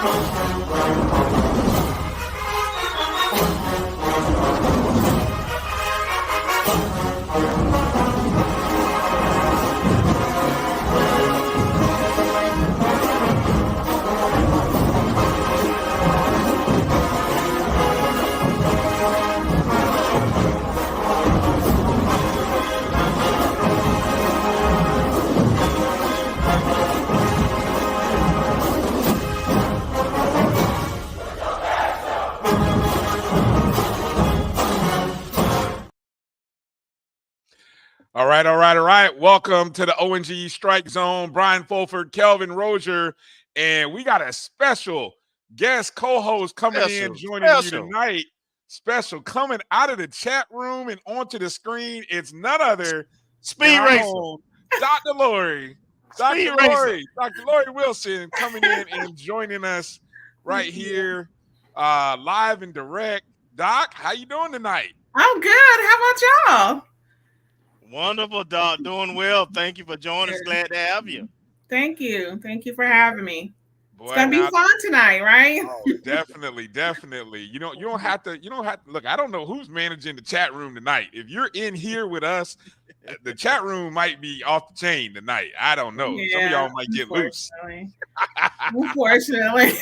All right. Welcome to the O&G StrikeZone. Bryan Fulford, Kelvin Rozier, and we got a special guest co-host coming in, joining you tonight. Special coming out of the chat room and onto the screen. It's none other Speed Racer, Dr. Lori. Dr. Lori Wilson coming in and joining us right here, live and direct. Doc, how you doing tonight? I'm good. How about y'all? Wonderful, Doc. Doing well. Thank you for joining us. Glad to have you. Thank you. Thank you for having me. Boy, it's gonna be fun tonight, right? Oh, definitely. You don't have to look. I don't know who's managing the chat room tonight. If you're in here with us, the chat room might be off the chain tonight. I don't know. Yeah, some of y'all might get loose. Unfortunately,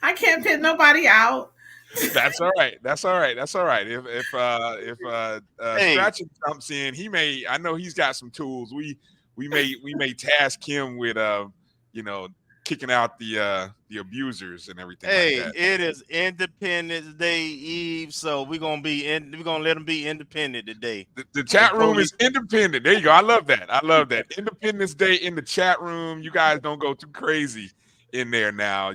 I can't pit nobody out. That's all right. If Scratchin jumps in, he may. I know he's got some tools. We may task him with kicking out the abusers and everything. Hey, like that. It is Independence Day Eve, so we're gonna let them be independent today. The chat room is independent. There you go. I love that. Independence Day in the chat room. You guys don't go too crazy in there now.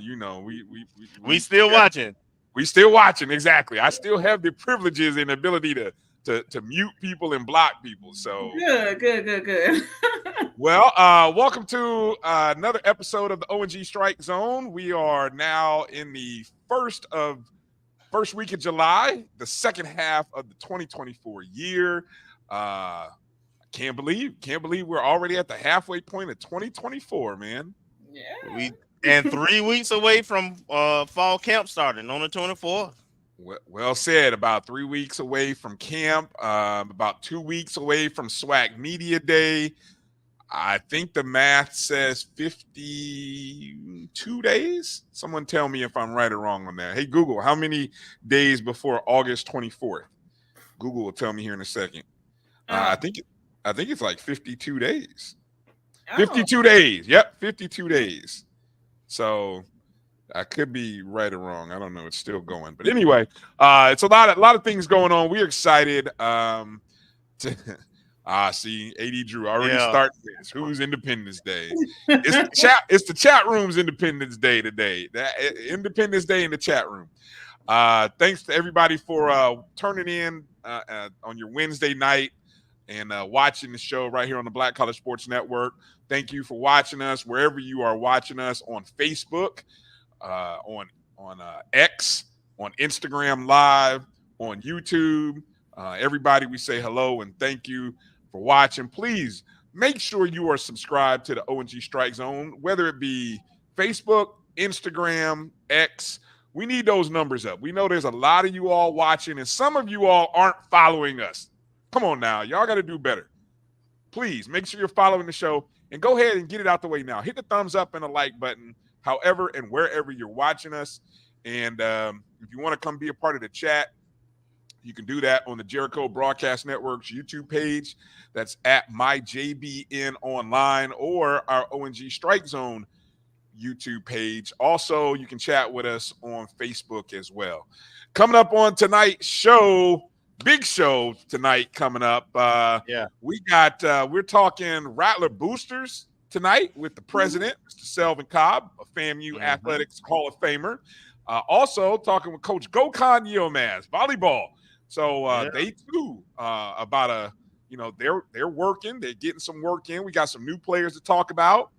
We still watching. We still watching, exactly. I still have the privileges and ability to mute people and block people. So good. Well, welcome to another episode of the O&G Strike Zone. We are now in the first week of July, the second half of the 2024 year. Can't believe we're already at the halfway point of 2024, man. Yeah. And 3 weeks away from fall camp starting on the 24th. Well said. About 3 weeks away from camp, about 2 weeks away from SWAC Media Day. I think the math says 52 days. Someone tell me if I'm right or wrong on that. Hey, Google, how many days before August 24th? Google will tell me here in a second. I think it's like 52 days. 52 days. Yep, 52 days. So I could be right or wrong. I don't know. It's still going. But anyway, it's a lot of things going on. We're excited. See, AD Drew already starting this. Who's Independence Day? It's the chat room's Independence Day today. Independence Day in the chat room. Thanks to everybody for turning in on your Wednesday night and watching the show right here on the Black College Sports Network. Thank you for watching us wherever you are watching us, on Facebook, on X, on Instagram Live, on YouTube. Everybody, we say hello and thank you for watching. Please make sure you are subscribed to the O&G Strike Zone, whether it be Facebook, Instagram, X. We need those numbers up. We know there's a lot of you all watching, and some of you all aren't following us. Come on now. Y'all got to do better. Please make sure you're following the show and go ahead and get it out the way now. Hit the thumbs up and a like button, however and wherever you're watching us. And if you want to come be a part of the chat, you can do that on the Jericho Broadcast Network's YouTube page. That's at MyJBN Online, or our O&G Strike Zone YouTube page. Also, you can chat with us on Facebook as well. Coming up on tonight's show, big show tonight coming up. We're talking Rattler boosters tonight with the president, Mr. Selvin Cobb, a FAMU Athletics Hall of Famer. Also talking with Coach Gokhan Yilmaz, volleyball. So they too about they're working. They're getting some work in. We got some new players to talk about.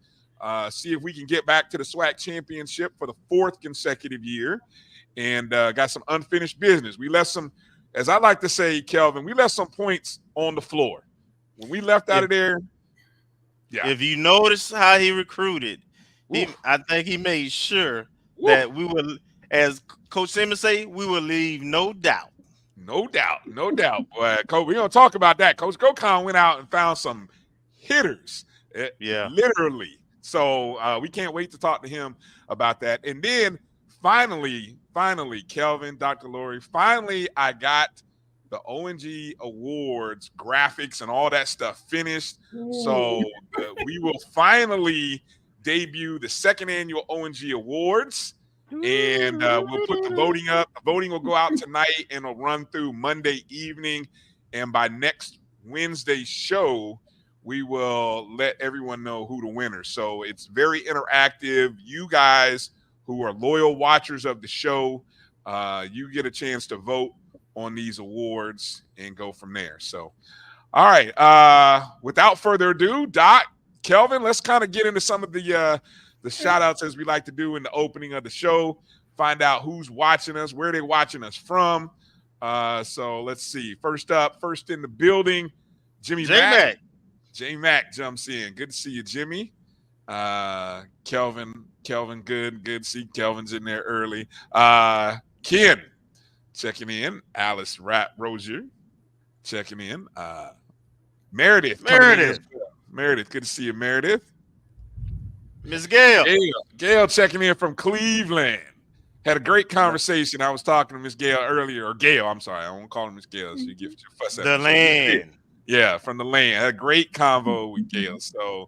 See if we can get back to the SWAC championship for the fourth consecutive year, and got some unfinished business. We left some, as I like to say, Kelvin, we left some points on the floor when we left out of there. Yeah. If you notice how he recruited, I think he made sure that we will, as Coach Simmons say, we will leave no doubt. No doubt, no doubt. Boy, Coach, we're gonna talk about that. Coach Gokhan went out and found some hitters, literally. So we can't wait to talk to him about that. And then finally, Kelvin, Dr. Lori, finally I got the O&G Awards graphics and all that stuff finished. So we will finally debut the second annual O&G Awards. And we'll put the voting up. The voting will go out tonight and it'll run through Monday evening. And by next Wednesday's show, we will let everyone know who the winner. So it's very interactive. You guys who are loyal watchers of the show, you get a chance to vote on these awards and go from there. So, all right. Without further ado, Doc, Kelvin, let's kind of get into some of the shout outs as we like to do in the opening of the show, find out who's watching us, where they're watching us from. So let's see. First in the building, Jimmy Mack. J Mac jumps in. Good to see you, Jimmy. Kelvin, good to see Kelvin's in there early. Ken checking in. Alice Rosier checking in. Meredith, good to see you, Meredith. Miss Gail. Gail checking in from Cleveland. Had a great conversation. I was talking to Miss Gail earlier, or Gail, I'm sorry. I won't call her Miss Gail. She gives you a fuss at the me. land. Yeah, from the land. Had a great convo with Gail. So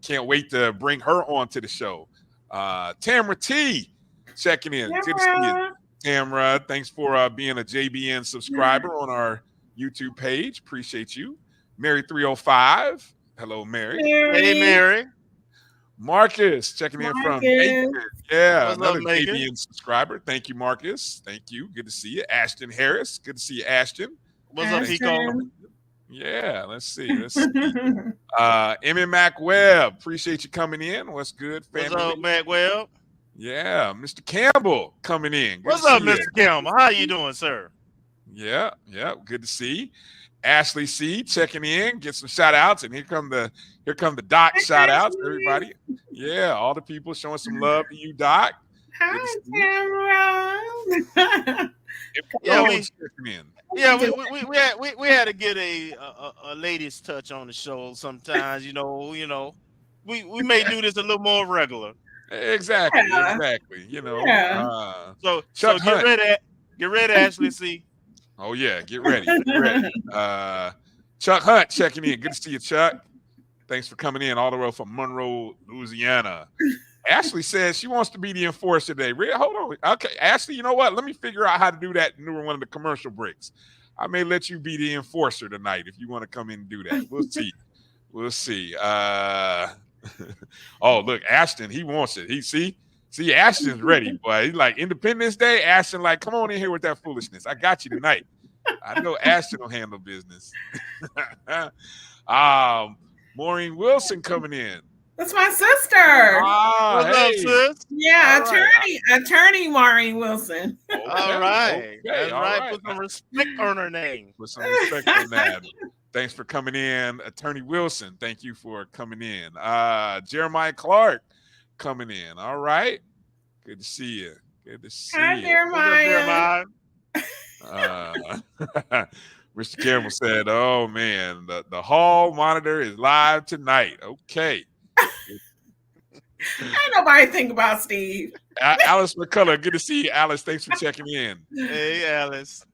can't wait to bring her on to the show. Tamara T checking in. Good to see you, Tamara. Thanks for being a JBN subscriber on our YouTube page. Appreciate you. Mary 305. Hello, Mary. Hey, Mary. Marcus checking in from Macon. Yeah, What's another up, Macon? JBN subscriber. Thank you, Marcus. Thank you. Good to see you. Ashton Harris. Good to see you, Ashton. What's up, Pico? Yeah, let's see. Emmy Mac Webb. Appreciate you coming in. What's good, family? What's up, Mac Webb? Yeah, Mr. Campbell coming in. Good What's up, Mr. Campbell? How you doing, sir? Yeah, good to see. Ashley C checking in, get some shout outs, and here come the Doc shout outs, everybody. Yeah, all the people showing some love to you, Doc. Hi, Tamara. We had to get a ladies touch on the show sometimes. We may do this a little more regular. Exactly. So Chuck Hunt. get ready, Ashley C. Oh yeah, get ready. Chuck Hunt checking in. Good to see you, Chuck. Thanks for coming in all the way from Monroe, Louisiana. Ashley says she wants to be the enforcer today. Hold on. Okay, Ashley, you know what? Let me figure out how to do that during one of the commercial breaks. I may let you be the enforcer tonight if you want to come in and do that. We'll see. Oh, look, Ashton, he wants it. See, Ashton's ready, boy. He's like, Independence Day, Ashton, like, come on in here with that foolishness. I got you tonight. I know Ashton will handle business. Maureen Wilson coming in. That's my sister. What's up, sis? Yeah, attorney Maureen Wilson. Okay, all right. That's right. Put some respect on her name. Put some respect on that. Thanks for coming in, Attorney Wilson. Thank you for coming in. Jeremiah Clark coming in. All right. Good to see you. Hi, Jeremiah. Mr. Campbell said, oh, man, the hall monitor is live tonight. Okay. Ain't nobody think about Steve. Alice McCullough, good to see you, Alice. Thanks for checking in. Hey, Alice.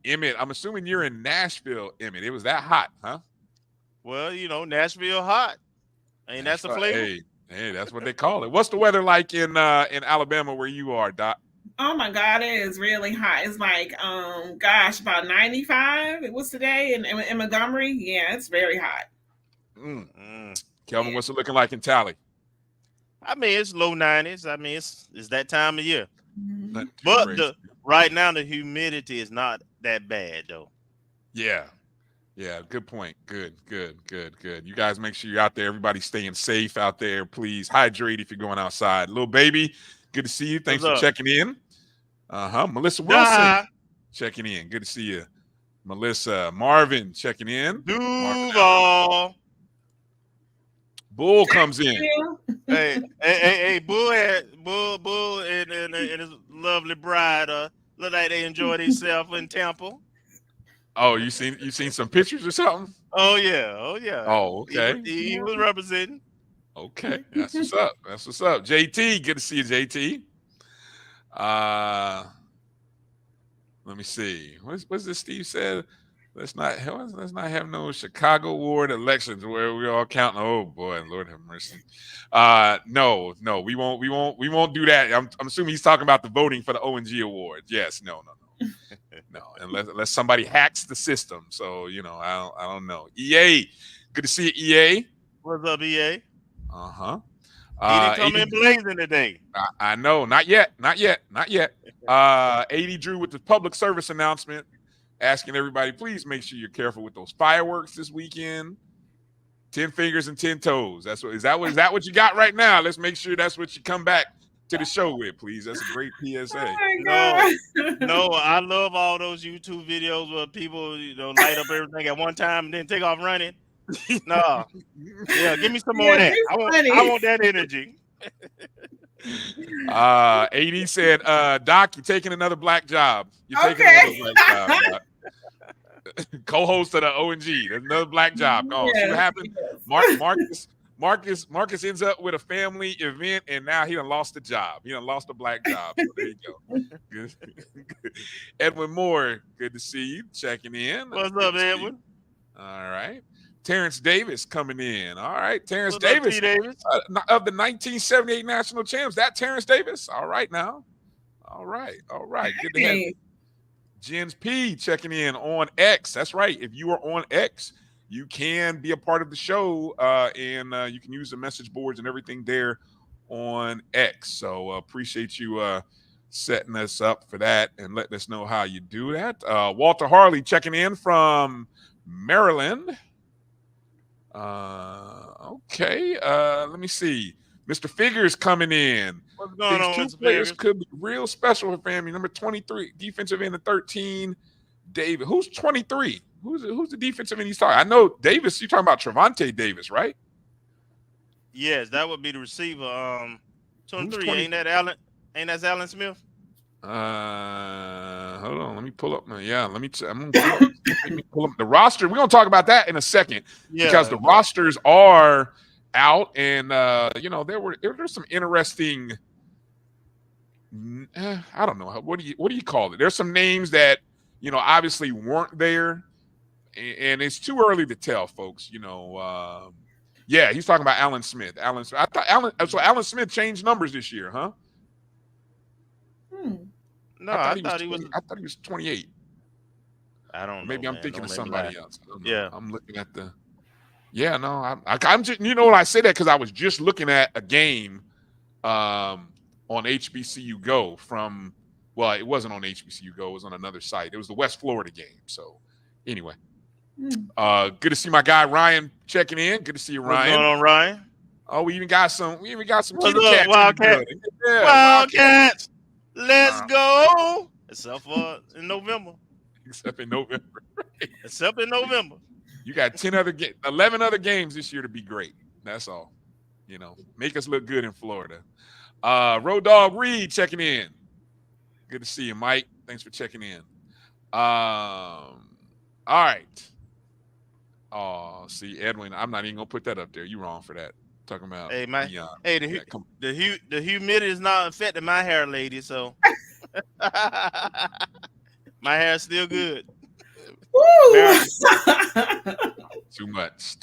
Emmett, I'm assuming you're in Nashville, Emmett. It was that hot, huh? Well, Nashville hot. Ain't that the flavor? Hey, that's what they call it. What's the weather like in Alabama where you are, Doc? Oh my God, it is really hot. It's like, about 95. It was today in Montgomery. Yeah, it's very hot. Kelvin, what's it looking like in Tally? I mean, it's low 90s. I mean, it's that time of year. But right now, the humidity is not that bad, though. Yeah. Good point. Good. You guys make sure you're out there. Everybody's staying safe out there. Please hydrate if you're going outside. Little baby, good to see you. Thanks for checking in. Melissa Wilson checking in. Good to see you. Melissa. Marvin checking in. Duval. Bull comes in. Hey, Bull and his lovely bride look like they enjoy themselves in Tampa. Oh, you seen some pictures or something? Oh yeah. Oh, okay. He was representing. Okay, that's what's up. That's what's up. JT, good to see you, JT. Let me see. What's this Steve said? Let's not have no Chicago ward elections where we all count. Oh boy, Lord have mercy. No, we won't do that. I'm assuming he's talking about the voting for the O&G Awards. Yes, no. No, unless somebody hacks the system. So I don't know. EA, good to see you, EA. What's up, EA? He didn't come in blazing today. I know, not yet. 80 Drew with the public service announcement, asking everybody, please make sure you're careful with those fireworks this weekend. 10 fingers and 10 toes. Is that what you got right now? Let's make sure that's what you come back to the show with, please. That's a great PSA. No, I love all those YouTube videos where people light up everything at one time and then take off running. No, yeah, give me some more of that. I want that energy. 80 said, Doc, you're taking another black job. You're taking another black job, Doc. Co-host of the O&G. There's another black job. Oh, see what happened? Marcus ends up with a family event, and now he done lost the job. He done lost a black job. So there you go. Good. Edwin Moore, good to see you. Checking in. What's up, Edwin? All right. Terrence Davis coming in. All right, Terrence What's Davis, up, Davis? Of the 1978 national champs. That Terrence Davis. All right now. All right. Good to have you. Jens P checking in on X. That's right. If you are on X, you can be a part of the show, and you can use the message boards and everything there on X. So appreciate you setting us up for that and letting us know how you do that. Walter Harley checking in from Maryland. Okay. Let me see. Mr. Figures coming in. What's going on? These two players could be real special for family. Number 23, defensive end of 13, David. Who's 23? Who's the defensive end he's talking? I know Davis. You're talking about Trevante Davis, right? Yes, that would be the receiver. 23. Ain't that Allen Smith? Hold on. Let me pull up. Let me pull up the roster. We're gonna talk about that in a second because the rosters are out, and there's some interesting. I don't know what do you call it? There's some names that obviously weren't there, and it's too early to tell, folks. He's talking about Allen Smith. I thought Allen Smith changed numbers this year, huh? No, I thought he was 28. I don't know. Maybe I'm thinking of somebody else. Yeah, I'm looking at the. Yeah, no, I'm just. I say that because I was just looking at a game, on HBCU Go from. Well, it wasn't on HBCU Go. It was on another site. It was the West Florida game. So, anyway, good to see my guy Ryan checking in. Good to see you, Ryan. What's going on, Ryan? Oh, we even got some. Kitty cats. Wildcats. Yeah, Wildcats. Let's go. Except in November. Except in November. Except in November. You got 11 other games this year to be great. That's all. Make us look good in Florida. Road Dog Reed checking in. Good to see you, Mike. Thanks for checking in. All right. Oh, see, Edwin, I'm not even gonna put that up there. You wrong for that. Talking about the humidity is not affecting my hair, lady. So my hair's still good. Too much.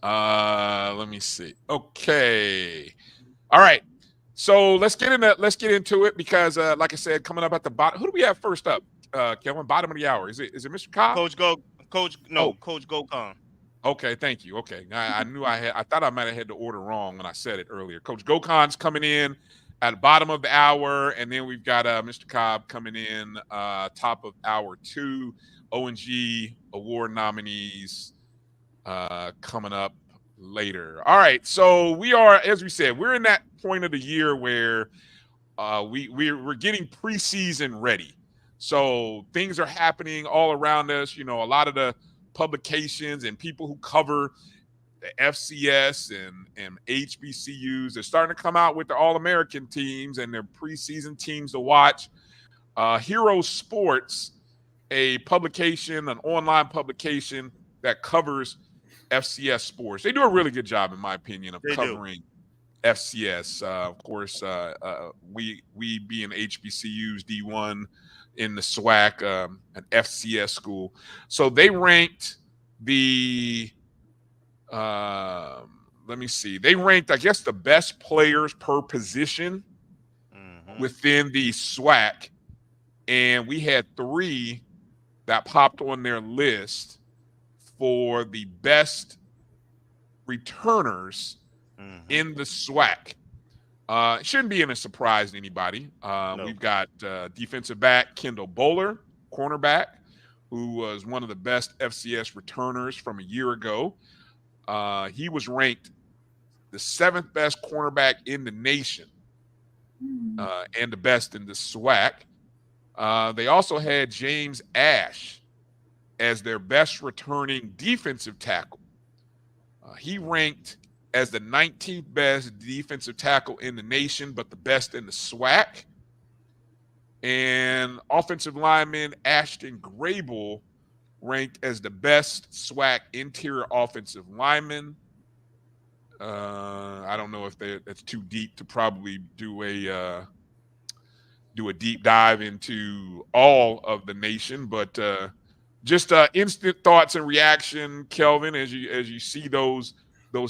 Let me see. Okay. All right. So let's get into it because like I said, coming up at the bottom. Who do we have first up? Kelvin, bottom of the hour. Is it Mr. Cobb? Coach Gokhan. Okay, thank you. Okay. I thought I might have had the order wrong when I said it earlier. Coach Gokhan's coming in at the bottom of the hour, and then we've got Mr. Cobb coming in top of hour 2. O&G Award nominees coming up later. All right, so we are, as we said, we're in that point of the year where we're getting preseason ready. So things are happening all around us. A lot of the publications and people who cover FCS and HBCUs. They're starting to come out with the All-American teams and their preseason teams to watch. Hero Sports, a publication, an online publication that covers FCS sports. They do a really good job, in my opinion, of covering FCS. Of course, we being HBCUs, D1 in the SWAC, an FCS school. So they ranked the let me see. They ranked, I guess, the best players per position within the SWAC. And we had 3 that popped on their list for the best returners in the SWAC. It shouldn't be any surprise to anybody. No. We've got defensive back Kendall Bowler, cornerback, who was one of the best FCS returners from a year ago. He was ranked the 7th best cornerback in the nation and the best in the SWAC. They also had James Ash as their best returning defensive tackle. He ranked as the 19th best defensive tackle in the nation, but the best in the SWAC. And offensive lineman Ashton Grable ranked as the best SWAC interior offensive lineman. I don't know if that's too deep to probably do a deep dive into all of the nation, but just instant thoughts and reaction, Kelvin, as you see those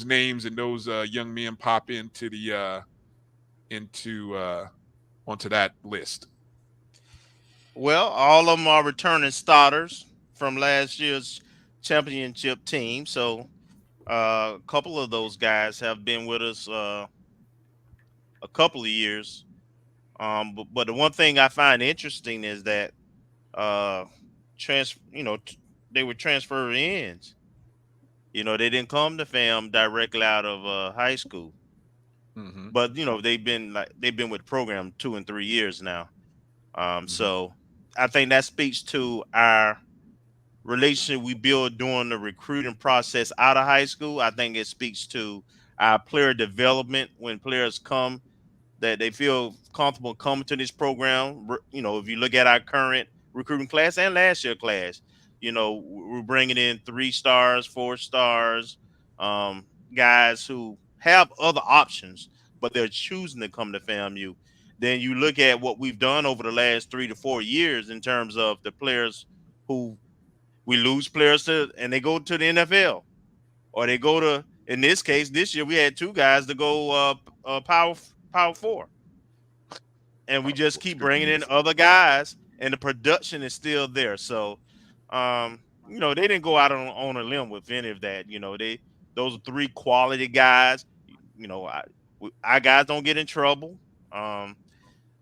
names and those young men pop into the onto that list. Well, all of them are returning starters from last year's championship team. So a couple of those guys have been with us a couple of years. But the one thing I find interesting is that they were transfer ins. They didn't come to FAM directly out of high school. But they've been with the program 2 and 3 years now. So I think that speaks to our relationship we build during the recruiting process out of high school. I think it speaks to our player development when players come, that they feel comfortable coming to this program. If you look at our current recruiting class and last year class, we're bringing in 3 stars, 4 stars, guys who have other options, but they're choosing to come to FAMU. Then you look at what we've done over the last 3 to 4 years in terms of the players who we lose players to, and they go to the NFL, or they go to, in this case, this year we had 2 guys to go Power 4, and we just keep bringing in other guys, and the production is still there. So, they didn't go out on a limb with any of that. Those are 3 quality guys. Our guys don't get in trouble.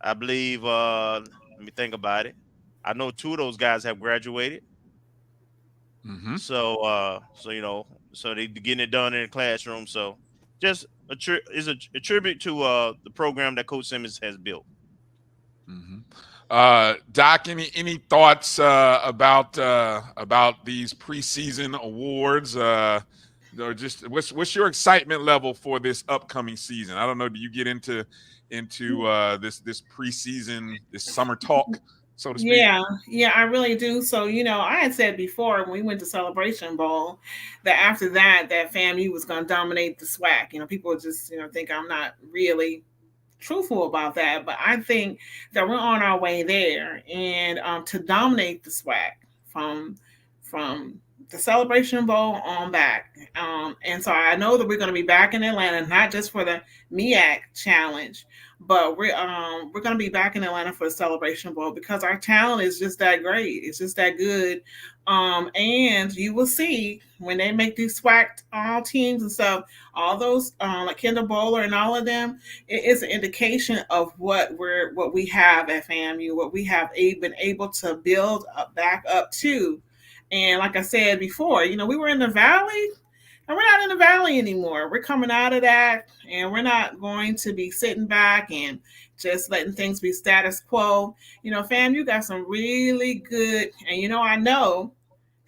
I believe. Let me think about it. I know 2 of those guys have graduated. So they getting it done in the classroom. So just a tribute to the program that Coach Simmons has built. Doc, any thoughts about these preseason awards? Or just what's your excitement level for this upcoming season? I don't know. Do you get into this preseason, this summer talk, so to speak? Yeah, I really do. So, I had said before when we went to Celebration Bowl that after that FAMU was going to dominate the SWAC. People just, think I'm not really truthful about that, but I think that we're on our way there, and to dominate the SWAC from the Celebration Bowl on back. And so I know that we're going to be back in Atlanta, not just for the MEAC Challenge, but we're going to be back in Atlanta for the Celebration Bowl because our talent is just that great. It's just that good. And you will see when they make these SWAC teams and stuff, all those like Kendall Bowler and all of them, it is an indication of what we have at FAMU, what we have been able to build back up to. And like I said before, we were in the valley, and we're not in the valley anymore. We're coming out of that, and we're not going to be sitting back and just letting things be status quo. FAMU got some really good, and I know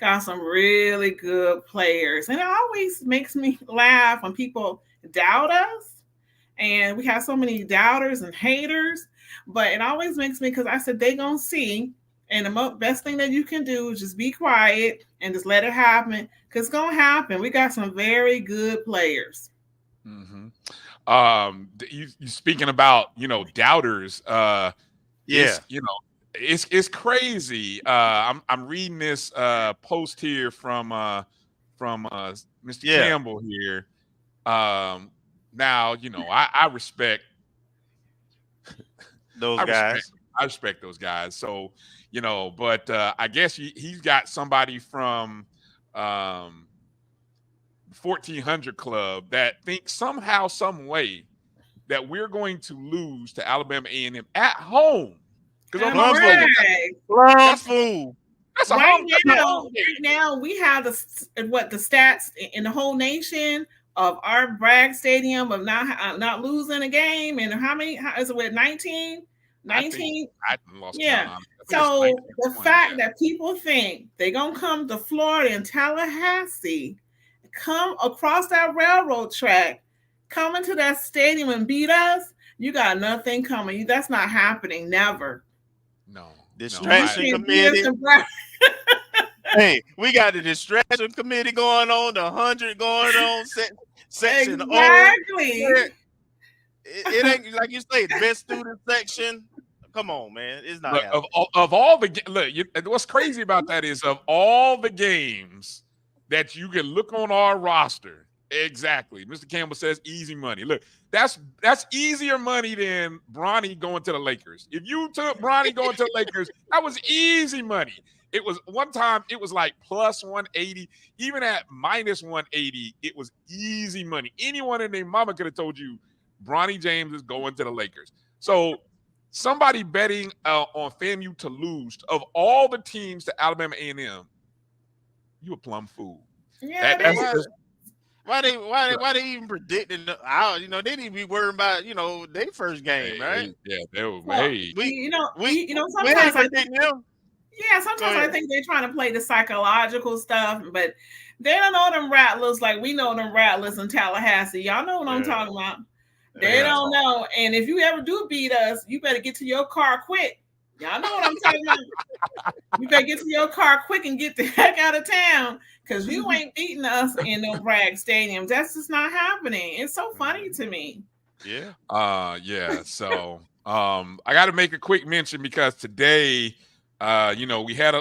Got some really good players. And it always makes me laugh when people doubt us. And we have so many doubters and haters. But it always makes me, because I said they going to see. And the best thing that you can do is just be quiet and just let it happen. Because it's going to happen. We got some very good players. Mm-hmm. You speaking about, doubters, it's crazy. I'm reading this post here from Mr. Campbell here. Now, I respect those guys. I respect those guys. So, but I guess he's got somebody from 1400 Club that thinks somehow, some way that we're going to lose to Alabama A&M at home. Because Plum food. That's a right now we have the stats in the whole nation of our Bragg Stadium of not losing a game, and how is it with 19? 19? I lost yeah. count. So the fact that people think they're gonna come to Florida and Tallahassee, come across that railroad track, come into that stadium and beat us, you got nothing coming. That's not happening. Never. No. Distraction committee. Hey, we got the distraction committee going on, the 100 going on, section exactly. It ain't like you say, the best student section. Come on, man, it's not. Look, of all the what's crazy about that is of all the games that you can look on our roster. Exactly. Mr. Campbell says easy money. Look, that's easier money than Bronny going to the Lakers. If you took Bronny going to the Lakers, that was easy money. It was one time, it was like plus 180. Even at minus 180, it was easy money. Anyone in their mama could have told you Bronny James is going to the Lakers. So somebody betting on FAMU to lose, of all the teams to Alabama A&M, you a plum fool. Yeah, why they even predicting? They didn't even be worried about their first game, right? They were. Sometimes I think them. Yeah, sometimes I think they're trying to play the psychological stuff, but they don't know them Rattlers like we know them Rattlers in Tallahassee. Y'all know what I'm talking about. They don't know. And if you ever do beat us, you better get to your car quick. Y'all know what I'm talking about. You better get to your car quick and get the heck out of town, because you ain't beating us in no Bragg stadiums. That's just not happening. It's so funny to me. Yeah. Yeah. So I got to make a quick mention because today, we had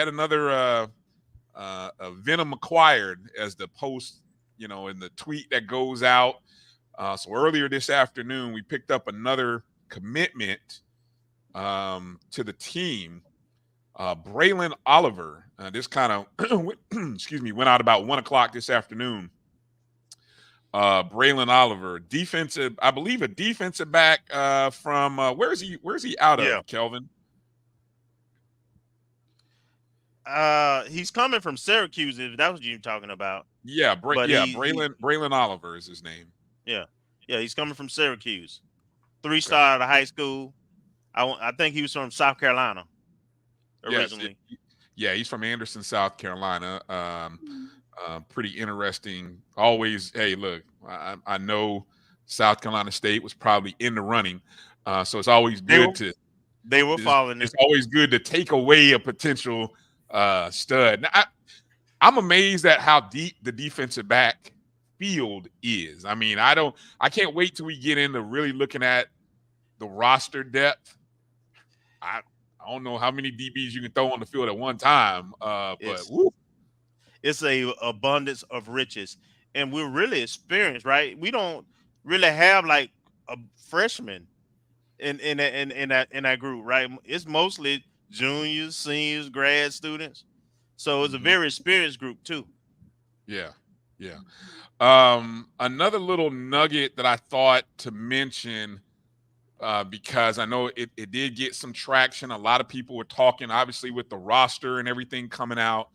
another venom acquired, as the post, in the tweet that goes out. So earlier this afternoon, we picked up another commitment to the team. Braylon Oliver. This kind of went out about 1:00 this afternoon. Braylon Oliver, defensive, I believe a defensive back from where's he out of, Kelvin? He's coming from Syracuse, if that's what you're talking about. Yeah, Braylon Oliver is his name. Yeah, he's coming from Syracuse. 3-star out of high school. I think he was from South Carolina originally. Yes, he's from Anderson, South Carolina. Pretty interesting. Always, hey, look, I know South Carolina State was probably in the running, so it's always good They were following. It's always good to take away a potential stud. Now, I'm amazed at how deep the defensive back field is. I mean, I can't wait till we get into really looking at the roster depth. I don't know how many DBs you can throw on the field at one time, but it's a abundance of riches, and we're really experienced, right? We don't really have like a freshman in that group, right? It's mostly juniors, seniors, grad students, so it's a very experienced group too. Yeah. Another little nugget that I thought to mention, because I know it did get some traction. A lot of people were talking, obviously, with the roster and everything coming out.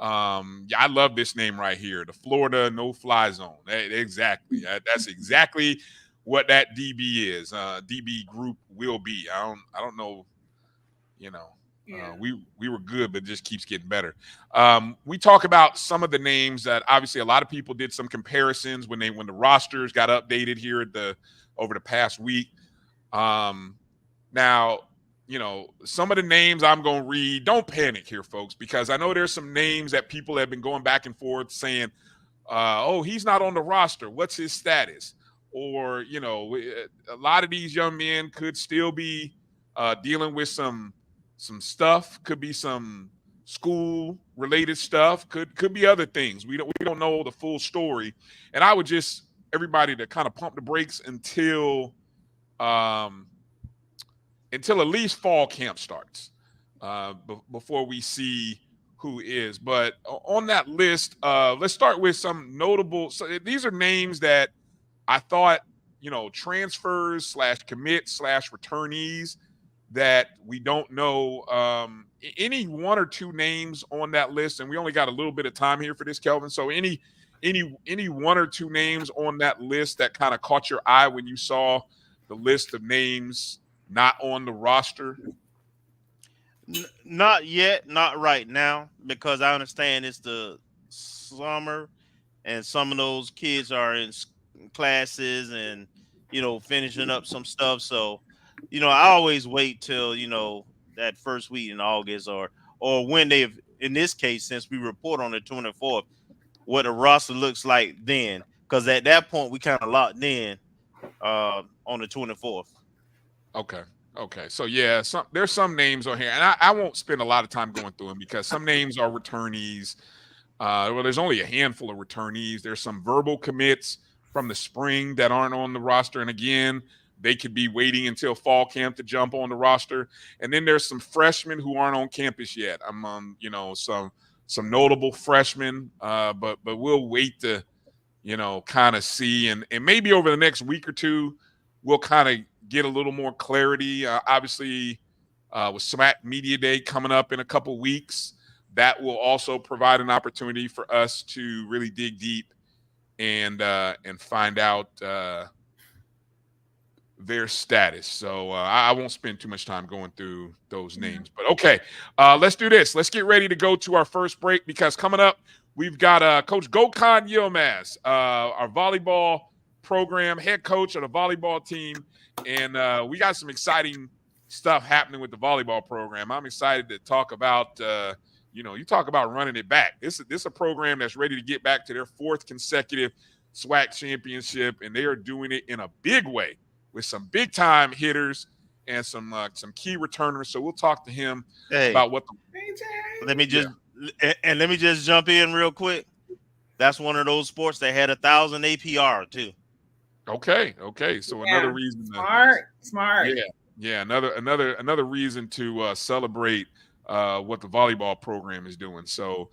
I love this name right here, the Florida no-fly zone. Exactly. That's exactly what that DB is. DB group will be. I don't know, Yeah. We were good, but it just keeps getting better. We talk about some of the names that obviously a lot of people did some comparisons when the rosters got updated here over the past week. Now, some of the names I'm going to read, don't panic here, folks, because I know there's some names that people have been going back and forth saying, oh, he's not on the roster. What's his status? Or, a lot of these young men could still be dealing with some stuff, could be some school related stuff, could be other things. We don't know the full story. And I would just everybody to kind of pump the brakes until at least fall camp starts, before we see who is. But on that list, let's start with some notable. So these are names that I thought, transfers / commits / returnees that we don't know. Any one or two names on that list, and we only got a little bit of time here for this, Kelvin. So any one or two names on that list that kind of caught your eye when you saw the list of names not on the roster? Not yet, not right now, because I understand it's the summer and some of those kids are in classes and, finishing up some stuff. So, I always wait till, that first week in August or when they've, in this case, since we report on the 24th, what the roster looks like then, because at that point we kind of locked in on the 24th. Okay. So yeah, there's some names on here, and I won't spend a lot of time going through them because some names are returnees. Well, there's only a handful of returnees. There's some verbal commits from the spring that aren't on the roster, and again, they could be waiting until fall camp to jump on the roster. And then there's some freshmen who aren't on campus yet. I'm on, some notable freshmen, but we'll wait to, kind of see, and maybe over the next week or two, we'll kind of get a little more clarity. Obviously, with SMAC Media Day coming up in a couple weeks, that will also provide an opportunity for us to really dig deep and find out their status. So I won't spend too much time going through those names. But okay, let's do this. Let's get ready to go to our first break, because coming up, we've got Coach Gokhan Yilmaz, our volleyball program head coach of the volleyball team. And we got some exciting stuff happening with the volleyball program. I'm excited to talk about, you talk about running it back. This is a program that's ready to get back to their 4th consecutive SWAC championship, and they are doing it in a big way with some big-time hitters and some key returners. So we'll talk to him about what let me just jump in real quick. That's one of those sports that had 1,000 APR too. Okay. So another reason. Smart. Yeah. Another reason to celebrate what the volleyball program is doing. So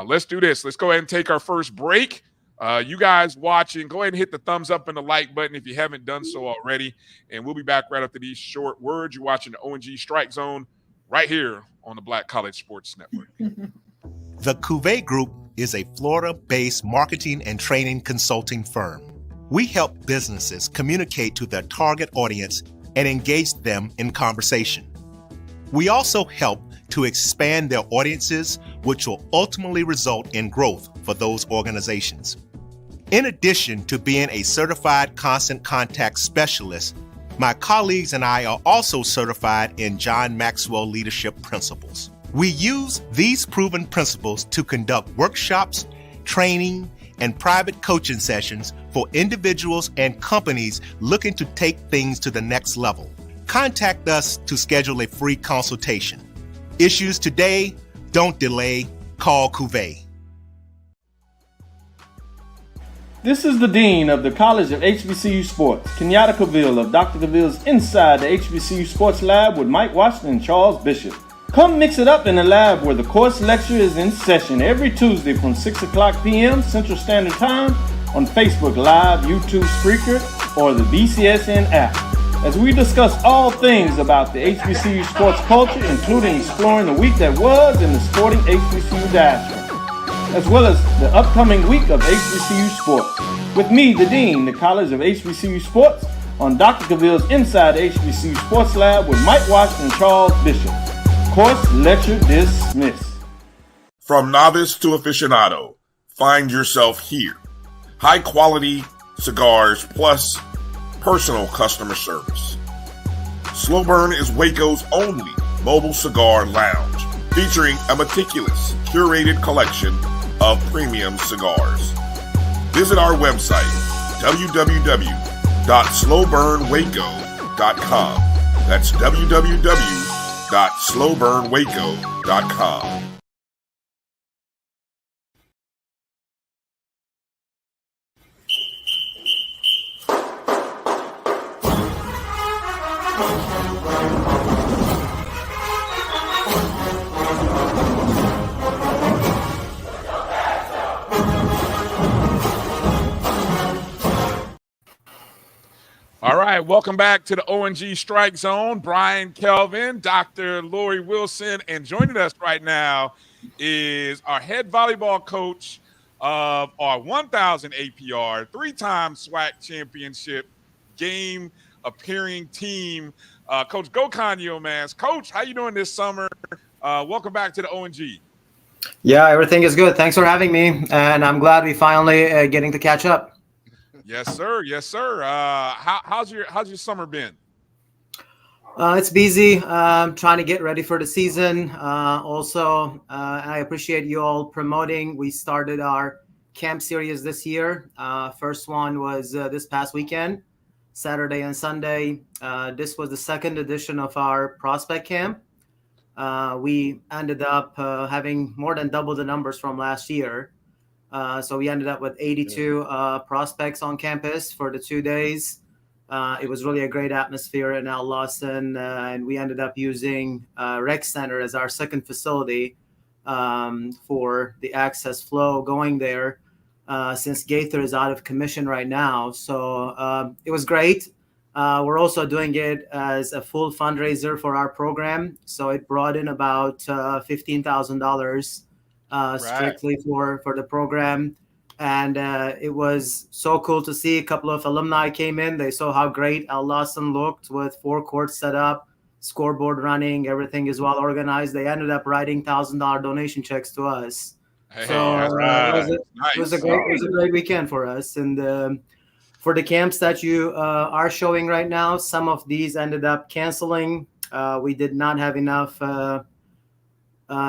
let's do this. Let's go ahead and take our first break. You guys watching, go ahead and hit the thumbs up and the like button if you haven't done so already. And we'll be back right after these short words. You're watching the O&G StrikeZone right here on the Black College Sports Network. The Cuvée Group is a Florida-based marketing and training consulting firm. We help businesses communicate to their target audience and engage them in conversation. We also help to expand their audiences, which will ultimately result in growth for those organizations. In addition to being a certified constant contact specialist, my colleagues and I are also certified in John Maxwell Leadership Principles. We use these proven principles to conduct workshops, training, and private coaching sessions for individuals and companies looking to take things to the next level. Contact us to schedule a free consultation. Issues today, don't delay, call Cuvée. This is the Dean of the College of HBCU Sports, Kenyatta Cavill of Dr. Cavill's Inside the HBCU Sports Lab with Mike Washington and Charles Bishop. Come mix it up in the lab where the course lecture is in session every Tuesday from 6 o'clock p.m. Central Standard Time on Facebook Live, YouTube Spreaker, or the BCSN app, as we discuss all things about the HBCU sports culture, including exploring the week that was in the sporting HBCU diaspora, as well as the upcoming week of HBCU sports. With me, the Dean, the College of HBCU Sports, on Dr. Cavill's Inside the HBCU Sports Lab with Mike Washington and Charles Bishop. course, lecture dismissed. From novice to aficionado, find yourself here. High quality cigars plus personal customer service. Slow Burn is Waco's only mobile cigar lounge, featuring a meticulous, curated collection of premium cigars. Visit our website, www.slowburnwaco.com. That's www.slowburnwaco.com. All right, welcome back to the O&G Strike Zone. Bryan, Kelvin, Dr. Lori Wilson, and joining us right now is our head volleyball coach of our 1,000 APR, three-time SWAC championship game appearing team, Coach Gokhan Yilmaz. Coach, how you doing this summer? Welcome back to the O&G. Yeah, everything is good. Thanks for having me, and I'm glad we finally getting to catch up. Yes, sir. Yes, sir. How's your summer been? It's busy. Trying to get ready for the season. Also, I appreciate you all promoting. We started our camp series this year. First one was this past weekend, Saturday and Sunday. This was the second edition of our prospect camp. We ended up having more than double the numbers from last year. So we ended up with 82 prospects on campus for the 2 days. It was really a great atmosphere in Al Lawson, and we ended up using Rec Center as our second facility for the access flow going there since Gaither is out of commission right now. So it was great. We're also doing it as a full fundraiser for our program. So it brought in about $15,000 strictly for the program. And it was so cool to see. A couple of alumni came in. They saw how great Al Lawson looked with 4 courts set up, scoreboard running, everything is well organized. They ended up writing $1,000 donation checks to us. Hey, so it was a great weekend for us. And for the camps that you are showing right now, some of these ended up canceling. We did not have enough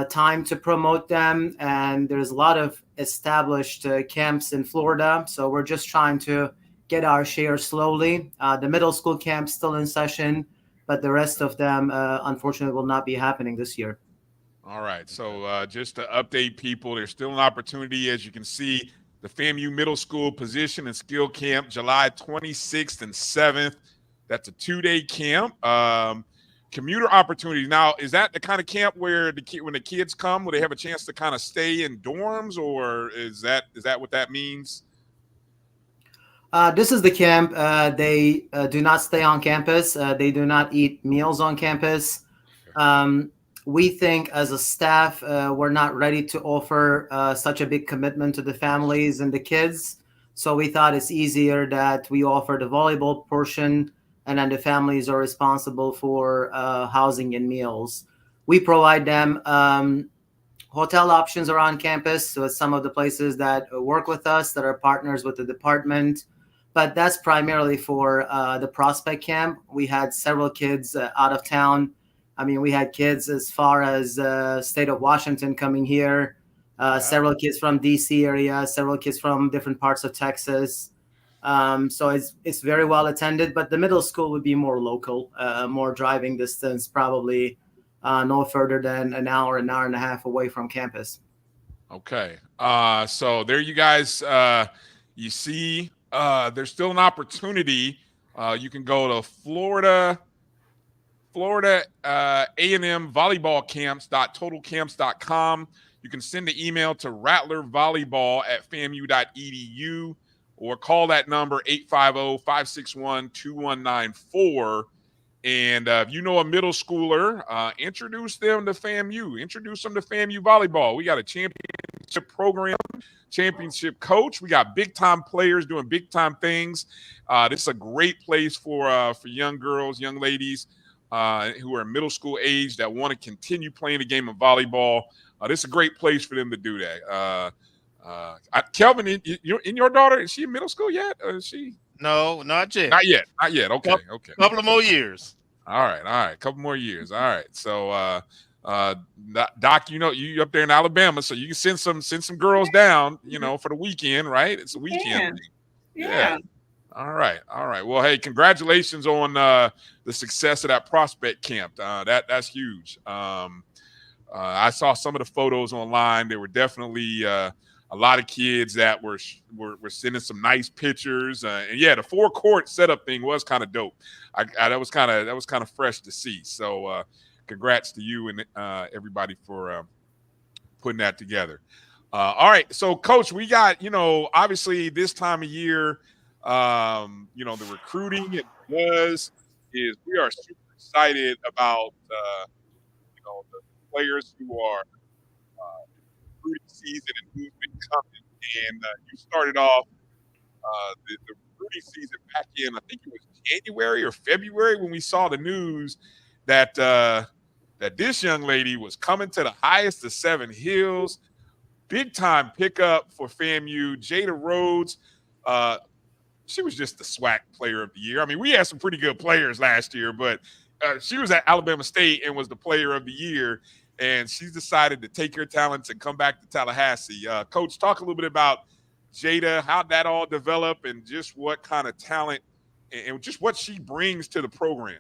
time to promote them, and there's a lot of established camps in Florida, so we're just trying to get our share slowly. The middle school camp's still in session, but the rest of them unfortunately will not be happening this year. All right, so just to update people, there's still an opportunity. As you can see, the FAMU middle school position and skill camp, July 26th and 7th. That's a 2-day camp. Commuter opportunities. Now, is that the kind of camp where when the kids come, will they have a chance to kind of stay in dorms, or is that what that means? This is the camp. They do not stay on campus. They do not eat meals on campus. We think as a staff, we're not ready to offer such a big commitment to the families and the kids. So we thought it's easier that we offer the volleyball portion, and then the families are responsible for housing and meals. We provide them hotel options around campus. So some of the places that work with us that are partners with the department, but that's primarily for the prospect camp. We had several kids out of town. I mean, we had kids as far as state of Washington coming here, several kids from DC area, several kids from different parts of Texas. So it's very well attended, but the middle school would be more local, more driving distance, probably no further than an hour and a half away from campus. Okay. So there you guys, you see, there's still an opportunity. You can go to Florida A&M volleyball camps.totalcamps.com. You can send the email to rattlervolleyball@famu.edu. or call that number 850-561-2194. And if you know a middle schooler, introduce them to FAMU. Introduce them to FAMU volleyball. We got a championship program, championship coach. We got big-time players doing big-time things. This is a great place for young girls, young ladies who are middle school age that want to continue playing the game of volleyball. This is a great place for them to do that. Kelvin, in your daughter, is she in middle school yet? Or is she? No, not yet. Not yet. Okay. Okay. Couple of more years. All right. Couple more years. All right. So, Doc, you up there in Alabama, so you can send some girls down, for the weekend, right? It's a weekend. Yeah. All right. Well, hey, congratulations on the success of that prospect camp. That's huge. I saw some of the photos online. There were definitely a lot of kids that were sending some nice pictures, and yeah, the four-court setup thing was kind of dope. That was kind of fresh to see. So, congrats to you and everybody for putting that together. All right, so Coach, we got obviously this time of year, the recruiting we are super excited about the players who are recruiting season and who's been coming. And you started off the recruiting season back in, I think it was January or February, when we saw the news that this young lady was coming to the highest of Seven Hills. Big time pickup for FAMU. Jada Rhodes. She was just the SWAC player of the year. I mean, we had some pretty good players last year, but she was at Alabama State and was the player of the year. And she's decided to take her talents and come back to Tallahassee. Coach, talk a little bit about Jada, how that all developed, and just what kind of talent and just what she brings to the program.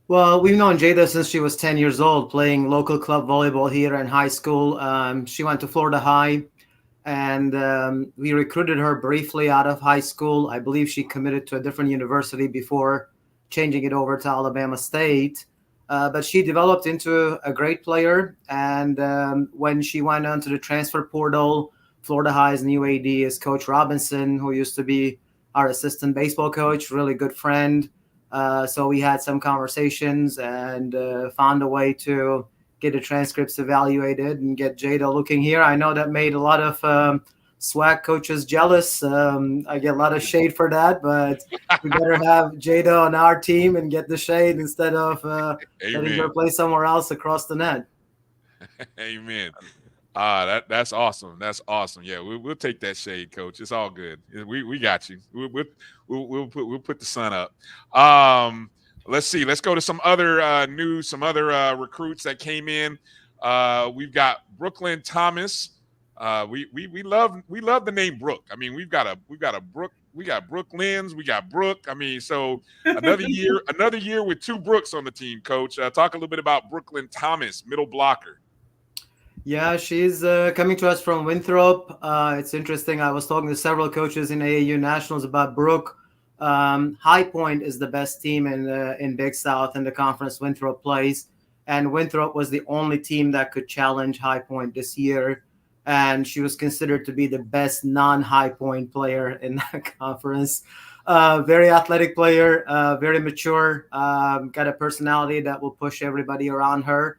Well, we've known Jada since she was 10 years old, playing local club volleyball here in high school. She went to Florida High, and we recruited her briefly out of high school. I believe she committed to a different university before changing it over to Alabama State. But she developed into a great player. And when she went onto the transfer portal, Florida High's new AD is Coach Robinson, who used to be our assistant baseball coach, really good friend. So we had some conversations and found a way to get the transcripts evaluated and get Jada looking here. I know that made a lot of SWAC coaches jealous. I get a lot of shade for that, but we better have Jada on our team and get the shade instead of letting her play somewhere else across the net. Amen. That's awesome. That's awesome. Yeah, we'll take that shade, Coach. It's all good. We got you. We'll put the sun up. Let's see. Let's go to some other news, some other recruits that came in. We've got Brooklyn Thomas. We love the name Brooke. I mean, we got Brooke. We got Brooke Lenz. We got Brooke. I mean, so another year with two Brooks on the team, Coach. Talk a little bit about Brooklyn Thomas, middle blocker. Yeah, she's coming to us from Winthrop. It's interesting. I was talking to several coaches in AAU Nationals about Brooke. High Point is the best team in Big South in the conference Winthrop plays. And Winthrop was the only team that could challenge High Point this year. And she was considered to be the best non-High Point player in that conference. Very athletic player, very mature, got a personality that will push everybody around her.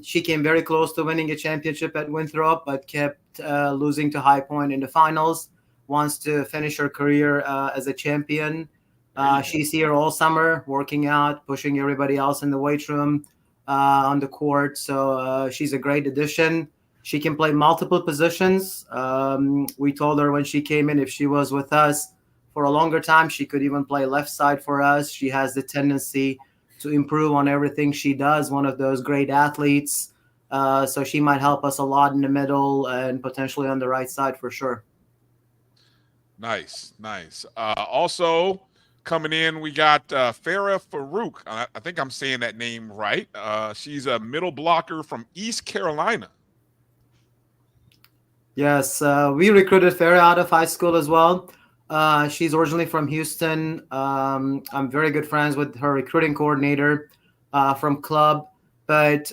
She came very close to winning a championship at Winthrop, but kept losing to High Point in the finals. Wants to finish her career as a champion. She's here all summer, working out, pushing everybody else in the weight room, on the court. So she's a great addition. She can play multiple positions. We told her when she came in, if she was with us for a longer time, she could even play left side for us. She has the tendency to improve on everything she does, one of those great athletes. So she might help us a lot in the middle and potentially on the right side for sure. Nice. Also coming in, we got Farah Farouk. I think I'm saying that name right. She's a middle blocker from East Carolina. Yes, we recruited Farah out of high school as well. She's originally from Houston. I'm very good friends with her recruiting coordinator from club. But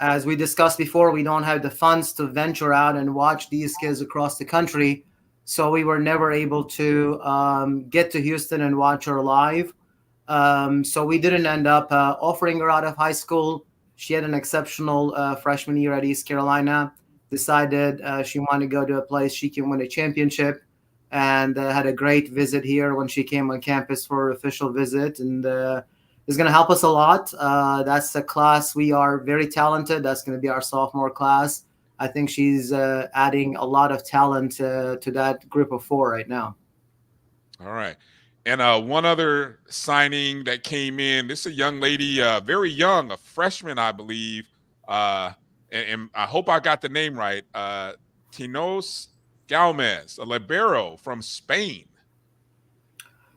as we discussed before, we don't have the funds to venture out and watch these kids across the country. So we were never able to get to Houston and watch her live. So we didn't end up offering her out of high school. She had an exceptional freshman year at East Carolina. Decided she wanted to go to a place she can win a championship, and had a great visit here when she came on campus for her official visit, and is going to help us a lot. That's a class we are very talented. That's going to be our sophomore class. I think she's adding a lot of talent to that group of 4 right now. All right. And one other signing that came in, this is a young lady, very young, a freshman, I believe. And I hope I got the name right. Tinos Galmez, a libero from Spain.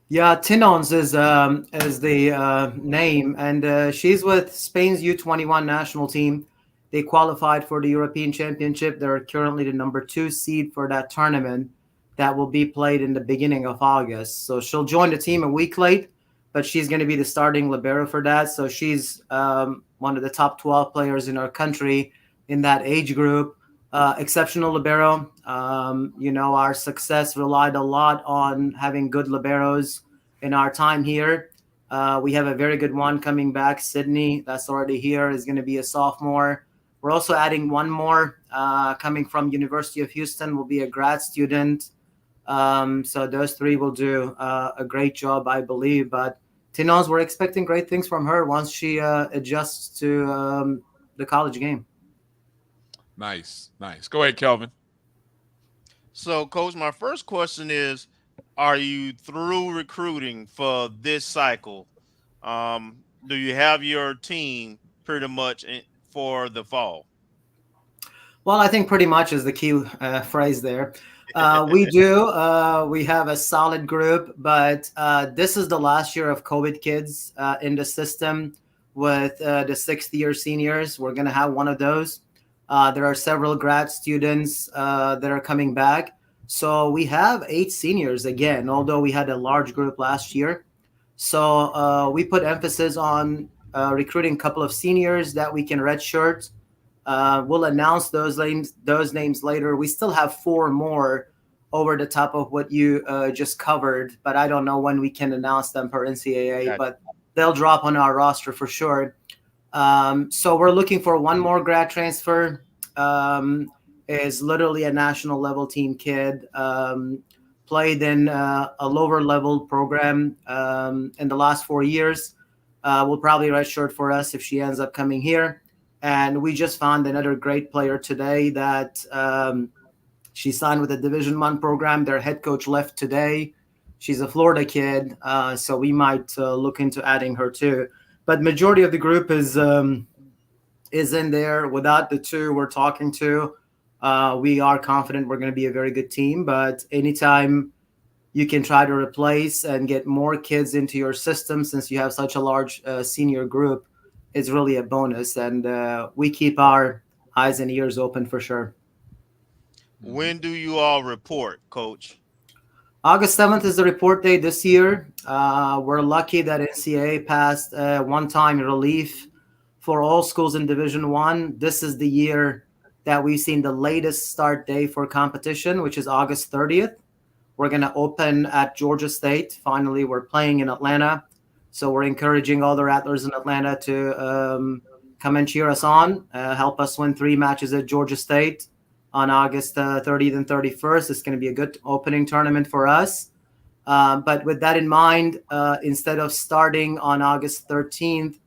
Yeah, Tinons is the name, and she's with Spain's U21 national team. They qualified for the European Championship. They're currently the number 2 seed for that tournament that will be played in the beginning of August. So she'll join the team a week late, but she's going to be the starting libero for that. So she's one of the top 12 players in our country in that age group. Exceptional libero. Our success relied a lot on having good liberos in our time here. We have a very good one coming back. Sydney, that's already here, is going to be a sophomore. We're also adding one more coming from University of Houston, will be a grad student. So those 3 will do a great job, I believe. But Tinos, we're expecting great things from her once she adjusts to the college game. Nice. Go ahead, Kelvin. So, Coach, my first question is, are you through recruiting for this cycle? Do you have your team pretty much for the fall? Well, I think pretty much is the key phrase there. We do. We have a solid group, but this is the last year of COVID kids in the system with the 6th-year seniors. We're going to have one of those. There are several grad students that are coming back. So we have 8 seniors again, although we had a large group last year. So we put emphasis on recruiting a couple of seniors that we can redshirt. We'll announce those names later. We still have 4 more over the top of what you just covered, but I don't know when we can announce them per NCAA, Gotcha. But they'll drop on our roster for sure. So we're looking for one more grad transfer. Is literally a national level team kid, played in a lower level program in the last 4 years. Will probably redshirt for us if she ends up coming here. And we just found another great player today that she signed with a Division I program. Their head coach left today. She's a Florida kid, so we might look into adding her too. But majority of the group is in there. Without the 2 we're talking to, we are confident we're going to be a very good team. But anytime you can try to replace and get more kids into your system, since you have such a large senior group, it's really a bonus. And we keep our eyes and ears open for sure. When do you all report, Coach? August 7th is the report date this year. We're lucky that NCAA passed one-time relief for all schools in Division I. This is the year that we've seen the latest start day for competition, which is August 30th. We're going to open at Georgia State. Finally, we're playing in Atlanta. So we're encouraging all the Rattlers in Atlanta to come and cheer us on, help us win 3 matches at Georgia State on August 30th and 31st. It's going to be a good opening tournament for us. But with that in mind, instead of starting on August 13th,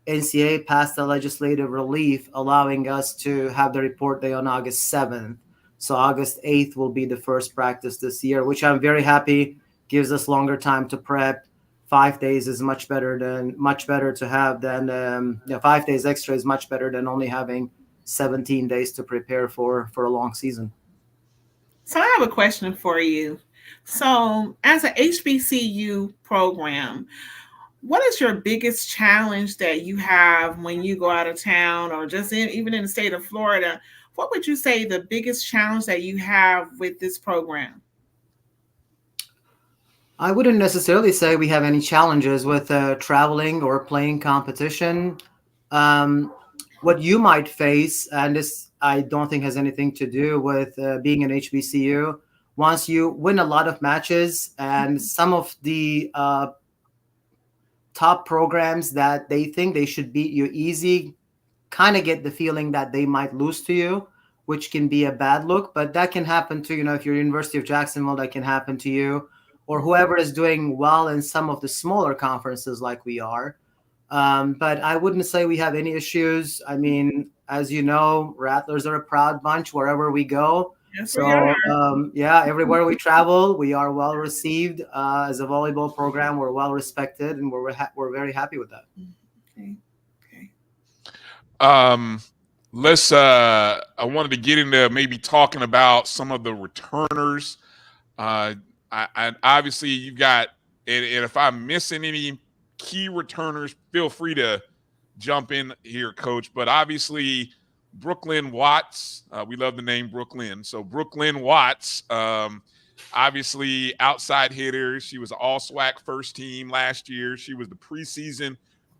NCAA passed a legislative relief allowing us to have the report day on August 7th. So August 8th will be the first practice this year, which I'm very happy. Gives us longer time to prep. 5 days is much better to have than 5 days extra is much better than only having 17 days to prepare for a long season. So I have a question for you. So as an HBCU program, what is your biggest challenge that you have when you go out of town or just even in the state of Florida? What would you say the biggest challenge that you have with this program? I wouldn't necessarily say we have any challenges with traveling or playing competition. What you might face, and this I don't think has anything to do with being an HBCU, once you win a lot of matches and some of the top programs that they think they should beat you easy kind of get the feeling that they might lose to you, which can be a bad look. But that can happen to, if you're University of Jacksonville, that can happen to you, or whoever is doing well in some of the smaller conferences like we are. But I wouldn't say we have any issues. I mean, as you know, Rattlers are a proud bunch wherever we go. Yes, so, we are. yeah, everywhere we travel, we are well received. As a volleyball program, we're well respected, and we're very happy with that. Okay. Let's I wanted to get into maybe talking about some of the returners. I obviously you got, and if I'm missing any key returners, feel free to jump in here, Coach. But obviously, Brooklyn Watts, we love the name Brooklyn. So Brooklyn Watts, obviously outside hitter. She was all SWAC first team last year. She was the preseason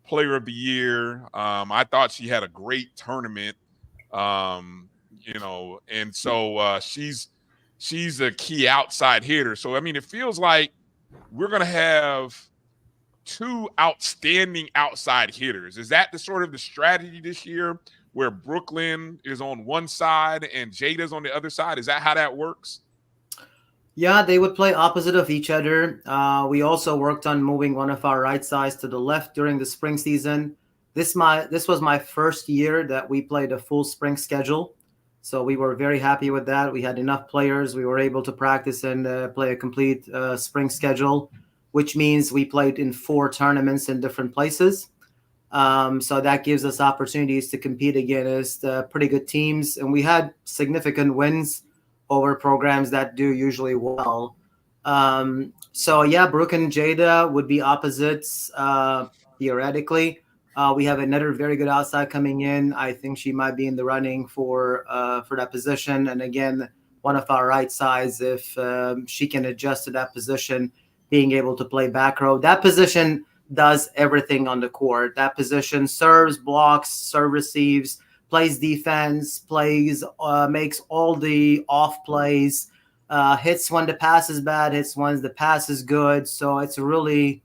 player of the year. I thought she had a great tournament. And so she's a key outside hitter. So I mean, it feels like we're gonna have two outstanding outside hitters. Is that the sort of the strategy this year, where Brooklyn is on one side and Jada's on the other side? Is that how that works? Yeah, they would play opposite of each other. We also worked on moving one of our right sides to the left during the spring season. This was my first year that we played a full spring schedule. So we were very happy with that. We had enough players. We were able to practice and play a complete spring schedule, which means we played in 4 tournaments in different places. So that gives us opportunities to compete against pretty good teams. And we had significant wins over programs that do usually well. So yeah, Brooke and Jada would be opposites theoretically. We have another very good outside coming in. I think she might be in the running for that position. And again, one of our right sides, if she can adjust to that position, being able to play back row. That position does everything on the court. That position serves, blocks, serve receives, plays defense, makes all the off plays, hits when the pass is bad, hits when the pass is good. So it's really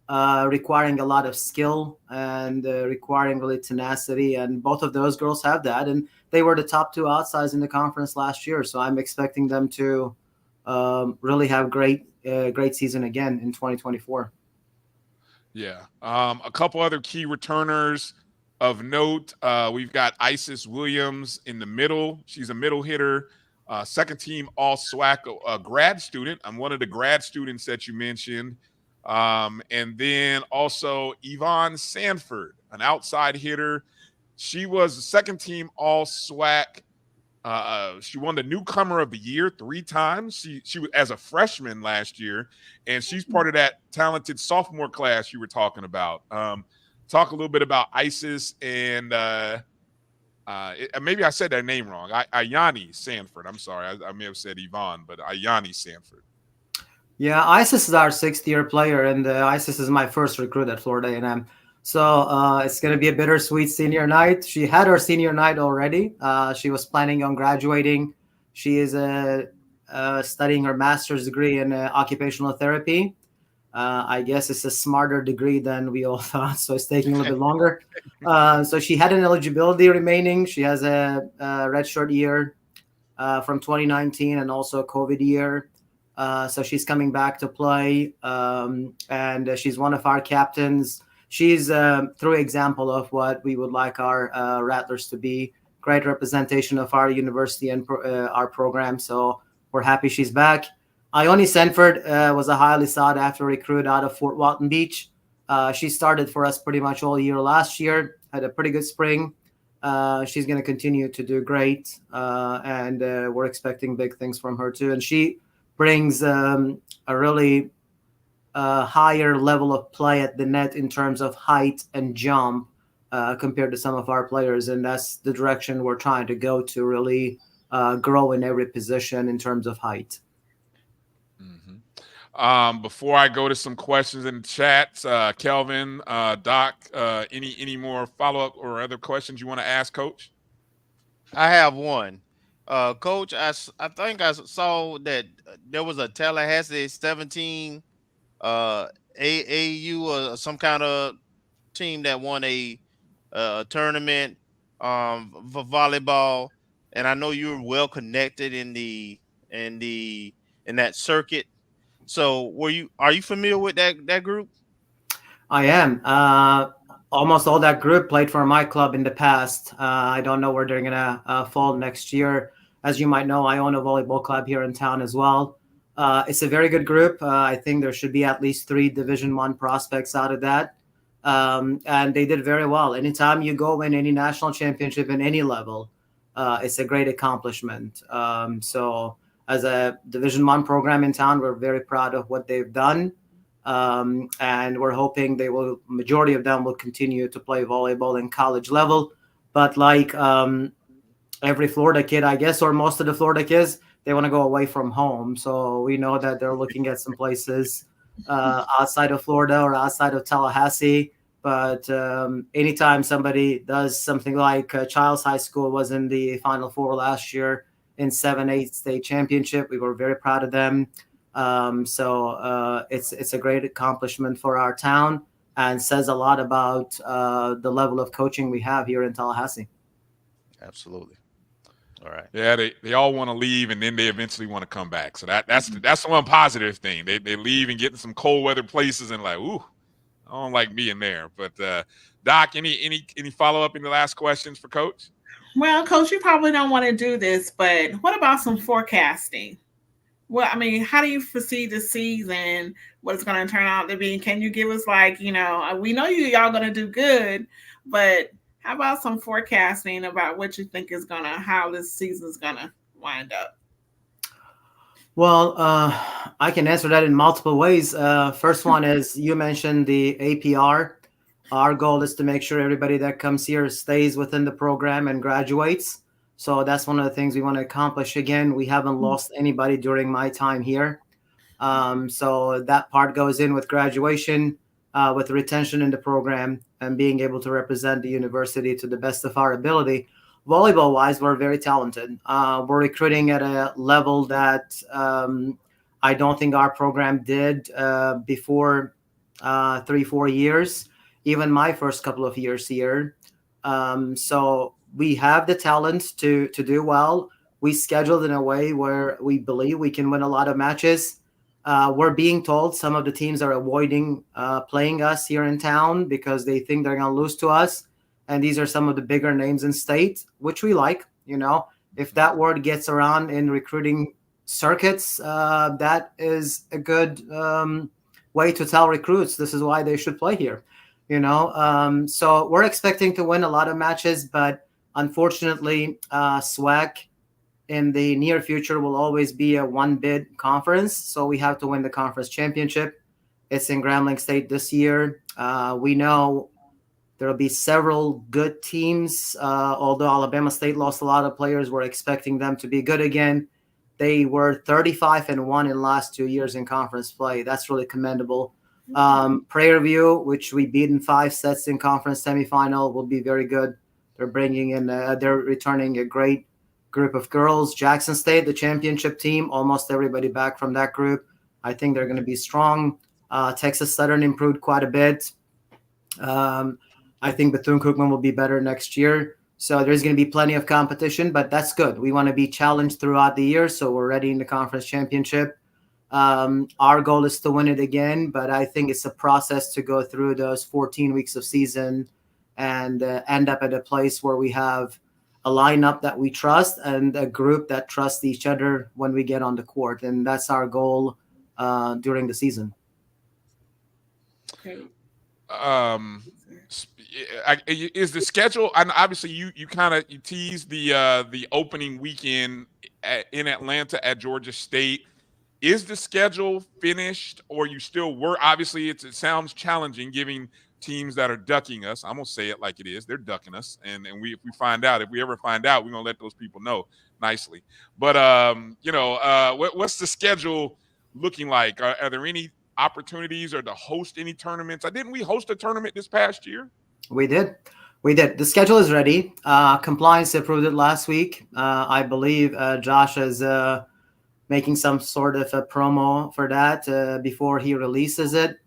requiring a lot of skill and requiring really tenacity. And both of those girls have that. And they were the top 2 outsides in the conference last year. So I'm expecting them to really have great season again in 2024. Yeah. A couple other key returners of note. We've got Isis Williams in the middle. She's a middle hitter. Second team all SWAC, a grad student. I'm one of the grad students that you mentioned. And then also Yvonne Sanford, an outside hitter. She was the second team all SWAC. She won the newcomer of the year 3 times. She was as a freshman last year, and she's part of that talented sophomore class you were talking about. Talk a little bit about Isis and maybe I said that name wrong. Ayani Sanford. I'm sorry. I may have said Yvonne, but Ayani Sanford. Yeah, Isis is our 6th-year player, and Isis is my first recruit at Florida A&M. So it's going to be a bittersweet senior night. She had her senior night already. She was planning on graduating. She is studying her master's degree in occupational therapy. I guess it's a smarter degree than we all thought, so it's taking a little bit longer. So she had an eligibility remaining. She has a redshirt year from 2019 and also a COVID year. So she's coming back to play, and she's one of our captains. She's true example of what we would like our Rattlers to be. Great representation of our university and our program. So we're happy she's back. Ione Sanford was a highly sought after recruit out of Fort Walton Beach. She started for us pretty much all year last year, had a pretty good spring. She's going to continue to do great, and we're expecting big things from her too. And she brings a really higher level of play at the net in terms of height and jump compared to some of our players. And that's the direction we're trying to go to really grow in every position in terms of height. Mm-hmm. Before I go to some questions in the chats, Kelvin, Doc, any more follow-up or other questions you want to ask Coach? I have one. Coach, I think I saw that there was a Tallahassee 17 AAU or some kind of team that won a tournament for volleyball, and I know you're well connected in that circuit. So are you familiar with that group? I am. almost all that group played for my club in the past. I don't know where they're going to fall next year. As you might know, I own a volleyball club here in town as well. It's a very good group. I think there should be at least 3 Division I prospects out of that. And they did very well. Anytime you go win any national championship in any level, it's a great accomplishment. So as a Division I program in town, we're very proud of what they've done. And we're hoping majority of them will continue to play volleyball in college level. But like every Florida kid, I guess, or most of the Florida kids, they want to go away from home. So we know that they're looking at some places outside of Florida or outside of Tallahassee. But anytime somebody does something like Child's High School was in the Final Four last year in 7-8 state championship, we were very proud of them. So it's a great accomplishment for our town and says a lot about the level of coaching we have here in Tallahassee. Absolutely. All right. Yeah, they all want to leave, and then they eventually want to come back. So that's the one positive thing. They leave and get in some cold weather places and like, ooh, I don't like being there. But Doc, any follow up in the last questions for Coach? Well, Coach, you probably don't want to do this, but what about some forecasting? Well, I mean, how do you foresee the season? What it's going to turn out to be? Can you give us we know y'all going to do good, but how about some forecasting about what you think is how this season is going to wind up? Well, I can answer that in multiple ways. First one is you mentioned the APR. Our goal is to make sure everybody that comes here stays within the program and graduates. So that's one of the things we want to accomplish. Again, we haven't lost anybody during my time here. So that part goes in with graduation, with retention in the program, and being able to represent the university to the best of our ability. Volleyball-wise, we're very talented. We're recruiting at a level that I don't think our program did before 3-4 years, even my first couple of years here. So we have the talent to do well. We scheduled in a way where we believe we can win a lot of matches. We're being told some of the teams are avoiding playing us here in town because they think they're going to lose to us. And these are some of the bigger names in state, which we like. If that word gets around in recruiting circuits, that is a good way to tell recruits this is why they should play here. So we're expecting to win a lot of matches, but unfortunately, SWAC in the near future will always be a one-bid conference. So we have to win the conference championship. It's in Grambling State this year. We know there will be several good teams. Although Alabama State lost a lot of players, we're expecting them to be good again. They were 35-1 in last 2 years in conference play. That's really commendable. Prairie View, which we beat in 5 sets in conference semifinal, will be very good. They're bringing in, they're returning a great group of girls. Jackson State, the championship team, almost everybody back from that group. I think they're going to be strong. Texas Southern improved quite a bit. I think Bethune-Cookman will be better next year. So there's going to be plenty of competition, but that's good. We want to be challenged throughout the year, so we're ready in the conference championship. Our goal is to win it again, but I think it's a process to go through those 14 weeks of season and end up at a place where we have a lineup that we trust and a group that trusts each other when we get on the court. And that's our goal during the season. Okay. Is the schedule, and obviously you teased the opening weekend in Atlanta at Georgia State. Is the schedule finished, or you still work? Obviously, it sounds challenging giving teams that are ducking us. I'm gonna say it like it is. They're ducking us, and if we ever find out, we're gonna let those people know nicely. But what's the schedule looking like? Are there any opportunities or to host any tournaments? Didn't we host a tournament this past year? We did. The schedule is ready. Compliance approved it last week. I believe Josh is making some sort of a promo for that before he releases it.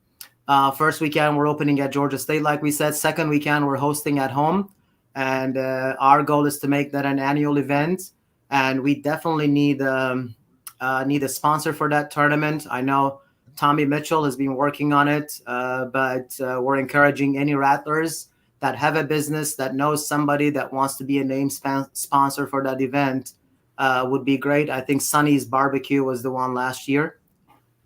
First weekend, we're opening at Georgia State, like we said. Second weekend, we're hosting at home. And our goal is to make that an annual event. And we definitely need a sponsor for that tournament. I know Tommy Mitchell has been working on it, but we're encouraging any Rattlers that have a business, that knows somebody that wants to be a name sponsor for that event, would be great. I think Sonny's Barbecue was the one last year.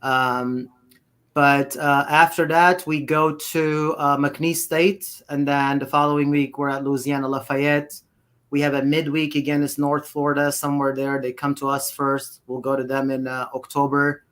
But after that, we go to McNeese State, and then the following week, we're at Louisiana Lafayette. We have a midweek against North Florida, somewhere there. They come to us first. We'll go to them in October.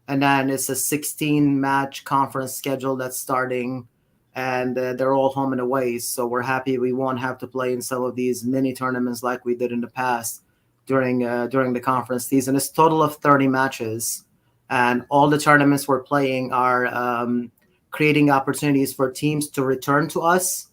And then it's a 16-match conference schedule that's starting, and they're all home and away. So we're happy we won't have to play in some of these mini tournaments like we did in the past during the conference season. It's a total of 30 matches. And all the tournaments we're playing are creating opportunities for teams to return to us.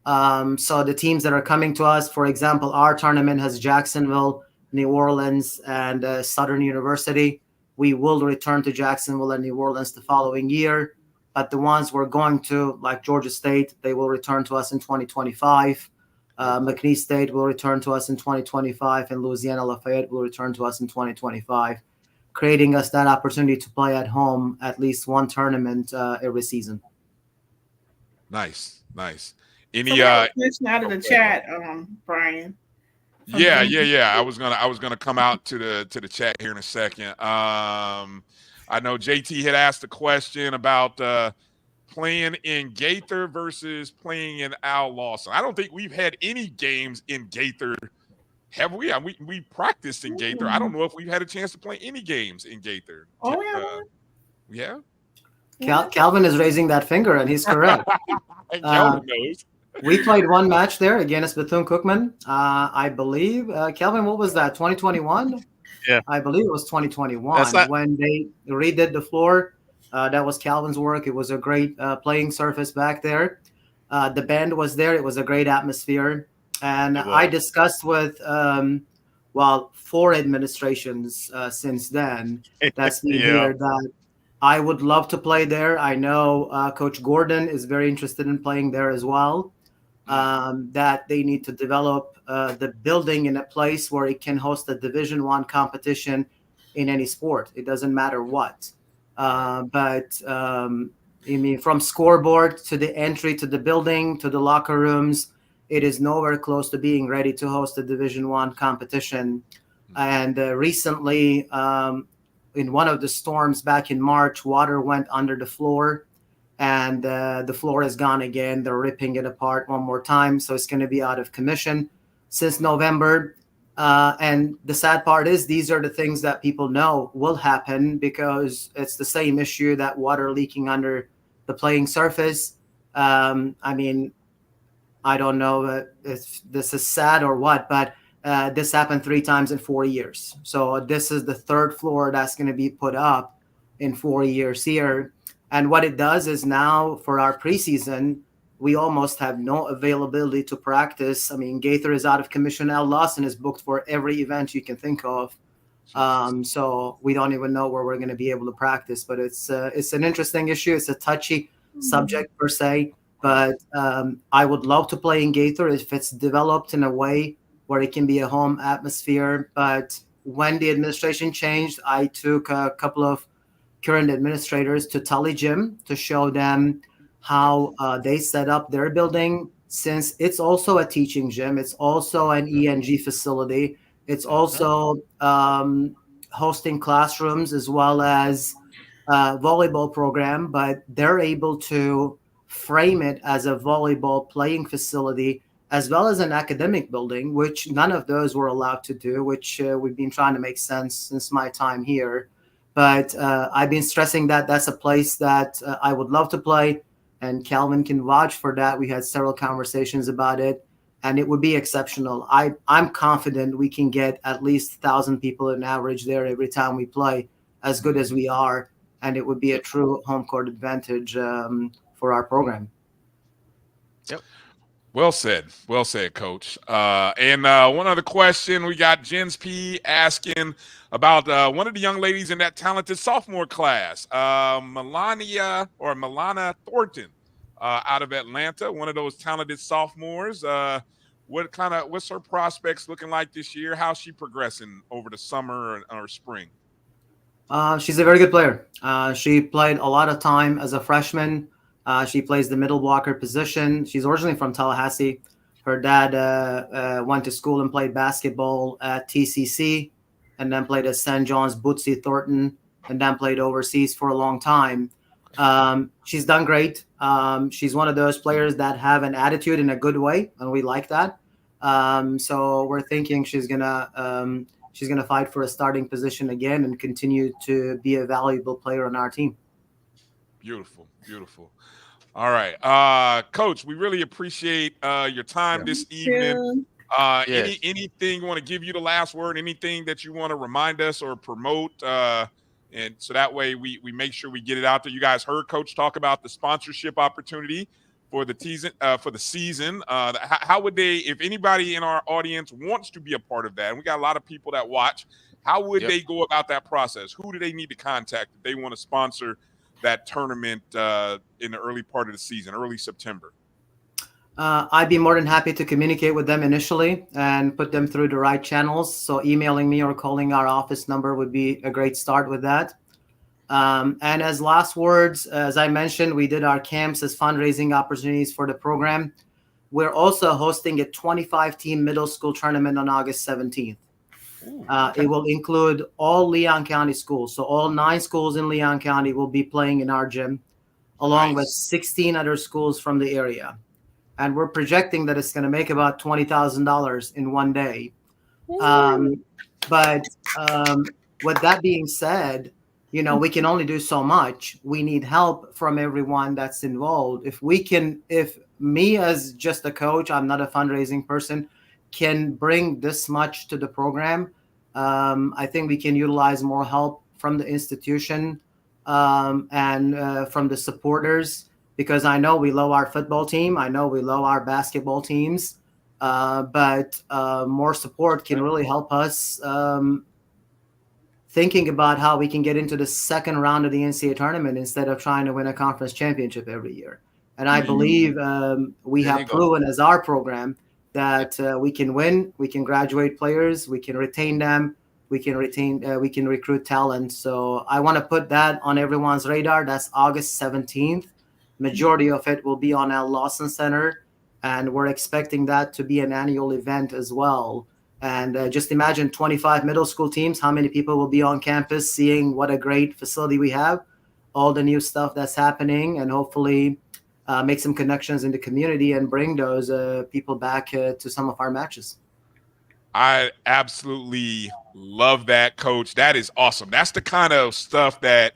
So the teams that are coming to us, for example, our tournament has Jacksonville, New Orleans, and Southern University. We will return to Jacksonville and New Orleans the following year. But the ones we're going to, like Georgia State, they will return to us in 2025. McNeese State will return to us in 2025, and Louisiana Lafayette will return to us in 2025. Creating us that opportunity to play at home at least one tournament every season. Nice. Any question out of the chat, Bryan? Yeah. I was gonna come out to the chat here in a second. I know JT had asked a question about playing in Gaither versus playing in Al Lawson. I don't think we've had any games in Gaither. Have we? We practiced in Gaither. I don't know if we've had a chance to play any games in Gaither. Oh, yeah. Kelvin is raising that finger, and he's correct. Kelvin knows. We played one match there against Bethune-Cookman. I believe, Kelvin, what was that, 2021? Yeah. I believe it was 2021 when they redid the floor. That was Kelvin's work. It was a great playing surface back there. The band was there. It was a great atmosphere. And I discussed with, 4 administrations since then that's been here that I would love to play there. I know Coach Gordon is very interested in playing there as well, that they need to develop the building in a place where it can host a Division I competition in any sport. It doesn't matter what. But from scoreboard to the entry to the building to the locker rooms, it is nowhere close to being ready to host a Division I competition. And recently, in one of the storms back in March, water went under the floor, and the floor is gone again. They're ripping it apart one more time, so it's going to be out of commission since November. And the sad part is these are the things that people know will happen because it's the same issue, that water leaking under the playing surface. I don't know if this is sad or what, but this happened 3 times in 4 years. So this is the 3rd floor that's going to be put up in 4 years here. And what it does is now for our preseason, we almost have no availability to practice. Gaither is out of commission. Al Lawson is booked for every event you can think of. So we don't even know where we're going to be able to practice. But it's an interesting issue. It's a touchy subject per se. But I would love to play in Gaither if it's developed in a way where it can be a home atmosphere. But when the administration changed, I took a couple of current administrators to Tully Gym to show them how they set up their building, since it's also a teaching gym. It's also an E&G facility. It's also hosting classrooms as well as volleyball program, but they're able to frame it as a volleyball playing facility as well as an academic building, which none of those were allowed to do, which we've been trying to make sense since my time here. But I've been stressing that that's a place that I would love to play, and Kelvin can vouch for that. We had several conversations about it, and it would be exceptional. I'm confident we can get at least 1,000 people on average there every time we play, as good as we are, and it would be a true home court advantage for our program. Yep. Well said, Coach. And one other question, we got Jens P asking about one of the young ladies in that talented sophomore class, Milana Thornton, out of Atlanta, one of those talented sophomores. What's her prospects looking like this year? How's she progressing over the summer or spring? She's a very good player. She played a lot of time as a freshman She plays the middle blocker position. She's originally from Tallahassee. Her dad went to school and played basketball at TCC, and then played at St. John's, Bootsy Thornton, and then played overseas for a long time. She's done great. She's one of those players that have an attitude in a good way, and we like that. So we're thinking she's gonna fight for a starting position again and continue to be a valuable player on our team. Beautiful, beautiful. All right, Coach, we really appreciate your time this evening. Yes. Anything you want to give you the last word? Anything that you want to remind us or promote? And so that way we make sure we get it out there. You guys heard Coach talk about the sponsorship opportunity for the season. How would they, if anybody in our audience wants to be a part of that, and we got a lot of people that watch, how would they go about that process? Who do they need to contact if they want to sponsor that tournament in the early part of the season, early September? I'd be more than happy to communicate with them initially and put them through the right channels. So emailing me or calling our office number would be a great start with that. And as last words, as I mentioned, we did our camps as fundraising opportunities for the program. We're also hosting a 25-team middle school tournament on August 17th. It will include all Leon County schools. So all 9 schools in Leon County will be playing in our gym, along with 16 other schools from the area. And we're projecting that it's going to make about $20,000 in one day. But with that being said, we can only do so much. We need help from everyone that's involved. If me as just a coach, I'm not a fundraising person, can bring this much to the program, I think we can utilize more help from the institution and from the supporters, because I know we love our football team. I know we love our basketball teams, but more support can really help us thinking about how we can get into the second round of the NCAA tournament instead of trying to win a conference championship every year. And I believe we have proven as our program that we can win, we can graduate players, we can retain them, we can recruit talent. So I want to put that on everyone's radar. That's August 17th. Majority of it will be on Al Lawson Center, and we're expecting that to be an annual event as well. And just imagine 25 middle school teams, how many people will be on campus seeing what a great facility we have, all the new stuff that's happening, and hopefully make some connections in the community and bring those people back to some of our matches. I absolutely love that, Coach. That is awesome. That's the kind of stuff that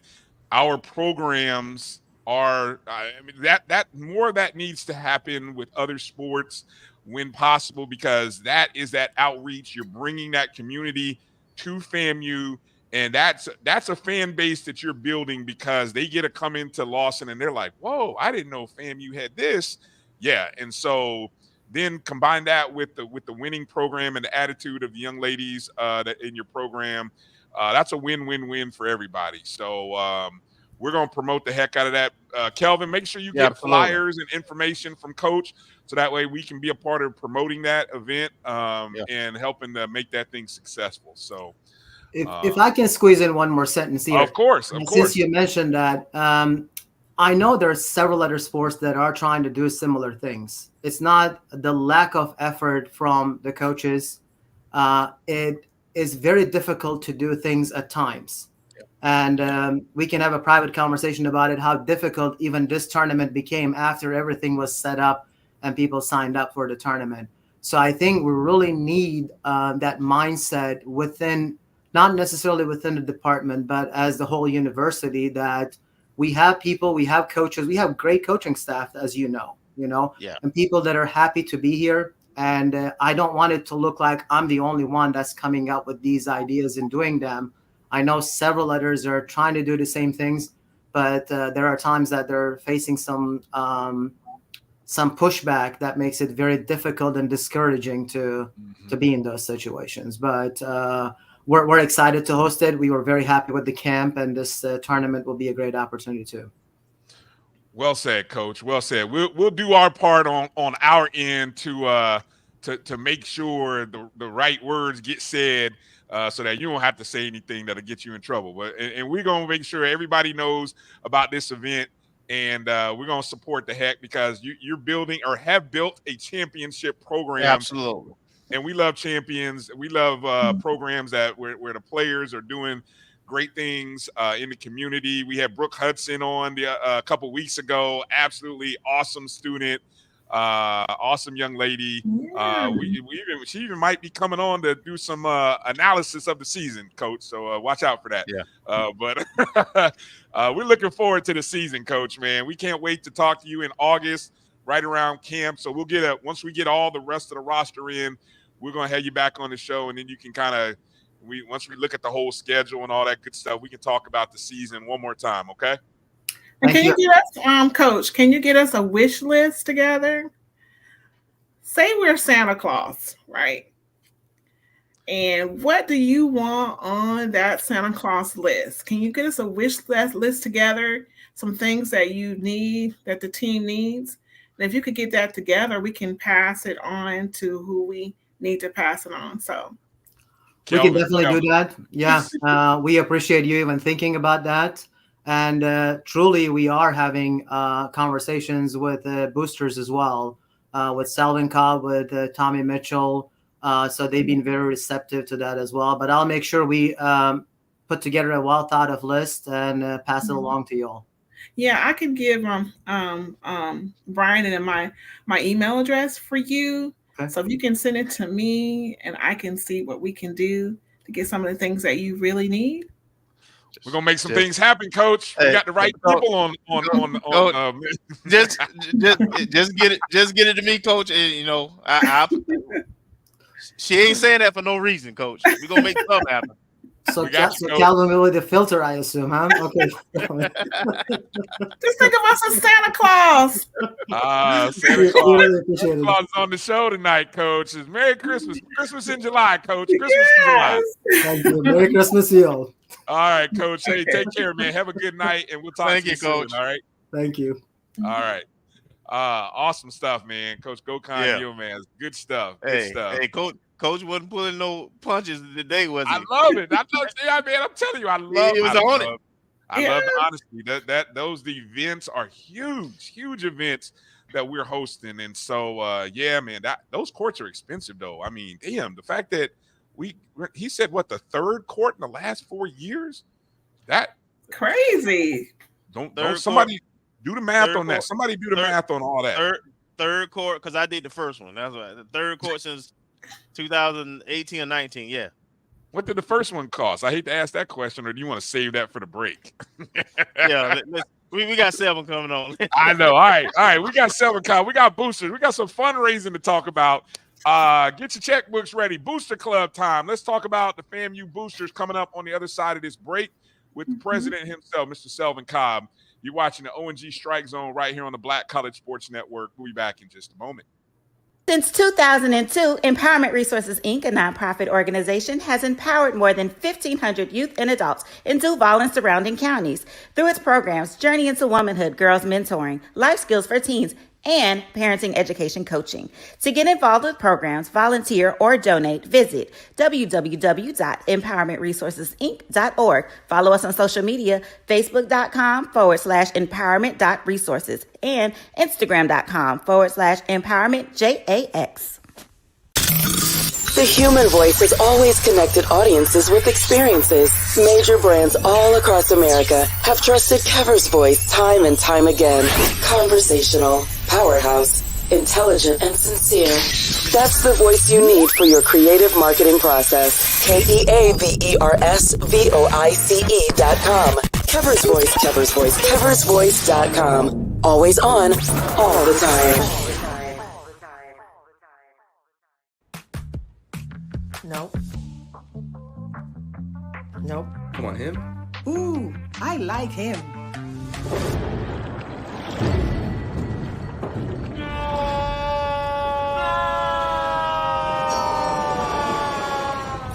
our programs are. I mean, that more of that needs to happen with other sports when possible, because that is that outreach. You're bringing that community to FAMU, and that's a fan base that you're building, because they get to come into Lawson and they're like, whoa, I didn't know FAMU had this. Yeah. And so then combine that with the winning program and the attitude of the young ladies that in your program. That's a win-win-win for everybody. So we're going to promote the heck out of that. Kelvin, make sure you get flyers and information from Coach, so that way we can be a part of promoting that event and helping to make that thing successful. So if I can squeeze in one more sentence here. Of course. Since you mentioned that, I know there are several other sports that are trying to do similar things. It's not the lack of effort from the coaches. It is very difficult to do things at times. And we can have a private conversation about it, how difficult even this tournament became after everything was set up and people signed up for the tournament. So I think we really need that mindset within, not necessarily within the department, but as the whole university, that we have people, we have coaches, we have great coaching staff, as you know, and people that are happy to be here. And I don't want it to look like I'm the only one that's coming up with these ideas and doing them. I know several others are trying to do the same things, but there are times that they're facing some pushback that makes it very difficult and discouraging to be in those situations. But we're excited to host it. We were very happy with the camp, and this tournament will be a great opportunity too. Well said, Coach. Well said. We'll do our part on our end to make sure the right words get said, so that you don't have to say anything that'll get you in trouble. But and we're gonna make sure everybody knows about this event and we're going to support the heck because you're building or have built a championship program. Absolutely. And we love champions. We love programs that where the players are doing great things in the community. We had Brooke Hudson on a couple weeks ago. Absolutely awesome student, awesome young lady. Yeah. She even might be coming on to do some analysis of the season, Coach. So watch out for that. Yeah. But we're looking forward to the season, Coach. Man, we can't wait to talk to you in August, right around camp. So we'll once we get all the rest of the roster in, we're gonna have you back on the show, and then you can kind of once we look at the whole schedule and all that good stuff, we can talk about the season one more time, okay? And can you get us, Coach? Can you get us a wish list together? Say we're Santa Claus, right? And what do you want on that Santa Claus list? Can you get us a wish list together? Some things that you need, that the team needs. And if you could get that together, we can pass it on to who we need to pass it on. So we can definitely do that. Yeah, we appreciate you even thinking about that. And truly, we are having conversations with boosters as well, with Selvin Cobb, with Tommy Mitchell. So they've been very receptive to that as well. But I'll make sure we put together a well thought of list and pass it along to you all. Yeah, I can give Bryan and my email address for you. Okay. So if you can send it to me, and I can see what we can do to get some of the things that you really need. We're gonna make some things happen, Coach. We got the right people on. Just get it to me, Coach. And you know, she ain't saying that for no reason, Coach. We're gonna make something happen. So Kelvin with the filter, I assume, huh? Okay. Just think of us as Santa Claus. Santa Claus. Santa Claus is on the show tonight, Coach. It's Merry Christmas. Christmas in July, Coach. Christmas in July. Thank you. Merry Christmas to you all. All right, Coach. Hey, take care, man. Have a good night, and we'll talk to you soon, Coach. All right. Thank you. All right. Awesome stuff, man. Coach Gokhan, Yilmaz. Good stuff. Good stuff. Hey, Coach wasn't pulling no punches today, was he? I love it. Man, I'm telling you, I love it. I love the honesty. Those events are huge events that we're hosting. And so man, those courts are expensive though. I mean, damn, the fact that he said the third court in the last 4 years? That crazy. Don't somebody do the math on that. Somebody do the math on all that. Third court, because I did the first one. That's right. The third court since 2018 or 19, yeah. What did the first one cost? I hate to ask that question, or do you want to save that for the break? Yeah, we got Selvin coming on. I know. All right. We got Selvin Cobb. We got boosters. We got some fundraising to talk about. Get your checkbooks ready. Booster Club time. Let's talk about the FAMU boosters coming up on the other side of this break with the president himself, Mr. Selvin Cobb. You're watching the O&G StrikeZone right here on the Black College Sports Network. We'll be back in just a moment. Since 2002, Empowerment Resources, Inc., a nonprofit organization, has empowered more than 1,500 youth and adults in Duval and surrounding counties through its programs Journey into Womanhood, Girls Mentoring, Life Skills for Teens, and Parenting Education Coaching. To get involved with programs, volunteer, or donate, visit www.empowermentresourcesinc.org. Follow us on social media, facebook.com/empowerment.resources and instagram.com/empowermentJAX. The human voice has always connected audiences with experiences. Major brands all across America have trusted Kever's voice time and time again. Conversational, powerhouse, intelligent, and sincere. That's the voice you need for your creative marketing process. KEAVERSVOICE.com. Kever's Voice, Kever's Voice, KeversVoice.com. Always on, all the time. Nope. Come on, him? Ooh, I like him.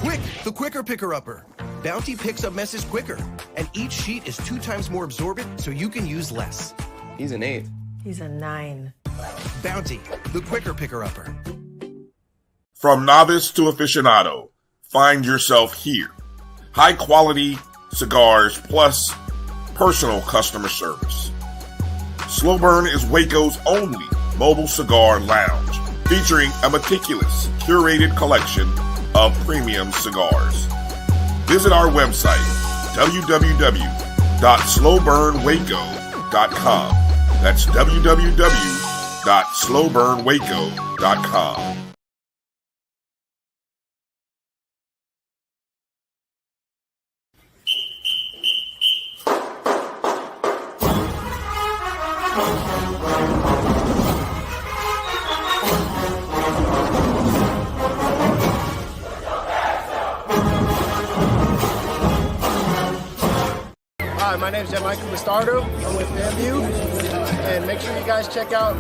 Quick, the quicker picker-upper. Bounty picks up messes quicker, and each sheet is 2 times more absorbent, so you can use less. He's an 8. He's a 9. Bounty, the quicker picker-upper. From novice to aficionado, find yourself here. High quality cigars plus personal customer service. Slow Burn is Waco's only mobile cigar lounge, featuring a meticulous, curated collection of premium cigars. Visit our website, www.slowburnwaco.com. That's www.slowburnwaco.com. Hi, my name is Michael Bastardo. I'm with FAMU, and make sure you guys check out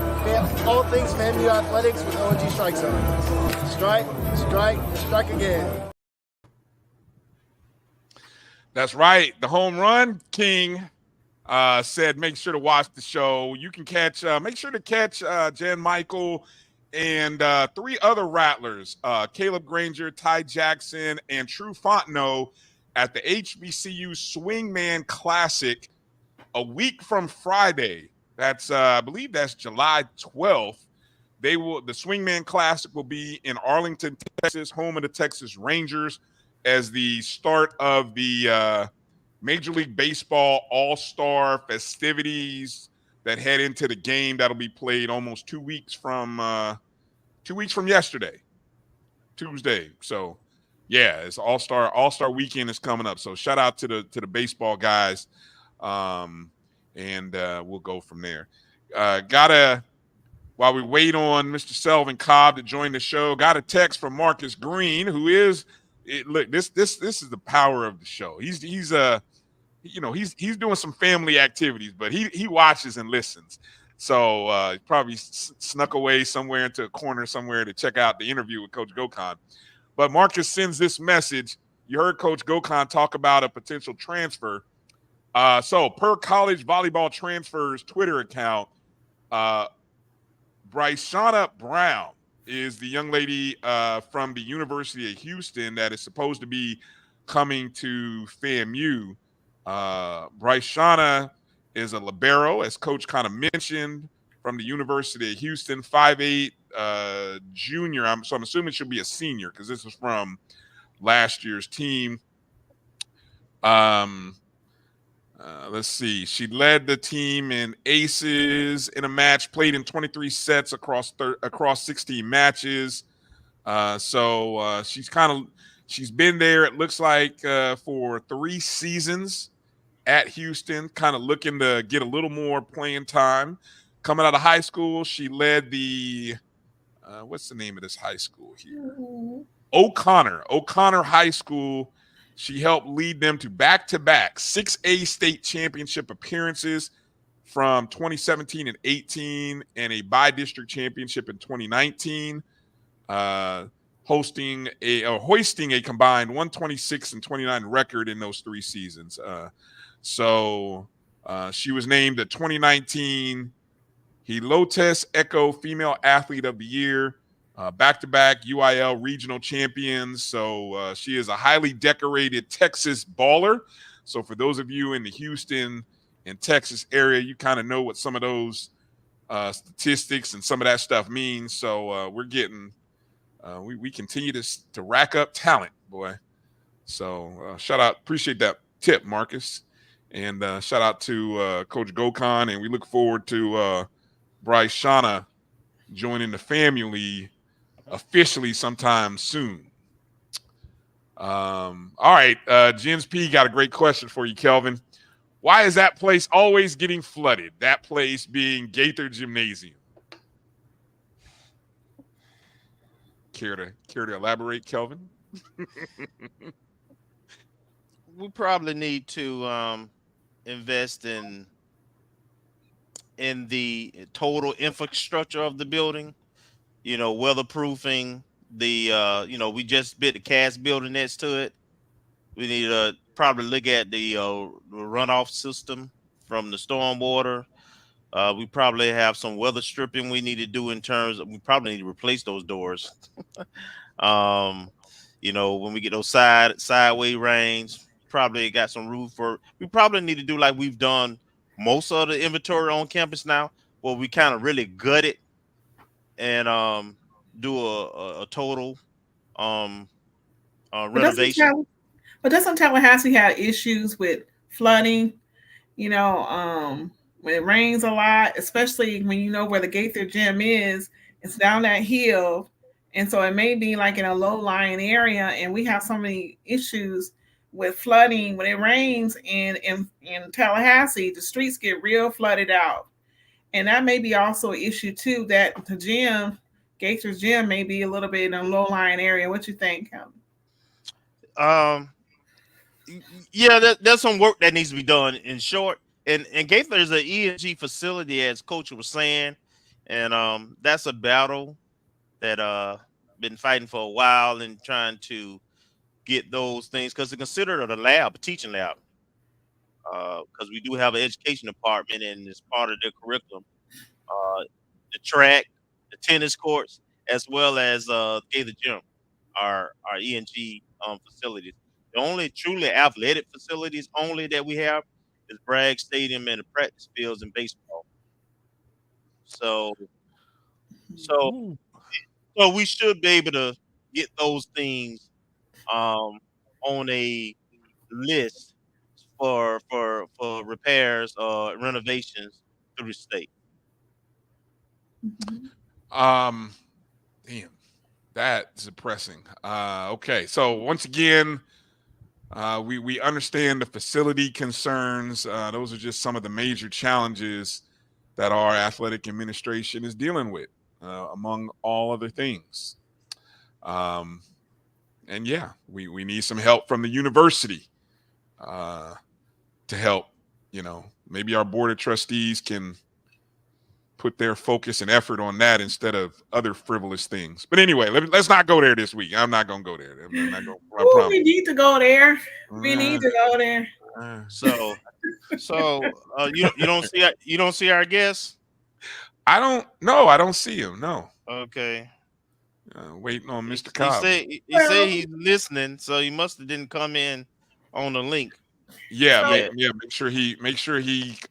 all things FAMU Athletics with O&G StrikeZone. Strike, strike, strike again. That's right. The home run king said, make sure to watch the show. You can catch, make sure to catch Jan Michael and 3 other Rattlers, Caleb Granger, Ty Jackson, and True Fontenot at the HBCU Swingman Classic a week from Friday. That's I believe that's July 12th. The Swingman Classic will be in Arlington, Texas, home of the Texas Rangers, as the start of the Major League Baseball All-Star festivities that head into the game that'll be played almost 2 weeks from yesterday, Tuesday. So yeah, it's All-Star weekend is coming up. So shout out to the baseball guys. And we'll go from there. While we wait on Mr. Selvin Cobb to join the show, got a text from Marcus Green, who is look, this is the power of the show. He's doing some family activities, but he watches and listens. So he probably snuck away somewhere into a corner somewhere to check out the interview with Coach Gokhan. But Marcus sends this message. You heard Coach Gokhan talk about a potential transfer. So per College Volleyball Transfers Twitter account, Bryshana Brown is the young lady from the University of Houston that is supposed to be coming to FAMU. Bryshana is a libero, as Coach kind of mentioned, from the University of Houston, 5'8", junior. I'm assuming she'll be a senior because this is from last year's team. Let's see. She led the team in aces in a match, played in 23 sets across 16 matches. So she's been there, it looks like, for 3 seasons at Houston, kind of looking to get a little more playing time. Coming out of high school, she led the what's the name of this high school here? O'Connor High School. She helped lead them to back-to-back 6A state championship appearances from 2017 and 18, and a bi-district championship in 2019, hoisting a combined 126 and 29 record in those 3 seasons. So she was named the 2019 Helotes Echo Female Athlete of the Year, back-to-back UIL regional champions. So she is a highly decorated Texas baller. So for those of you in the Houston and Texas area, you kind of know what some of those statistics and some of that stuff means. So we're getting we continue to rack up talent, boy. So shout out, appreciate that tip, Marcus, and shout out to Coach Gokhan, and we look forward to Bryshana joining the family officially sometime soon. All right, Jens P got a great question for you, Kelvin. Why is that place always getting flooded? That place being Gaither Gymnasium. Care to elaborate, Kelvin? We probably need to invest in the total infrastructure of the building. Weatherproofing the we just built the cast building next to it. We need to probably look at the runoff system from the stormwater. We probably have some weather stripping we need to do in terms of, we probably need to replace those doors. When we get those sideway rains, probably got some roof, or we probably need to do like we've done most of the inventory on campus now, where we kind of really gut it and do a total renovation. But doesn't Tallahassee have issues with flooding? You know, when it rains a lot, especially when you know where the Gaither Gym is, it's down that hill. And so it may be like in a low-lying area, and we have so many issues with flooding when it rains in Tallahassee. The streets get real flooded out. And that may be also an issue too, that the gym, Gaither's Gym, may be a little bit in a low-lying area. What you think, Kelvin? Yeah, there's some work that needs to be done. In short, and Gaither is an E&G facility, as Coach was saying, and that's a battle that been fighting for a while and trying to get those things, because it's considered a lab, a teaching lab, because we do have an education department and it's part of their curriculum. The track, the tennis courts, as well as Gaither Gym are E&G facilities. The only truly athletic facilities only that we have is Bragg Stadium and the practice fields in baseball. So we should be able to get those things on a list for repairs or renovations through the state. Damn, that's depressing. Okay, so once again, we understand the facility concerns. Those are just some of the major challenges that our athletic administration is dealing with, among all other things. And yeah, we need some help from the university to help. You know, maybe our board of trustees can put their focus and effort on that instead of other frivolous things. But anyway, let's not go there this week. I'm not going to go there. I'm not gonna, Ooh, we need to go there. We need to go there. So you don't see our guest? I don't see him. No. Okay. Waiting on Mr. Cobb. He said he's listening, so he must have didn't come in on the link. Yeah. Make sure he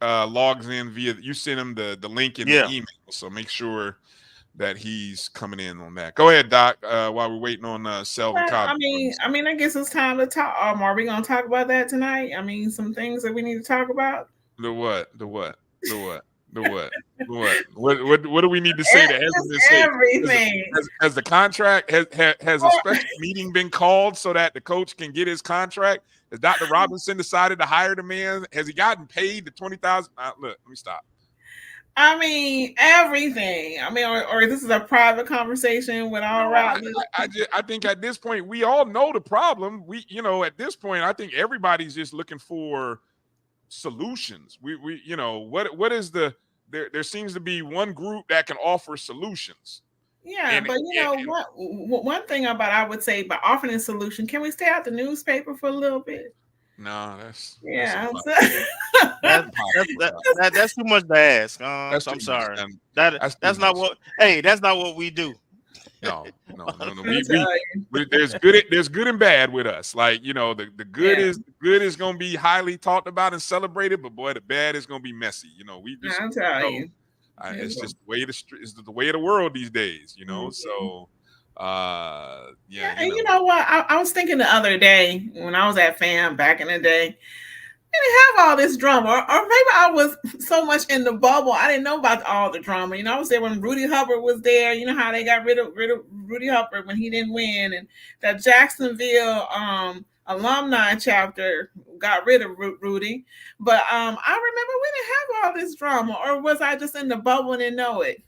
logs in via. You sent him the link in the email, so make sure that he's coming in on that. Go ahead, Doc. While we're waiting on Selvin Cobb. I mean, I guess it's time to talk. Are we gonna talk about that tonight? I mean, some things that we need to talk about. The what? What do we need to say? Everything. Has the contract has a special meeting been called so that the coach can get his contract? Has Dr. Robinson decided to hire the man? Has he gotten paid the $20,000? Look, let me stop. I mean, everything. I mean, or this is a private conversation with all Rattler. I think at this point we all know the problem. At this point, I think everybody's just looking for solutions. What is the there seems to be one group that can offer solutions. Yeah, but one thing I would say by offering a solution, can we stay out the newspaper for a little bit? No, that's that's too much to ask. I'm sorry. That's not what we do. No. There's good and bad with us. Like, the good is going to be highly talked about and celebrated, but boy, the bad is going to be messy. We just it's just the way of the world these days. So and you know what? I was thinking the other day when I was at FAM back in the day, we didn't have all this drama, or maybe I was so much in the bubble I didn't know about all the drama. I was there when Rudy Hubbard was there. You know how they got rid of Rudy Hubbard when he didn't win, and that Jacksonville alumni chapter got rid of Rudy. But I remember we didn't have all this drama, or was I just in the bubble and didn't know it?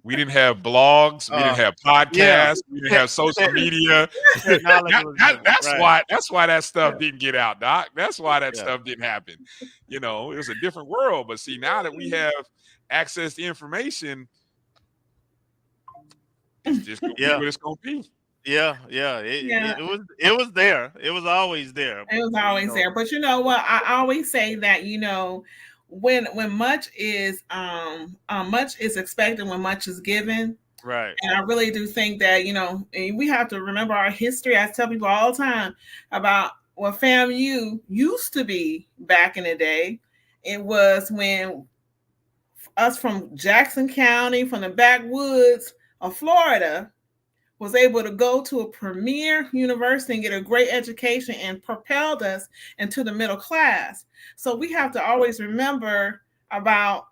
We didn't have blogs. We didn't have podcasts. We didn't have social media. That's why that stuff didn't get out, Doc. That's why that stuff didn't happen. It was a different world. But see, now that we have access to information, it's just gonna be what it's gonna be. It was there. It was always there. It was always there. But you know what? I always say that when much is expected, when much is given, right? And I really do think that we have to remember our history. I tell people all the time about what FAMU used to be back in the day, it was when us from Jackson County, from the backwoods of Florida, was able to go to a premier university and get a great education and propelled us into the middle class. So we have to always remember about,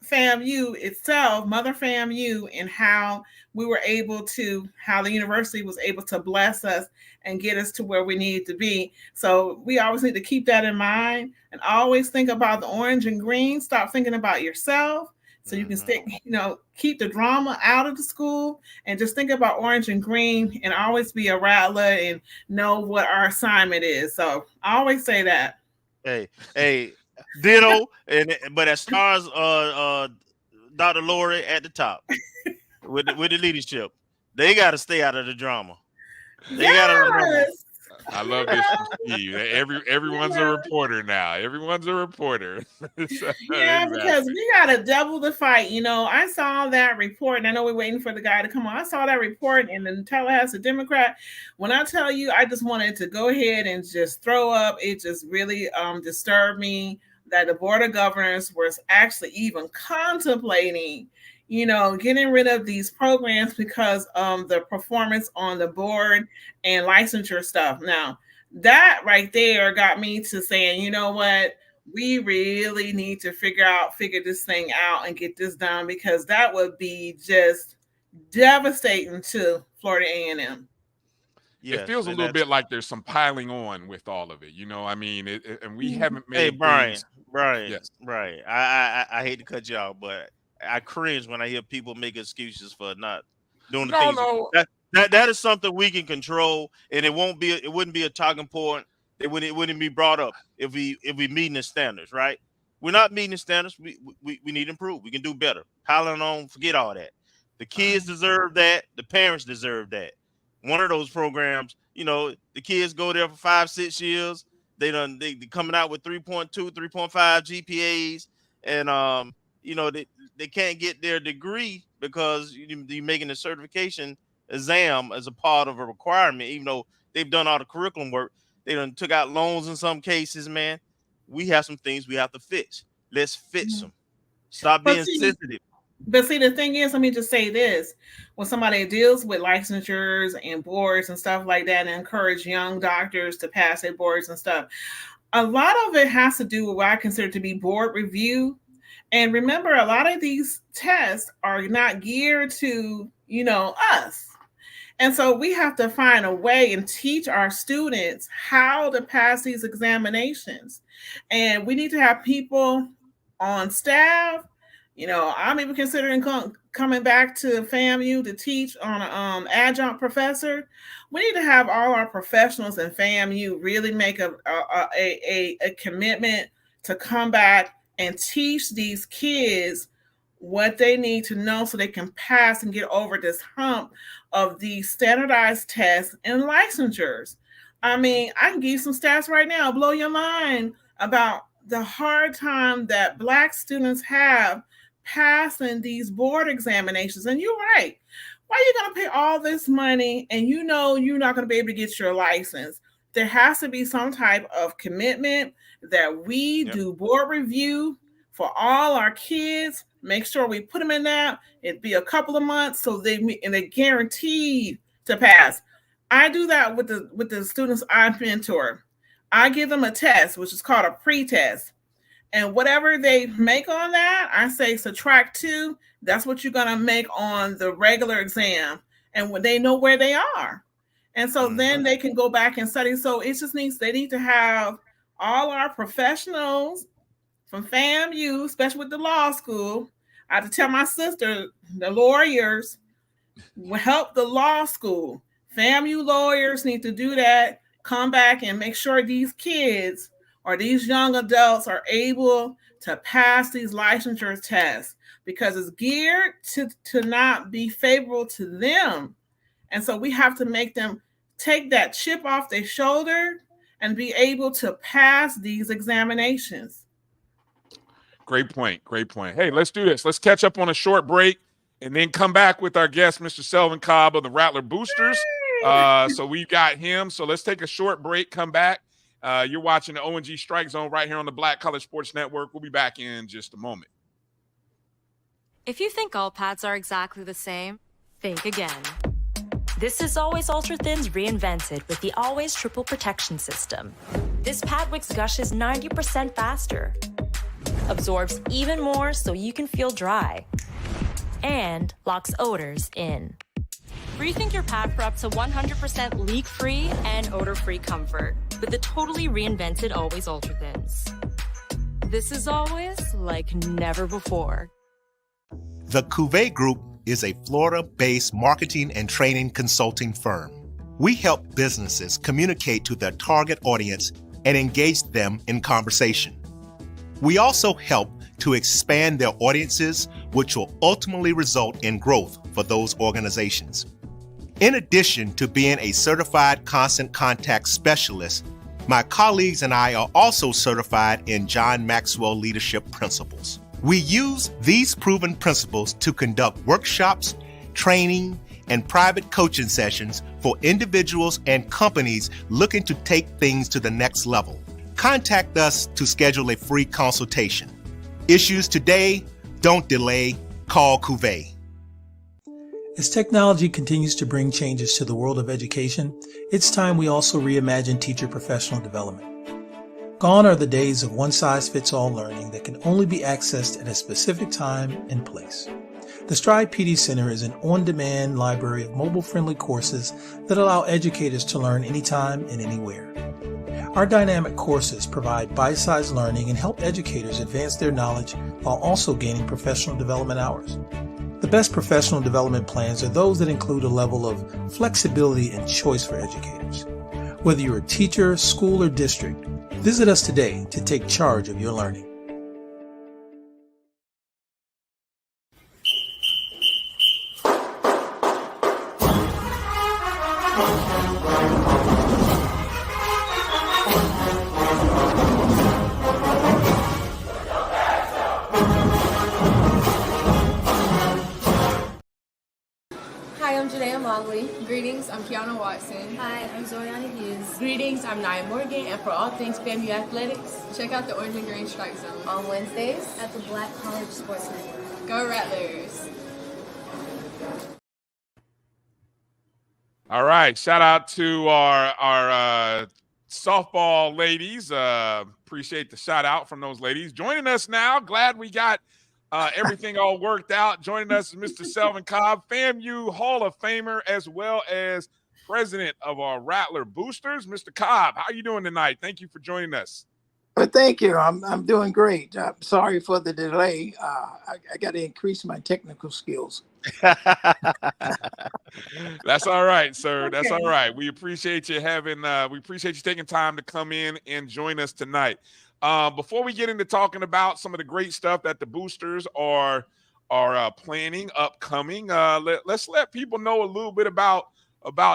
FAMU itself, Mother FAMU, and how we were able to, how the university was able to bless us and get us to where we need to be. So we always need to keep that in mind and always think about the orange and green. Stop thinking about yourself. So you can stick, keep the drama out of the school and just think about orange and green and always be a Rattler and know what our assignment is. So I always say that. Hey, ditto. But as far as Dr. Lori at the top with the leadership, they got to stay out of the drama. They got to remember. I love this from Steve. Everyone's a reporter now. Everyone's a reporter. Yeah, because we got to double the fight. I saw that report, and I know we're waiting for the guy to come on. I saw that report in the Tallahassee Democrat. When I tell you, I just wanted to go ahead and just throw up. It just really disturbed me that the Board of Governors was actually even contemplating getting rid of these programs because the performance on the board and licensure stuff. Now, that right there got me to saying, you know what, we really need to figure this thing out and get this done, because that would be just devastating to Florida A&M. Yes, it feels a little bit like there's some piling on with all of it. And we haven't made. Hey, Bryan. Yes. Bryan. I hate to cut you off, but I cringe when I hear people make excuses for not doing the things. No. That is something we can control, and it wouldn't be a talking point. It wouldn't be brought up if we meeting the standards, right? We're not meeting the standards. We need to improve. We can do better. Piling on, forget all that. The kids deserve that. The parents deserve that. One of those programs, the kids go there for 5-6 years. They coming out with 3.2, 3.5 GPAs, and they can't get their degree because you're making the certification exam as a part of a requirement, even though they've done all the curriculum work. They done took out loans in some cases, man. We have some things we have to fix. Let's fix them. Stop being sensitive. But see, the thing is, let me just say this. When somebody deals with licensures and boards and stuff like that and encourage young doctors to pass their boards and stuff, a lot of it has to do with what I consider to be board review. And remember, a lot of these tests are not geared to, us. And so we have to find a way and teach our students how to pass these examinations. And we need to have people on staff. I'm even considering coming back to FAMU to teach on an adjunct professor. We need to have all our professionals in FAMU really make a commitment to come back and teach these kids what they need to know so they can pass and get over this hump of these standardized tests and licensures. I mean, I can give you some stats right now, blow your mind about the hard time that Black students have passing these board examinations. And you're right. Why are you going to pay all this money and you're not going to be able to get your license? There has to be some type of commitment that we do board review for all our kids. Make sure we put them in that. It'd be a couple of months so they're guaranteed to pass. I do that with the students I mentor. I give them a test, which is called a pre-test. And whatever they make on that, I say subtract 2. That's what you're going to make on the regular exam. And when they know where they are. And so then they can go back and study. So it just they need to have all our professionals from FAMU, especially with the law school. I have to tell my sister, the lawyers will help the law school. FAMU lawyers need to do that. Come back and make sure these kids or these young adults are able to pass these licensure tests, because it's geared to not be favorable to them. And so we have to make them take that chip off their shoulder and be able to pass these examinations. Great point. Great point. Hey, let's do this. Let's catch up on a short break and then come back with our guest, Mr. Selvin Cobb of the Rattler Boosters. So we got him. So let's take a short break, come back, You're watching the O&G Strike Zone right here on the Black College Sports Network. We'll be back in just a moment. If you think all pads are exactly the same, think again. This is Always Ultra Thins reinvented with the Always Triple Protection System. This pad wicks gushes 90% faster, absorbs even more so you can feel dry, and locks odors in. Rethink your pad for up to 100% leak-free and odor-free comfort with the totally reinvented Always Ultra Thins. This is always like never before. The Cuvée Group is a Florida-based marketing and training consulting firm. We help businesses communicate to their target audience and engage them in conversation. We also help to expand their audiences, which will ultimately result in growth for those organizations. In addition to being a certified constant contact specialist, my colleagues and I are also certified in John Maxwell Leadership Principles. We use these proven principles to conduct workshops, training, and private coaching sessions for individuals and companies looking to take things to the next level. Contact us to schedule a free consultation. Issues today, don't delay, call Cuvée. As technology continues to bring changes to the world of education, it's time we also reimagine teacher professional development. Gone are the days of one-size-fits-all learning that can only be accessed at a specific time and place. The Stride PD Center is an on-demand library of mobile-friendly courses that allow educators to learn anytime and anywhere. Our dynamic courses provide bite-sized learning and help educators advance their knowledge while also gaining professional development hours. The best professional development plans are those that include a level of flexibility and choice for educators. Whether you're a teacher, school, or district, visit us today to take charge of your learning. Greetings, I'm Kiana Watson. Hi, I'm Zoriana Hughes. Greetings, I'm Nia Morgan, and for all things FAMU Athletics, check out the Orange and Green Strike Zone on Wednesdays at the Black College Sports Network. Go Rattlers! All right, shout out to our softball ladies. Appreciate the shout out from those ladies. Joining us now, glad we got everything all worked out. Joining us is Mr. Selvin Cobb, FAMU Hall of Famer, as well as president of our Rattler Boosters. Mr. Cobb, how are you doing tonight? Thank you for joining us. Well, thank you. I'm doing great. I'm sorry for the delay. I got to increase my technical skills. That's all right, sir. That's all right. We appreciate you we appreciate you taking time to come in and join us tonight. Before we get into talking about some of the great stuff that the boosters are planning upcoming, let's let people know a little bit about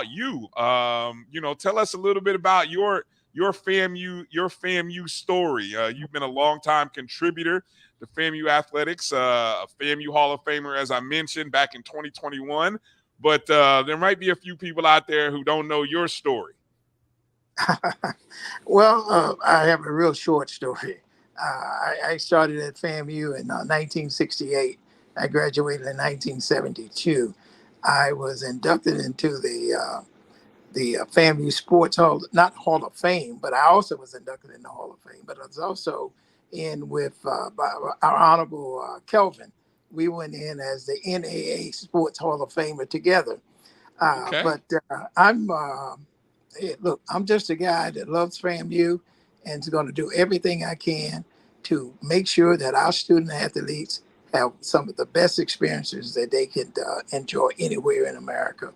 you. Tell us a little bit about your FAMU story. You've been a longtime contributor to FAMU Athletics, a FAMU Hall of Famer, as I mentioned, back in 2021. But there might be a few people out there who don't know your story. Well, I have a real short story. I started at FAMU in 1968. I graduated in 1972. I was inducted into the FAMU Sports Hall, not Hall of Fame, but I also was inducted in the Hall of Fame. But I was also in with our Honorable Kelvin. We went in as the NAA Sports Hall of Famer together. Okay. But I'm just a guy that loves FAMU and is going to do everything I can to make sure that our student athletes have some of the best experiences that they can enjoy anywhere in America.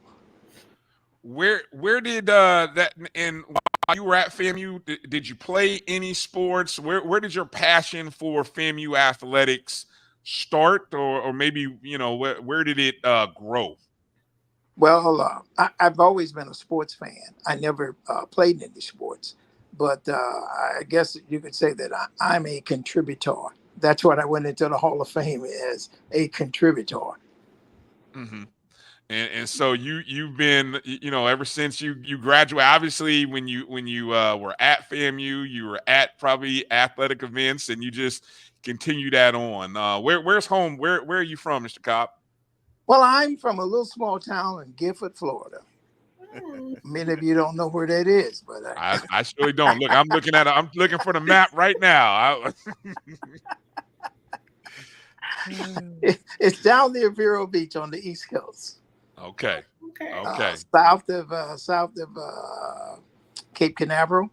Where did that, and while you were at FAMU, did you play any sports? Where did your passion for FAMU athletics start, or maybe where did it grow? Well, I've always been a sports fan. I never played any sports, but I guess you could say that I'm a contributor. That's what I went into the Hall of Fame as, a contributor. Mm-hmm. And so you've been, ever since you graduated. Obviously, when you were at FAMU, you were at probably athletic events, and you just continue that on. Where's home? Where are you from, Mr. Cobb? Well, I'm from a little small town in Gifford, Florida. Many of you don't know where that is, but I surely don't. Look, I'm looking for the map right now. It's down near Vero Beach on the East Coast. Okay. South of Cape Canaveral.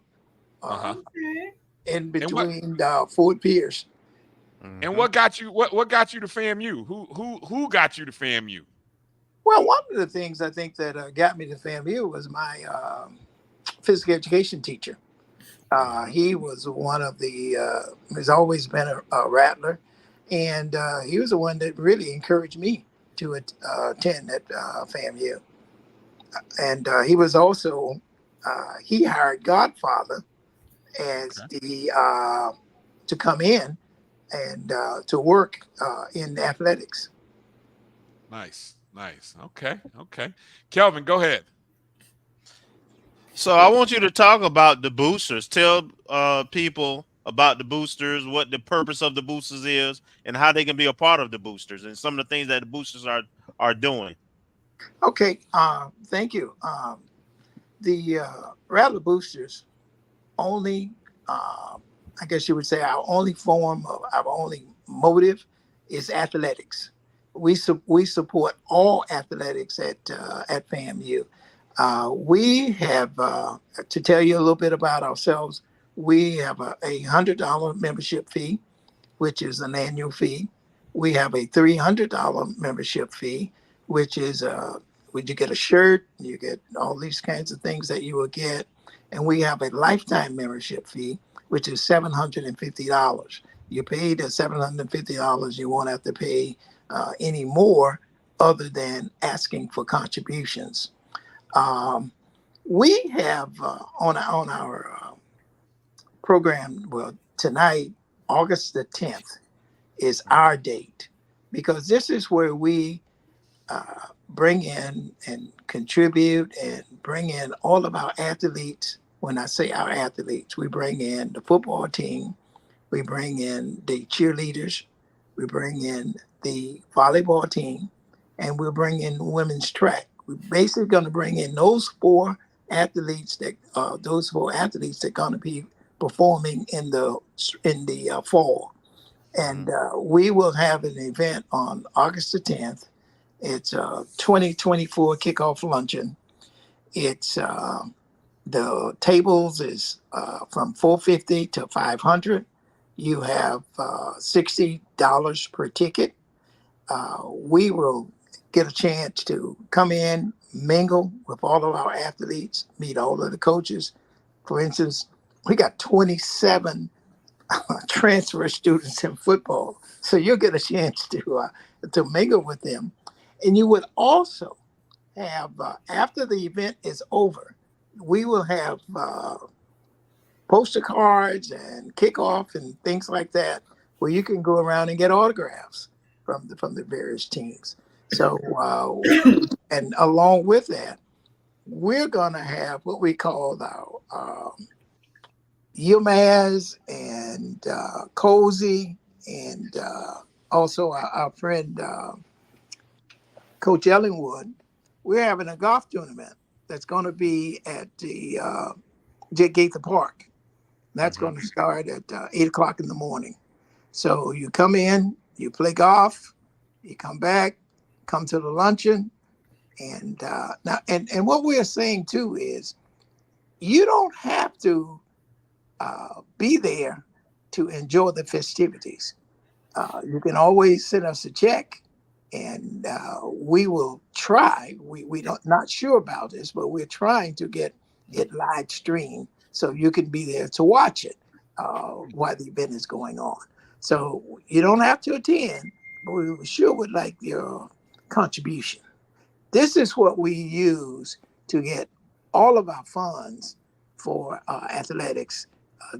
In between Fort Pierce. And what got you? What got you to FAMU? Who got you to FAMU? Well, one of the things I think that got me to FAMU was my physical education teacher. He was one of the. He's always been a Rattler, and he was the one that really encouraged me to attend at FAMU. And he was also he hired Godfather as to come in and to work in athletics. Nice. Okay. Kelvin, go ahead. So I want you to talk about the boosters. Tell people about the boosters, what the purpose of the boosters is, and how they can be a part of the boosters, and some of the things that the boosters are doing. Okay. Thank you. The Rattler boosters only, I guess you would say, our only motive is athletics. We support all athletics at FAMU. We have, to tell you a little bit about ourselves, we have a $100 membership fee, which is an annual fee. We have a $300 membership fee, which is when you get a shirt, you get all these kinds of things that you will get. And we have a lifetime membership fee, which is $750. You pay the $750, you won't have to pay any more other than asking for contributions. We have on our program, well, tonight, August the 10th, is our date, because this is where we bring in and contribute and bring in all of our athletes. When I say our athletes, we bring in the football team, we bring in the cheerleaders, we bring in the volleyball team, and we'll bring in women's track. We're basically going to bring in those four athletes that are going to be performing in the fall. And we will have an event on August the 10th. It's a 2024 kickoff luncheon. It's the tables is from $450 to $500. You have $60 per ticket. We will get a chance to come in, mingle with all of our athletes, meet all of the coaches. For instance, we got 27 transfer students in football, so you'll get a chance to mingle with them. And you would also have, after the event is over, we will have poster cards and kickoff and things like that, where you can go around and get autographs from the various teams. So, and along with that, we're going to have what we call our Yilmaz and Cozy, and also our friend Coach Ellingwood. We're having a golf tournament that's going to be at the Gaither Park. That's going to start at 8 o'clock in the morning. So you come in, you play golf, you come back, come to the luncheon, and now and what we're saying too is you don't have to be there to enjoy the festivities. You can always send us a check, and we will try. We don't not sure about this, but we're trying to get it live streamed so you can be there to watch it while the event is going on. So you don't have to attend, but we sure would like your contribution. This is what we use to get all of our funds for athletics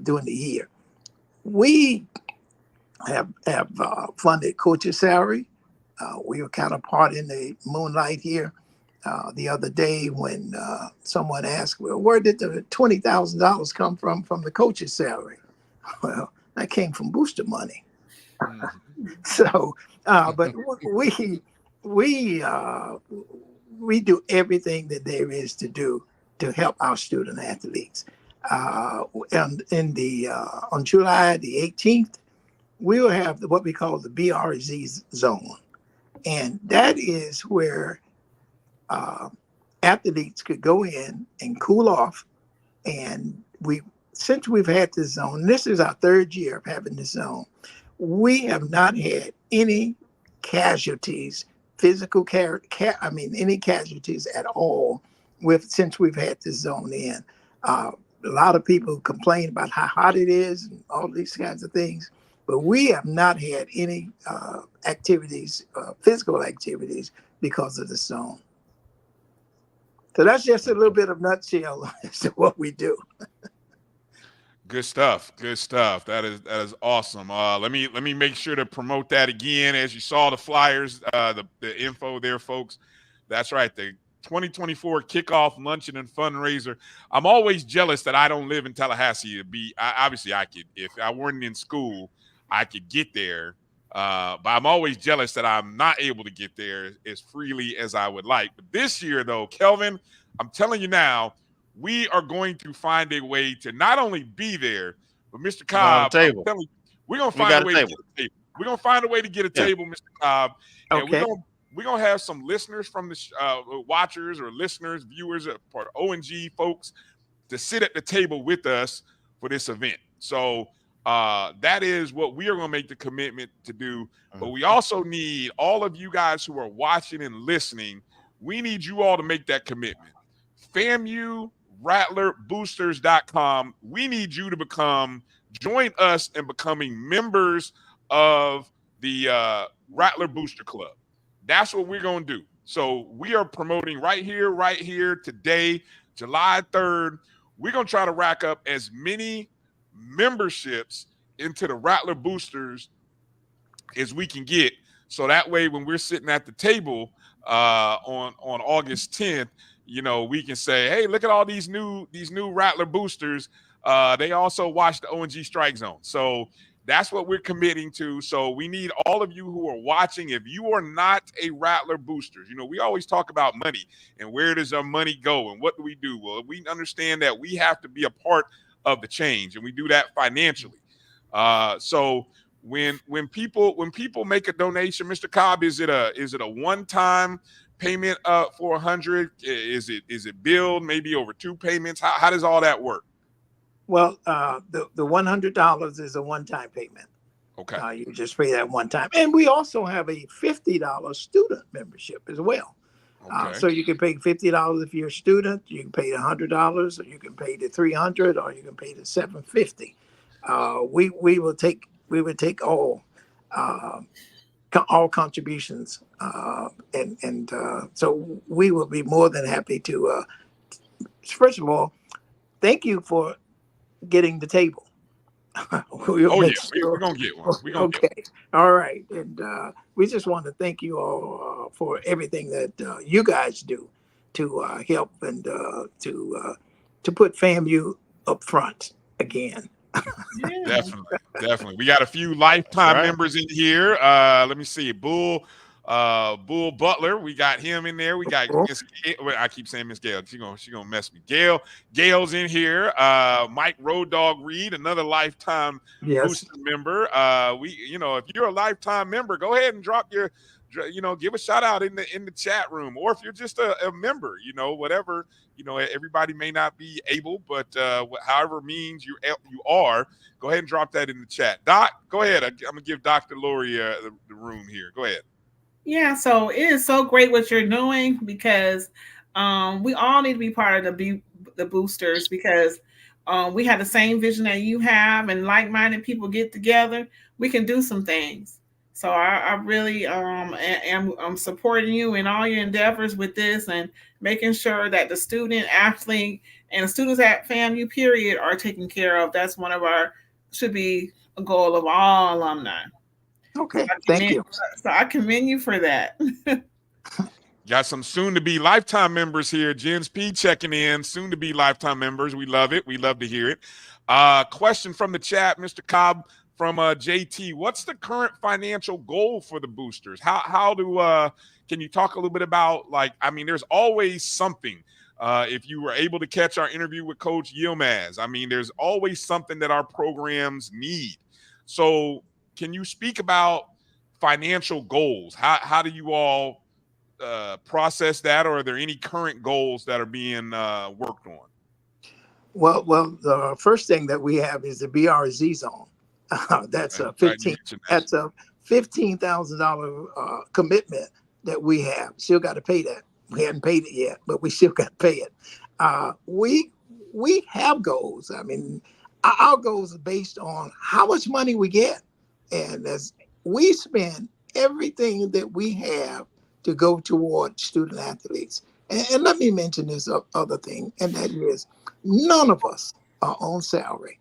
during the year. We have funded coaches' salary. We were kind of part in the moonlight here. the other day when someone asked, well, where did the $20,000 come from the coach's salary? Well, that came from booster money. So, but we do everything that there is to do to help our student athletes. And on July the 18th, we will have what we call the BRZ zone. And that is where athletes could go in and cool off. And since we've had this zone, this is our third year of having this zone, we have not had any casualties, any casualties at all since we've had this zone in. A lot of people complain about how hot it is and all these kinds of things, but we have not had any activities, physical activities, because of the zone. So that's just a little bit of nutshell as to what we do. Good stuff. Good stuff. That is awesome. Let me make sure to promote that again. As you saw the flyers, the info there, folks. That's right. The 2024 kickoff luncheon and fundraiser. I'm always jealous that I don't live in Tallahassee. Obviously I could, if I weren't in school, I could get there. But I'm always jealous that I'm not able to get there as freely as I would like. But this year, though, Kelvin, I'm telling you now, we are going to find a way to not only be there, but Mr. Cobb, I'm telling you, we're going to find a way to get a table. We're going to find a way to get a table, Mr. Cobb. And okay. We're going to have some listeners from the watchers or listeners, viewers, or O&G folks to sit at the table with us for this event. So that is what we are going to make the commitment to do. But we also need all of you guys who are watching and listening. We need you all to make that commitment. FAMU RattlerBoosters.com. We need you to join us in becoming members of the Rattler Booster Club. That's what we're going to do. So we are promoting right here today, July 3rd. We're going to try to rack up as many memberships into the Rattler Boosters as we can get. So that way, when we're sitting at the table on August 10th, we can say, hey, look at all these new Rattler boosters. They also watch the O&G StrikeZone. So that's what we're committing to. So we need all of you who are watching. If you are not a Rattler boosters, we always talk about money and where does our money go and what do we do? Well, we understand that we have to be a part of the change, and we do that financially. So when people make a donation, Mr. Cobb, is it a one-time payment for 100? Is it billed maybe over 2 payments? How does all that work? Well, the $100 is a one-time payment. Okay. You just pay that one time. And we also have a $50 student membership as well. Okay. So you can pay $50 if you're a student. You can pay $100, or you can pay the $300, or you can pay the $750. We would take all contributions, and so we will be more than happy to. First of all, thank you for getting the table. We're gonna get one. Okay. All right. And we just want to thank you all for everything that you guys do to help and to put FAMU up front again. Definitely. We got a few lifetime members in here. Let me see. Bull Butler, we got him in there. We got Miss Gail. I keep saying Miss Gail. She gonna mess me. Gail's in here. Mike Road Dog Reed, another lifetime booster member. If you're a lifetime member, go ahead and drop your, give a shout out in the chat room, or if you're just a member, whatever. Everybody may not be able, but however means you are, go ahead and drop that in the chat. Doc, go ahead. I'm gonna give Dr. Lori the room here. Go ahead. Yeah, so it is so great what you're doing, because we all need to be part of the boosters, because we have the same vision that you have, and like-minded people get together, we can do some things. So I really am supporting you in all your endeavors with this, and making sure that the student athlete and the students at FAMU period are taken care of. That's should be a goal of all alumni. Okay, thank you. So I commend you for that. Got some soon-to-be lifetime members here. Jens P checking in, soon-to-be lifetime members. We love it. We love to hear it. Question from the chat, Mr. Cobb from JT. What's the current financial goal for the boosters? Can you talk a little bit about, there's always something. If you were able to catch our interview with Coach Yilmaz, there's always something that our programs need. So can you speak about financial goals? How do you all process that, or are there any current goals that are being worked on? Well, the first thing that we have is the BRZ zone. That's a $15,000 commitment that we have. Still got to pay that. We hadn't paid it yet, but we still got to pay it. We have goals. Our goals are based on how much money we get, and as we spend everything that we have to go toward student athletes. And let me mention this other thing, and that is none of us are on salary.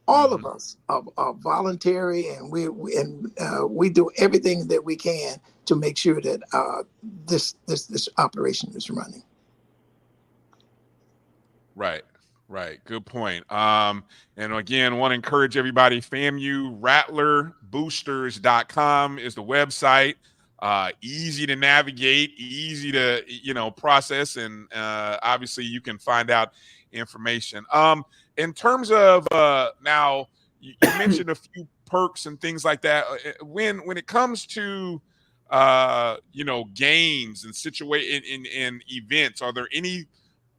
All of us are voluntary, and we do everything that we can to make sure that this operation is running. Right. Good point. And again, want to encourage everybody, FAMU Rattler Boosters.com is the website. Easy to navigate, easy to process, and obviously you can find out information. In terms of now, you mentioned a few perks and things like that. When it comes to games and in events, are there any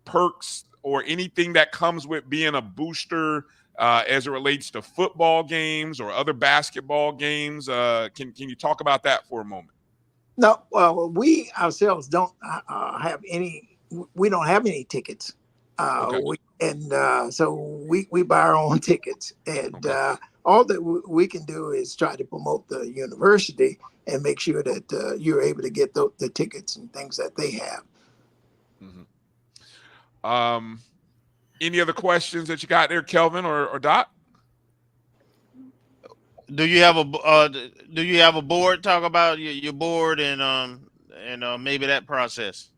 perks or anything that comes with being a booster as it relates to football games or other basketball games? Can you talk about that for a moment? No, well, we ourselves don't have any. We don't have any tickets, okay. So we buy our own tickets, and all that we can do is try to promote the university and make sure that you're able to get the tickets and things that they have. Mm-hmm. Any other questions that you got there, Kelvin or Doc? Do you have a board? Talk about your board and maybe that process.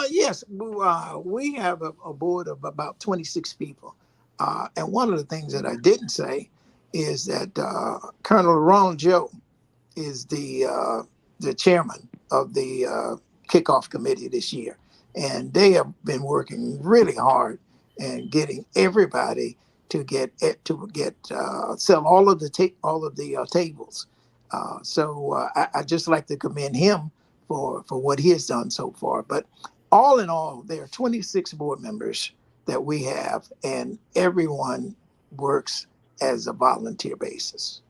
Yes, we have a board of about 26 people, and one of the things that I didn't say is that Colonel Ron Joe is the chairman of the kickoff committee this year, and they have been working really hard and getting everybody to sell all of the tables. So I just like to commend him for what he has done so far. But all in all, there are 26 board members that we have, and everyone works as a volunteer basis.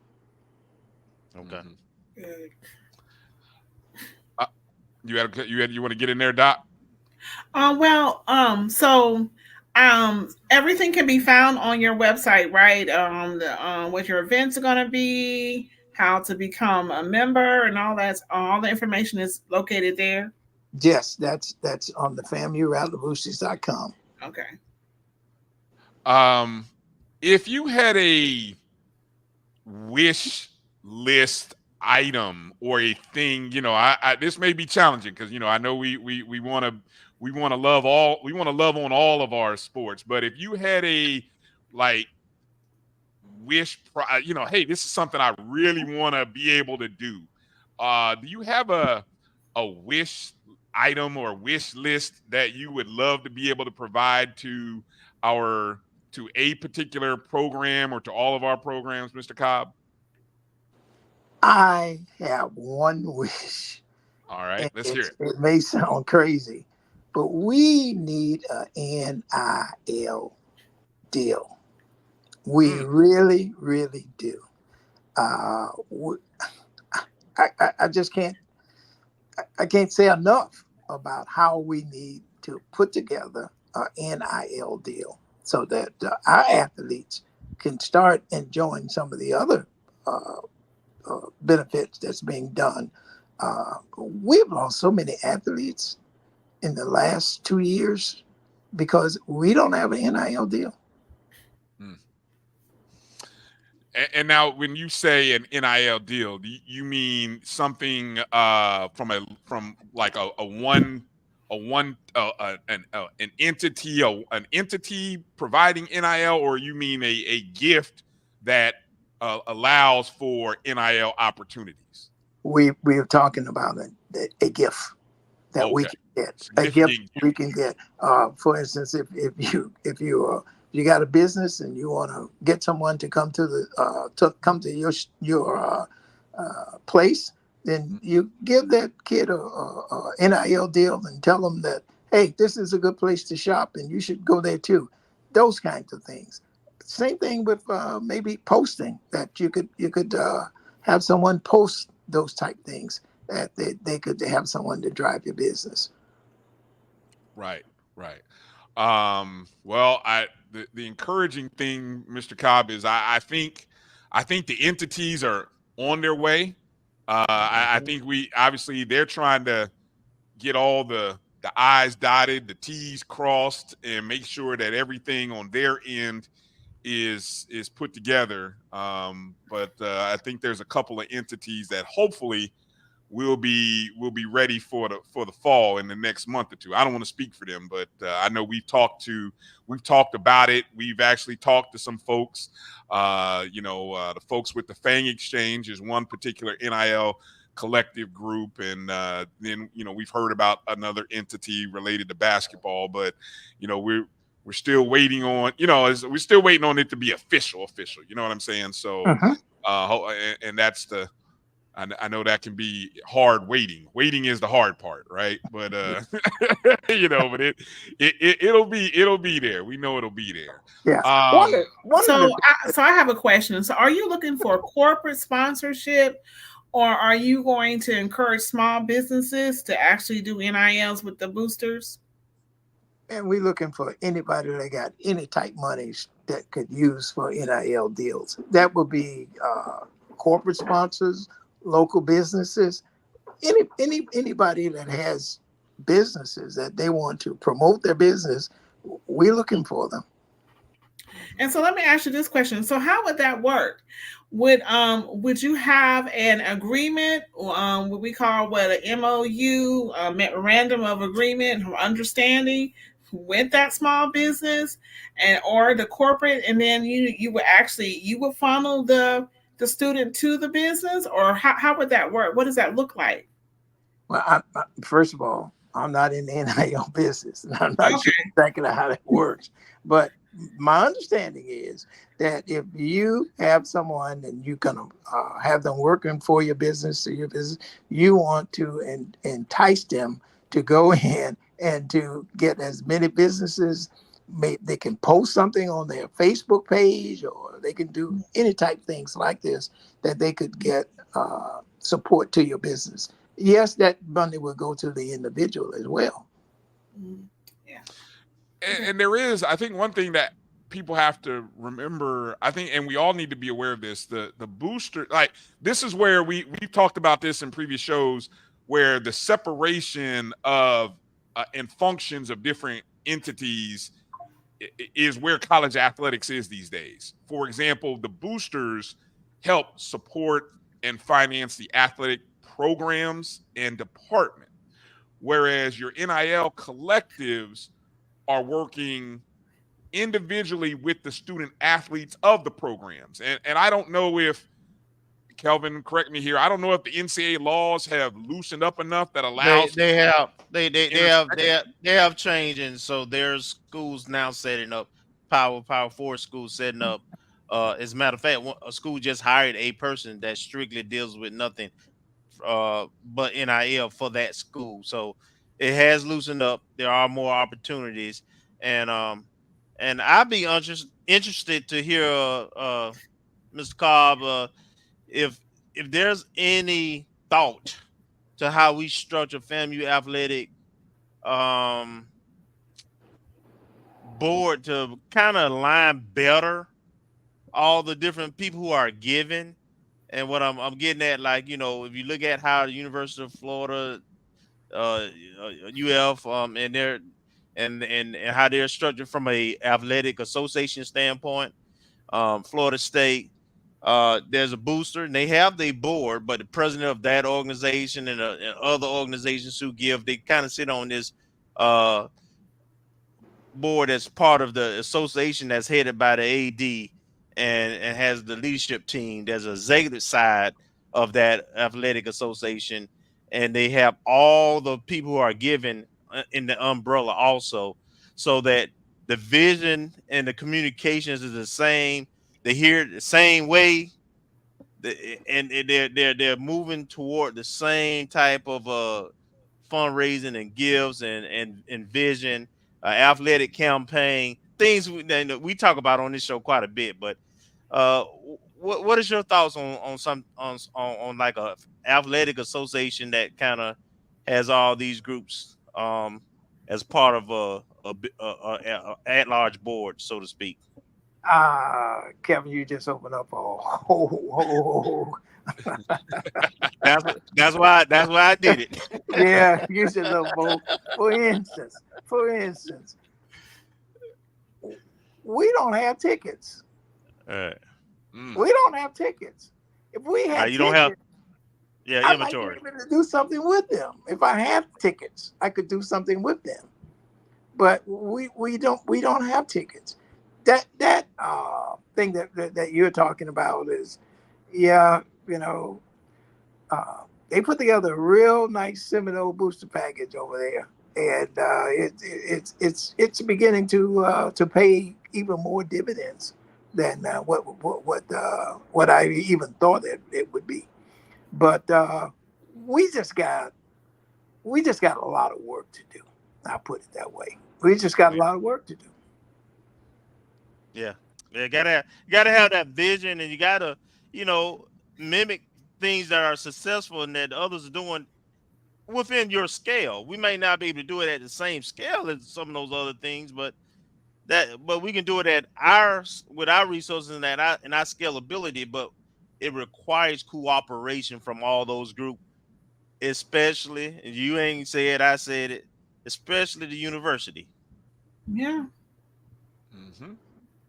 Okay. You want to get in there, Doc? Everything can be found on your website, right? What your events are going to be, how to become a member, and all that. All the information is located there. Yes, that's on the FAMURattlerBoosters.com. Okay. If you had a wish list item or a thing, this may be challenging because I know we want to love on all of our sports, but if you had a wish, hey, this is something I really want to be able to do. Do you have a wish item or wish list that you would love to be able to provide to a particular program or to all of our programs, Mr. Cobb? I have one wish. All right, let's hear it. It may sound crazy, but we need an NIL deal. We really, really do. I just can't. I can't say enough about how we need to put together an NIL deal so that our athletes can start enjoying some of the other benefits that's being done. We've lost so many athletes in the last 2 years because we don't have an NIL deal. And now, when you say an NIL deal, do you mean something from like an entity providing NIL, or you mean a gift that allows for NIL opportunities? We're talking about a gift that we can get, a gift we can get. For instance, if you got a business and you want to get someone to come to your place, then you give that kid a NIL deal and tell them that, hey, this is a good place to shop and you should go there too. Those kinds of things. Same thing with maybe posting, that you could have someone post those type things, that they could have someone to drive your business. Right. Well, the encouraging thing, Mr. Cobb, is I think the entities are on their way. I think they're trying to get all the I's dotted, the T's crossed, and make sure that everything on their end is put together. But I think there's a couple of entities that hopefully will be ready for the fall in the next month or two. I don't want to speak for them, but I know we've talked about it. We've actually talked to some folks. The folks with the Fang Exchange is one particular NIL collective group, and then we've heard about another entity related to basketball, but we're still waiting on we're still waiting on it to be official. You know what I'm saying? So and that's I know that can be hard waiting. Waiting is the hard part, right? But but it'll be there. We know it'll be there. Yeah. So I have a question. So are you looking for corporate sponsorship, or are you going to encourage small businesses to actually do NILs with the boosters? And we're looking for anybody that got any type monies that could use for NIL deals. That would be corporate sponsors, local businesses, anybody that has businesses that they want to promote their business. We're looking for them. And so let me ask you this question. So how would that work? Would you have an agreement, what we call an MOU, a memorandum of agreement or understanding with that small business or the corporate, and then you would funnel the student to the business, or how would that work? What does that look like? Well, first of all, I'm not in the NIL business, and I'm not sure exactly how that works. But my understanding is that if you have someone and you're going to have them working for your business, you want to entice them to go in and to get as many businesses. They can post something on their Facebook page, or they can do any type things like this that they could get support to your business. Yes, that money will go to the individual as well. Yeah. And there is, I think, one thing that people have to remember, I think, and we all need to be aware of this, the booster, like, this is where we've talked about this in previous shows, where the separation of and functions of different entities is where college athletics is these days. For example, the boosters help support and finance the athletic programs and department, whereas your NIL collectives are working individually with the student athletes of the programs. And I don't know if, Kelvin, correct me here, I don't know if the NCAA laws have loosened up enough that allows they have changed, and so there's schools now setting up Power 4 schools setting up. As a matter of fact, a school just hired a person that strictly deals with nothing but NIL for that school. So it has loosened up. There are more opportunities, and I'd be interested to hear Mr. Cobb, if there's any thought to how we structure FAMU Athletic board to kind of align better all the different people who are given. And what I'm getting at, like, if you look at how the University of Florida, UF, and their and how they're structured from a athletic association standpoint, Florida State, there's a booster, and they have their board, but the president of that organization and other organizations who give, they kind of sit on this board as part of the association that's headed by the AD and has the leadership team. There's a executive side of that athletic association, and they have all the people who are given in the umbrella also, so that the vision and the communications is the same. They hear it the same way, and they're moving toward the same type of fundraising and gifts and vision, athletic campaign, things we talk about on this show quite a bit. But what is your thoughts on like a athletic association that kind of has all these groups as part of a at-large board, so to speak? Kelvin, you just opened up a whole. That's why I did it. Yeah, you just opened. For instance, we don't have tickets. We don't have tickets. If we had, you tickets, don't have. Yeah, I inventory. might be able to do something with them. If I have tickets, I could do something with them. But we don't have tickets. That thing that you're talking about is, yeah, they put together a real nice Seminole booster package over there, and it's beginning to pay even more dividends than what I even thought it would be. But we just got a lot of work to do. I'll put it that way. We just got a lot of work to do. Yeah, gotta have that vision, and you gotta, mimic things that are successful and that others are doing within your scale. We may not be able to do it at the same scale as some of those other things, but we can do it with our resources and our scalability. But it requires cooperation from all those groups, especially, and you ain't said, I said it, especially the university. Yeah. Mm-hmm.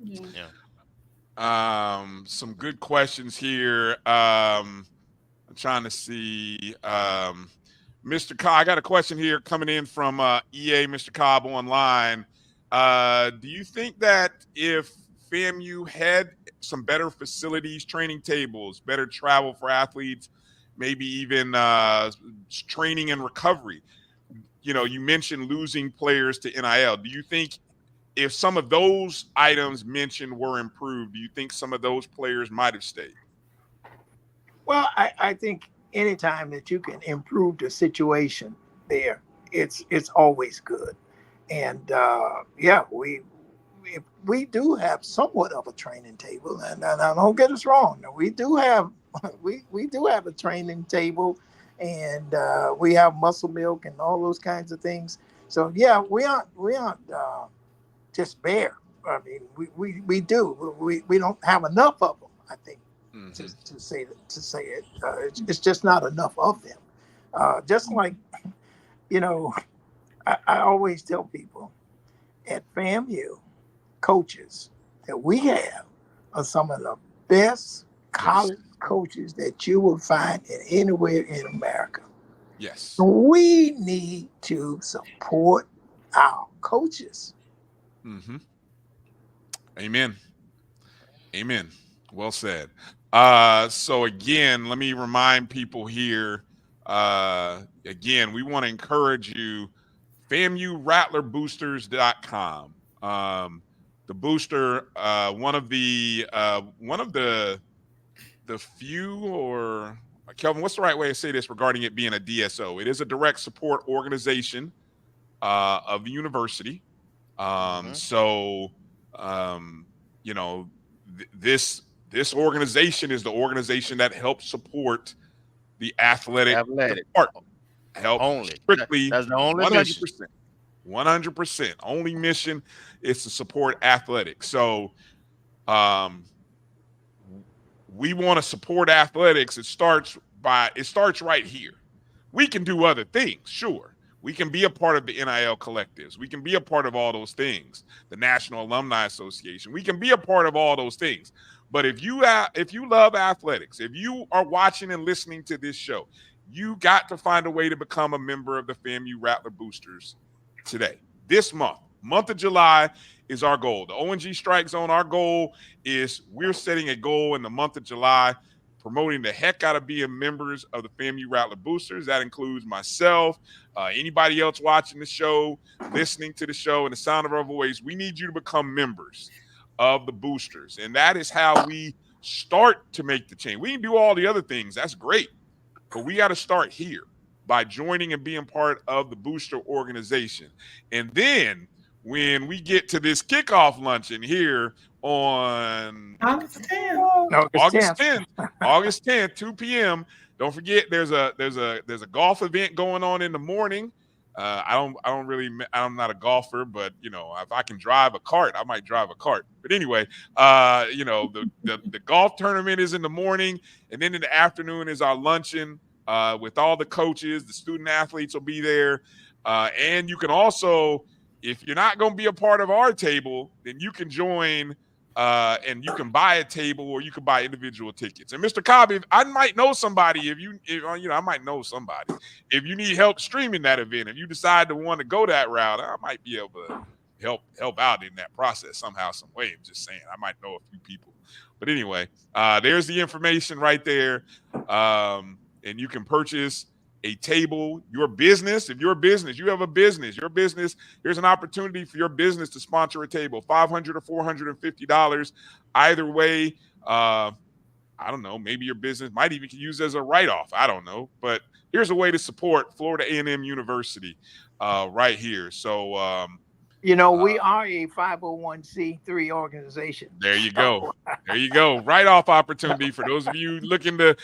Yeah. Some good questions here. I'm trying to see. Mr. Cobb, I got a question here coming in from EA Mr. Cobb online. Do you think that if FAMU had some better facilities, training tables, better travel for athletes, maybe even training and recovery, you mentioned losing players to NIL. Do you think if some of those items mentioned were improved, do you think some of those players might have stayed? Well, I think anytime that you can improve the situation there, it's always good. And we do have somewhat of a training table, and don't get us wrong, we do have a training table, and we have muscle milk and all those kinds of things. So yeah, we aren't just bare. I mean, we do. We don't have enough of them, I think. Mm-hmm. to say it. It's just not enough of them. Just like, I always tell people at FAMU, coaches that we have are some of the best college coaches that you will find anywhere in America. Yes. We need to support our coaches. Mm-hmm. Amen. Well said. So again, let me remind people here. Again, we want to encourage you. FAMURattlerBoosters.com. The booster, one of the few, or Kelvin, what's the right way to say this regarding it being a DSO? It is a direct support organization of the university. So, this organization is the organization that helps support the athletic department. Help only strictly. That's the only 100%. 100%. Only mission is to support athletics. So, we want to support athletics. It starts right here. We can do other things, sure, We can be a part of the NIL collectives. We can be a part of all those things. The National Alumni Association. We can be a part of all those things. But if you love athletics, if you are watching and listening to this show, you got to find a way to become a member of the FAMU Rattler Boosters today. This month of July is our goal. The O&G StrikeZone, our goal is we're setting a goal in the month of July, promoting the heck out of being members of the FAMU Rattler Boosters. That includes myself, anybody else watching the show, listening to the show, and the sound of our voice. We need you to become members of the boosters. And that is how we start to make the change. We can do all the other things. That's great. But we got to start here by joining and being part of the booster organization. And then when we get to this kickoff luncheon here on August 10th. August 10th, 2 p.m. Don't forget there's a golf event going on in the morning. I'm not a golfer, but if I can drive a cart, I might drive a cart. But anyway, the golf tournament is in the morning, and then in the afternoon is our luncheon with all the coaches. The student athletes will be there, and you can also, if you're not going to be a part of our table, then you can join. And you can buy a table or you can buy individual tickets. And Mr. Cobb, I might know somebody I might know somebody. If you need help streaming that event, if you decide to want to go that route, I might be able to help out in that process somehow, some way. I'm just saying, I might know a few people. But anyway, there's the information right there. And you can purchase a table. Your business, if you're a business, you have a business, your business, here's an opportunity for your business to sponsor a table, $500 or $450. Either way, I don't know, maybe your business might even use as a write-off. I don't know, but here's a way to support Florida A&M University right here. So we are a 501c3 organization. There you go. There you go. Write-off opportunity for those of you looking to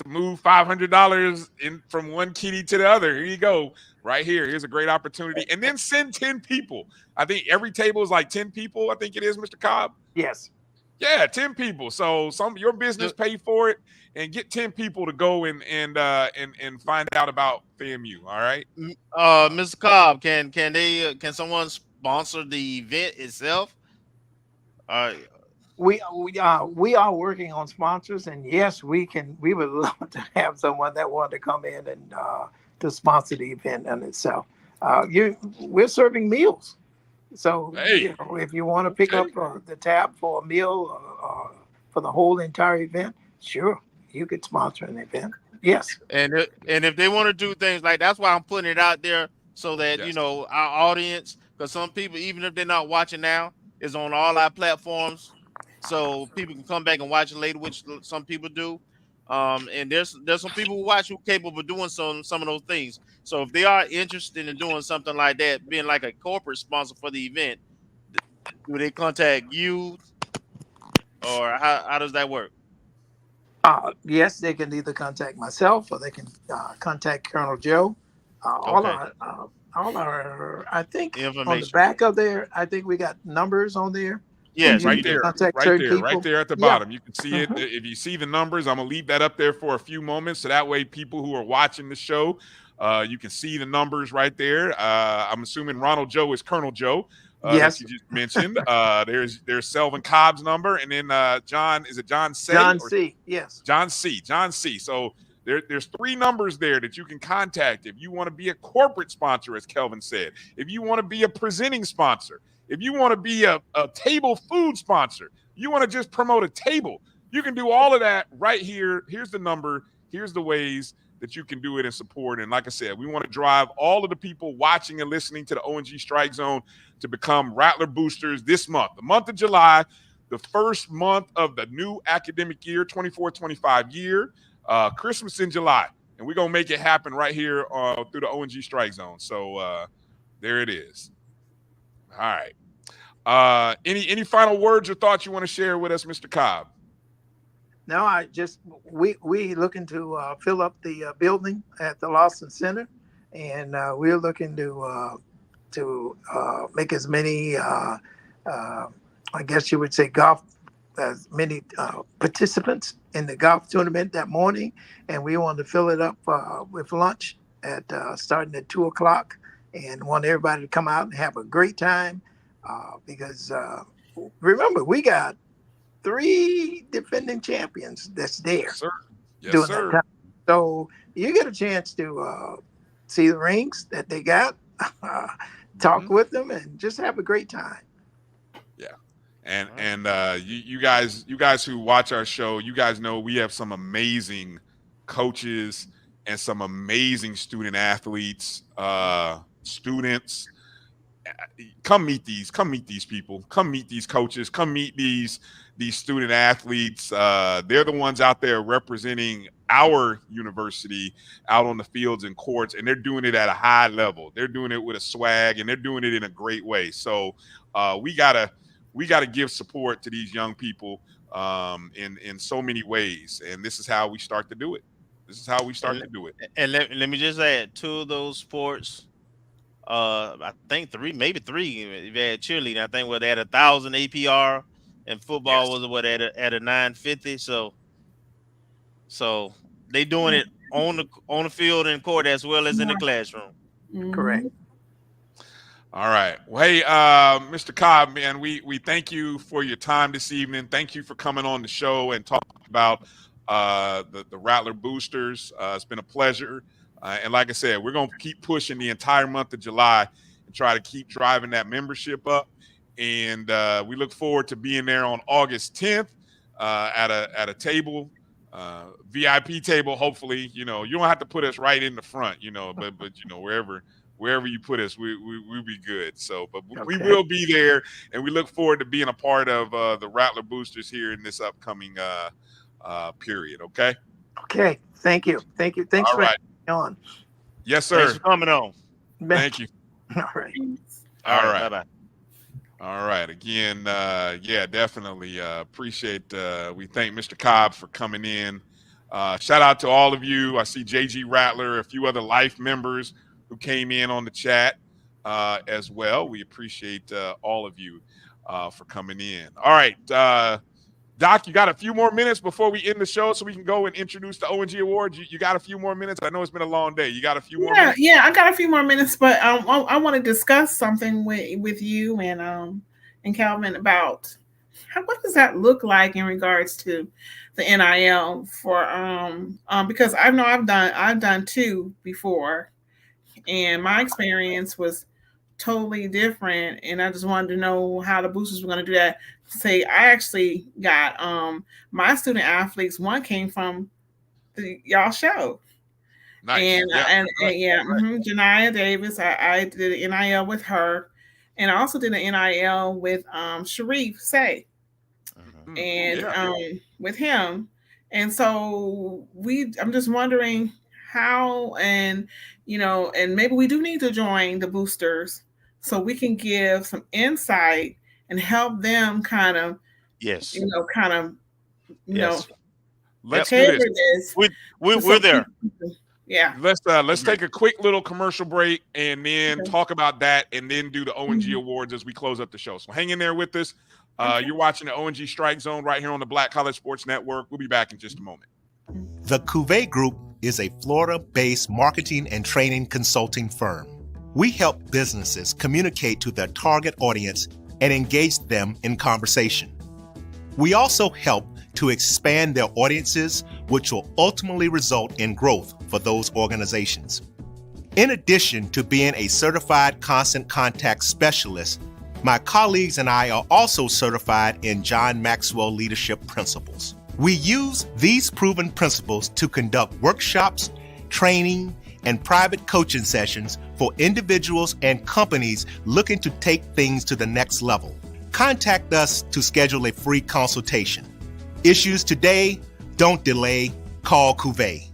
move $500 in from one kitty to the other. Here you go. Right here. Here's a great opportunity. And then send 10 people. I think every table is like 10 people. I think it is, Mr. Cobb. Yes. Yeah, 10 people. So your business pay for it and get 10 people to go and find out about FAMU. All right. Mr. Cobb, can someone sponsor the event itself? We are working on sponsors, and yes, we would love to have someone that wanted to come in and to sponsor the event in itself. We're serving meals. So if you want to pick up the tab for a meal for the whole entire event, sure, you could sponsor an event. Yes. And if they want to do things like that's why I'm putting it out there so that our audience, because some people, even if they're not watching now, is on all our platforms, so people can come back and watch it later, which some people do. And there's some people who watch who are capable of doing some of those things. So if they are interested in doing something like that, being like a corporate sponsor for the event, do they contact you, or how does that work? Yes, they can either contact myself or they can contact Colonel Joe. All our, I think on the back of there, I think we got numbers on there. Yes, right there at the bottom. You can see it. If you see the numbers, I'm gonna leave that up there for a few moments, so that way people who are watching the show, you can see the numbers right there. I'm assuming Ronald Joe is Colonel Joe. Yes, that you just mentioned. There's Selvin Cobb's number, and then John C. John C. Yes, John C. So there's 3 numbers there that you can contact if you want to be a corporate sponsor, as Kelvin said. If you want to be a presenting sponsor. If you want to be a table food sponsor, you want to just promote a table, you can do all of that right here. Here's the number. Here's the ways that you can do it and support. And like I said, we want to drive all of the people watching and listening to the O&G StrikeZone to become Rattler boosters this month, the month of July, the first month of the new academic year, 24-25 year, Christmas in July. And we're going to make it happen right here through the O&G StrikeZone. So there it is. All right. Any final words or thoughts you want to share with us, Mr. Cobb? No, we looking to fill up the building at the Lawson Center, and we're looking to make as many, I guess you would say, as many participants in the golf tournament that morning, and we want to fill it up with lunch at starting at 2 o'clock, and want everybody to come out and have a great time because remember, we got 3 defending champions that's there. Yes, sir. Yes, during sir. that time. So you get a chance to see the rings that they got, talk with them, and just have a great time. Yeah. And you guys who watch our show, you guys know we have some amazing coaches and some amazing student athletes, students. Come meet these people, come meet these coaches, come meet these student athletes. They're the ones out there representing our university out on the fields and courts, and they're doing it at a high level. They're doing it with a swag, and they're doing it in a great way. So we gotta give support to these young people in so many ways, and this is how we start to do it. And let me just add, 2 of those sports, I think 3, maybe 3. You've had cheerleading. I think they had 1,000 APR, and football was at a 950. So they doing it on the field and court as well as in the classroom. Correct. All right. Well, hey, Mr. Cobb, man, we thank you for your time this evening. Thank you for coming on the show and talking about the Rattler boosters. It's been a pleasure. And like I said, we're going to keep pushing the entire month of July and try to keep driving that membership up. And we look forward to being there on August 10th at a table, VIP table. Hopefully, you don't have to put us right in the front, but wherever you put us, we'll be good. So, but we will be there, and we look forward to being a part of the Rattler boosters here in this upcoming period. Okay. Okay. Thank you. Thanks All for right. on. Yes, sir. Thanks for coming on. Thank you. All right. All right. Bye-bye. All right. Again, yeah, definitely appreciate. We thank Mr. Cobb for coming in. Shout out to all of you. I see JG Rattler, a few other Life members who came in on the chat as well. We appreciate all of you for coming in. All right. Doc, you got a few more minutes before we end the show so we can go and introduce the O&G Awards? You got a few more minutes? I know it's been a long day. You got a few more minutes? Yeah, I got a few more minutes, but I want to discuss something with you and Kelvin about what does that look like in regards to the NIL for because I know I've done 2 before, and my experience was totally different, and I just wanted to know how the boosters were going to do that. Say, I actually got my student athletes. One came from y'all show, nice. and Janiah Davis. I did an NIL with her, and I also did an NIL with Sharif Say, and with him. And so I'm just wondering how, and and maybe we do need to join the boosters so we can give some insight and help them kind of, yes, let's do this. We're there. Yeah. Let's take a quick little commercial break and then talk about that, and then do the O&G Awards as we close up the show. So hang in there with us. You're watching the O&G StrikeZone right here on the Black College Sports Network. We'll be back in just a moment. The Cuvée Group is a Florida-based marketing and training consulting firm. We help businesses communicate to their target audience and engage them in conversation. We also help to expand their audiences, which will ultimately result in growth for those organizations. In addition to being a certified constant contact specialist, my colleagues and I are also certified in John Maxwell Leadership Principles. We use these proven principles to conduct workshops, training, and private coaching sessions for individuals and companies looking to take things to the next level. Contact us to schedule a free consultation. Issues today, don't delay, call Cuvée.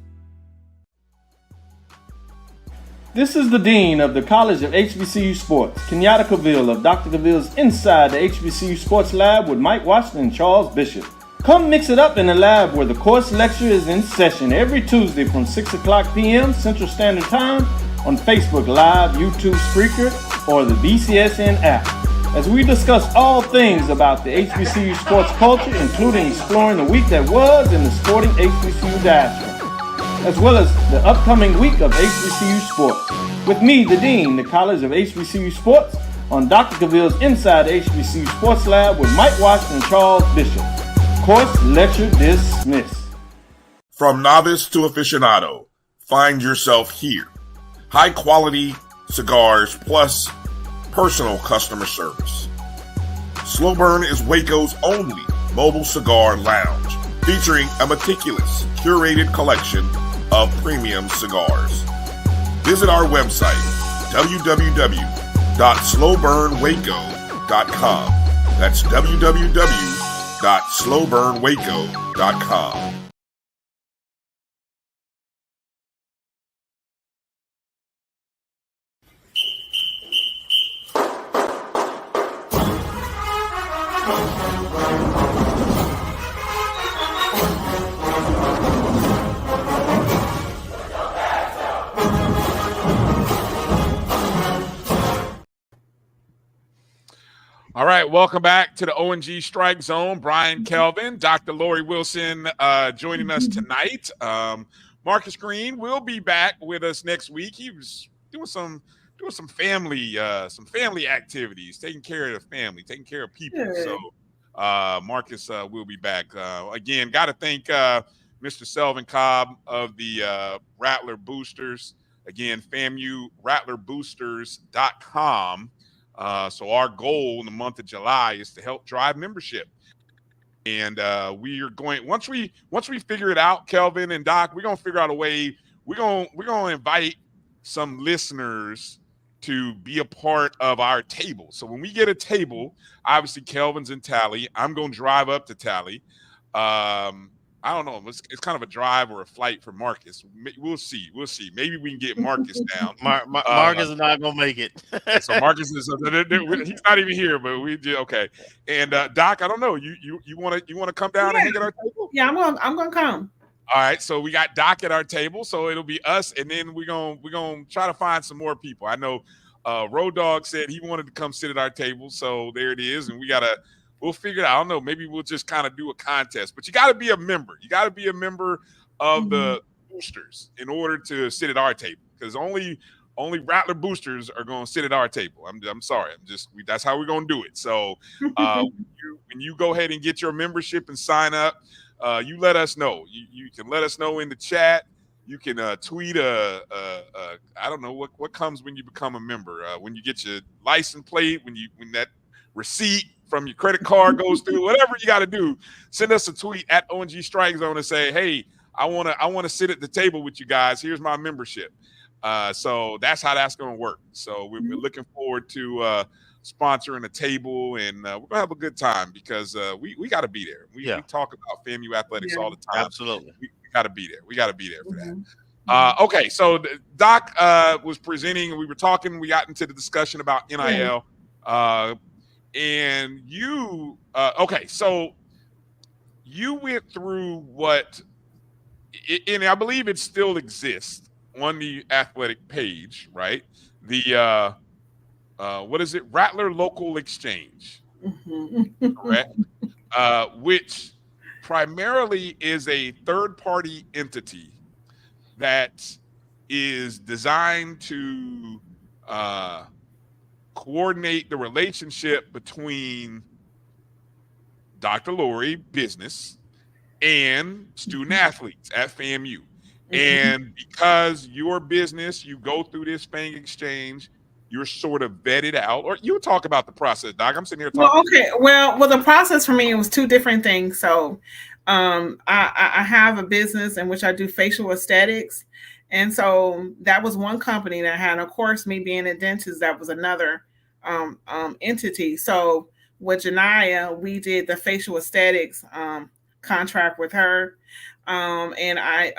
This is the Dean of the College of HBCU Sports, Kenyatta Cavill of Dr. Cavill's Inside the HBCU Sports Lab with Mike Washington and Charles Bishop. Come mix it up in the lab where the course lecture is in session every Tuesday from 6 o'clock p.m. Central Standard Time on Facebook Live, YouTube Spreaker, or the BCSN app, as we discuss all things about the HBCU sports culture, including exploring the week that was in the sporting HBCU diaspora. as well as the upcoming week of HBCU sports. With me, the Dean, the College of HBCU Sports, on Dr. Cavill's Inside the HBCU Sports Lab with Mike Washington and Charles Bishop. Course lecture dismissed. From novice to aficionado, find yourself here. High quality cigars plus personal customer service. Slow Burn is Waco's only mobile cigar lounge, featuring a meticulous, curated collection of premium cigars. Visit our website, www.slowburnwaco.com. That's www.slowburnwaco.com. All right, welcome back to the O&G Strike Zone. Bryan, Kelvin, Dr. Lori Wilson joining us tonight. Marcus Green will be back with us next week. He was doing some family activities, taking care of the family, taking care of people. Good. So Marcus will be back. Again, got to thank Mr. Selvin Cobb of the Rattler Boosters. Again, FAMU RattlerBoosters.com. So our goal in the month of July is to help drive membership. And we are going, once we figure it out, Kelvin and Doc, we're gonna figure out a way. We're gonna invite some listeners to be a part of our table. So when we get a table, obviously Kelvin's in Tally. I'm gonna drive up to Tally. I don't know. It's kind of a drive or a flight for Marcus. We'll see. Maybe we can get Marcus down. Marcus is not gonna make it. So Marcus is he's not even here, but we do okay. And Doc, I don't know. You want to come down and hang at our table? Yeah, I'm gonna come. All right, so we got Doc at our table, so it'll be us, and then we're gonna try to find some more people. I know Road Dog said he wanted to come sit at our table, so there it is, and we'll figure it out. I don't know. Maybe we'll just kind of do a contest, but you got to be a member. You got to be a member of the boosters in order to sit at our table, because only Rattler boosters are going to sit at our table. I'm sorry. That's how we're going to do it. So when you go ahead and get your membership and sign up, you let us know. You can let us know in the chat. You can tweet I don't know what comes when you become a member. When you get your license plate, when that receipt from your credit card goes through, whatever you got to do, send us a tweet at O&G Strike Zone and say, hey, I want to sit at the table with you guys. Here's my membership. So that's how that's going to work. So we're looking forward to sponsoring a table, and we're going to have a good time, because we got to be there. We talk about FAMU athletics all the time. Absolutely. We got to be there. We got to be there for that. Okay, so Doc was presenting, and we were talking. We got into the discussion about NIL. And you, so you went through and I believe it still exists on the athletic page, right? The, what is it? Rattler Local Exchange, correct? Which primarily is a third-party entity that is designed to coordinate the relationship between Dr. Lori, business, and student athletes at FAMU. And because your business, you go through this FANG exchange, you're sort of vetted out. Or you talk about the process, Doc. I'm sitting here talking. Well, the process for me, it was two different things. So I have a business in which I do facial aesthetics. And so that was one company that had, of course, me being a dentist, that was another entity. So with Janaya, we did the facial aesthetics contract with her. And I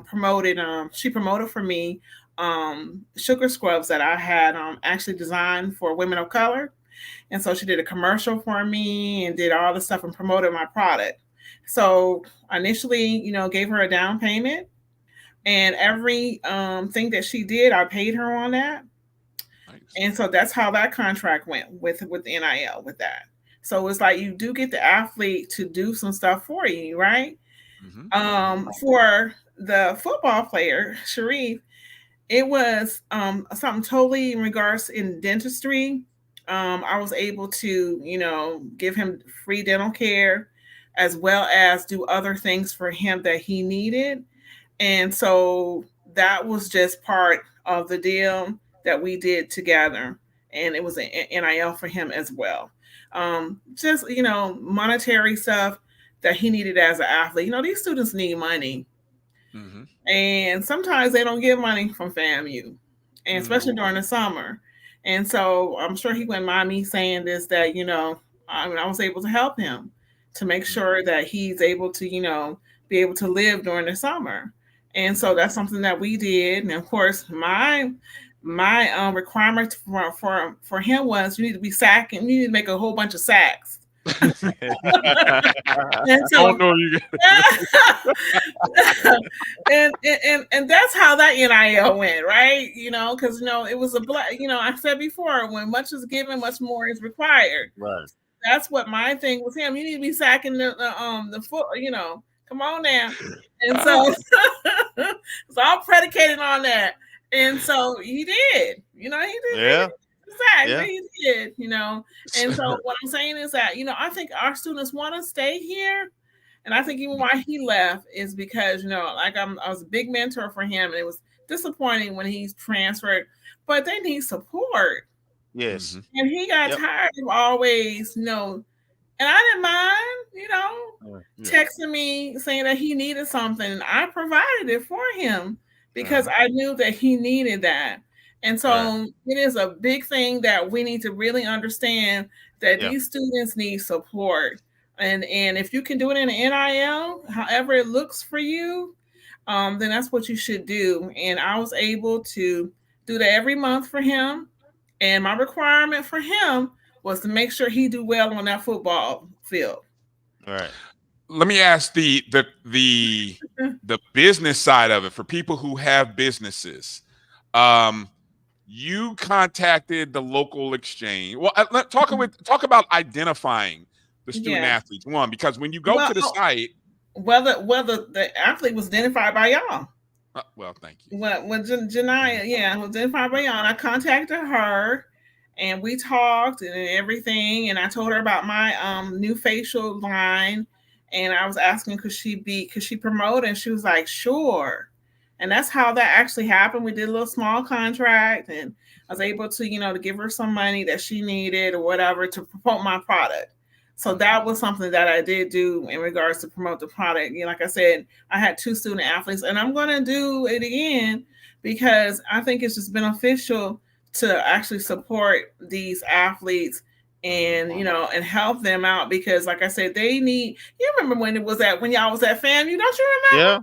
promoted, she promoted for me sugar scrubs that I had actually designed for women of color. And so she did a commercial for me and did all the stuff and promoted my product. So initially, gave her a down payment, and every thing that she did, I paid her on that. Nice. And so that's how that contract went with NIL with that. So it's like you do get the athlete to do some stuff for you, right? For the football player, Sharif, it was something totally in regards in dentistry. I was able to, give him free dental care as well as do other things for him that he needed. And so that was just part of the deal that we did together. And it was an NIL for him as well. Just, monetary stuff that he needed as an athlete. These students need money. Mm-hmm. And sometimes they don't get money from FAMU, and especially during the summer. And so I'm sure he wouldn't mind me saying this, that, I was able to help him to make sure that he's able to, be able to live during the summer. And so that's something that we did. And of course, my requirement for him was you need to be sacking. You need to make a whole bunch of sacks. And so, and that's how that NIL went, right? Because it was a black. I said before, when much is given, much more is required. Right. That's what my thing with him. You need to be sacking the foot. Come on now. And so it's all predicated on that. And so he did. He did. Yeah. Exactly. He did, And so what I'm saying is that, I think our students want to stay here. And I think even why he left is because, I was a big mentor for him, and it was disappointing when he's transferred, but they need support. Yes. And he got tired of always, and I didn't mind, texting me saying that he needed something. And I provided it for him because I knew that he needed that. And so it is a big thing that we need to really understand that these students need support. And if you can do it in an NIL, however it looks for you, then that's what you should do. And I was able to do that every month for him. And my requirement for him was to make sure he do well on that football field. All right. Let me ask the business side of it for people who have businesses. You contacted the local exchange. Well, talk about identifying the student athletes. One, because when you go to the site, whether the athlete was identified by y'all. Well, thank you. When Janiyah was identified by y'all, I contacted her, and we talked and everything. And I told her about my new facial line, and I was asking could she promote, and she was like, sure. And that's how that actually happened. We did a little small contract, and I was able to, to give her some money that she needed or whatever to promote my product. So that was something that I did do in regards to promote the product. Like I said, I had 2 student athletes, and I'm going to do it again because I think it's just beneficial to actually support these athletes and, and help them out because, like I said, they need. You remember when y'all was at FAMU? Don't you remember? Yeah.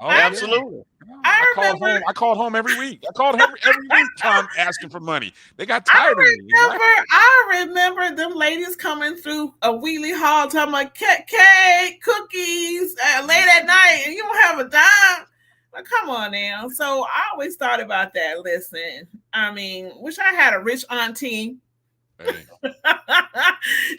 Oh, absolutely. I called home every week. I called every week, Tom, asking for money. They got tired of me. I remember them ladies coming through a Wheatley Hall talking about cake, cookies, late at night, and you don't have a dime. Like, come on now. So I always thought about that. Listen, wish I had a rich auntie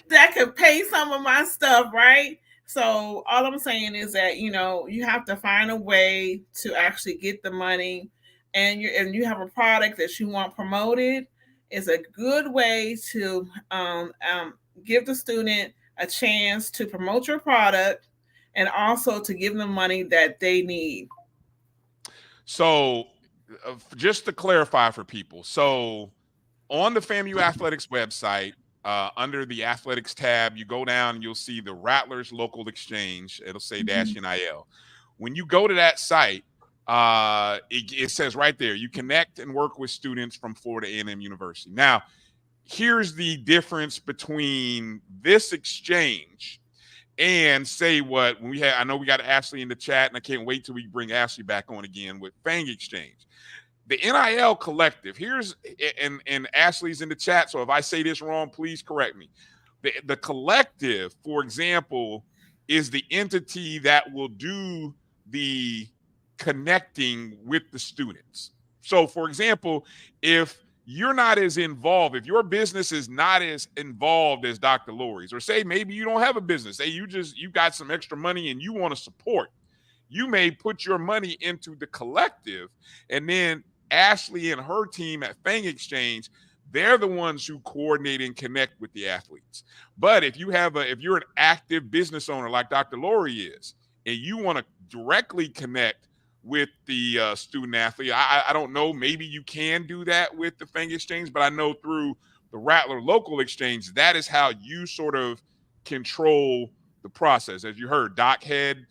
that could pay some of my stuff, right? So all I'm saying is that, you have to find a way to actually get the money, and you have a product that you want promoted. Is a good way to give the student a chance to promote your product and also to give them money that they need. So just to clarify for people, so on the FAMU Athletics website, under the athletics tab, you go down and you'll see the Rattlers local exchange. It'll say -NIL. When you go to that site, it says right there, you connect and work with students from Florida A&M University. Now, here's the difference between this exchange and say what when we had. I know we got Ashley in the chat, and I can't wait till we bring Ashley back on again with Fang Exchange. The NIL collective, and Ashley's in the chat, so if I say this wrong, please correct me. The collective, for example, is the entity that will do the connecting with the students. So, for example, if you're not as involved, if your business is not as involved as Dr. Lori's, or say maybe you don't have a business, say you got some extra money and you want to support, You may put your money into the collective, and then Ashley and her team at Fang Exchange, they're the ones who coordinate and connect with the athletes. But if you're an active business owner like Dr. Lori is, and you want to directly connect with the student athlete, I don't know, maybe you can do that with the Fang Exchange, but I know through the Rattler local exchange, that is how you sort of control the process. As you heard, Doc had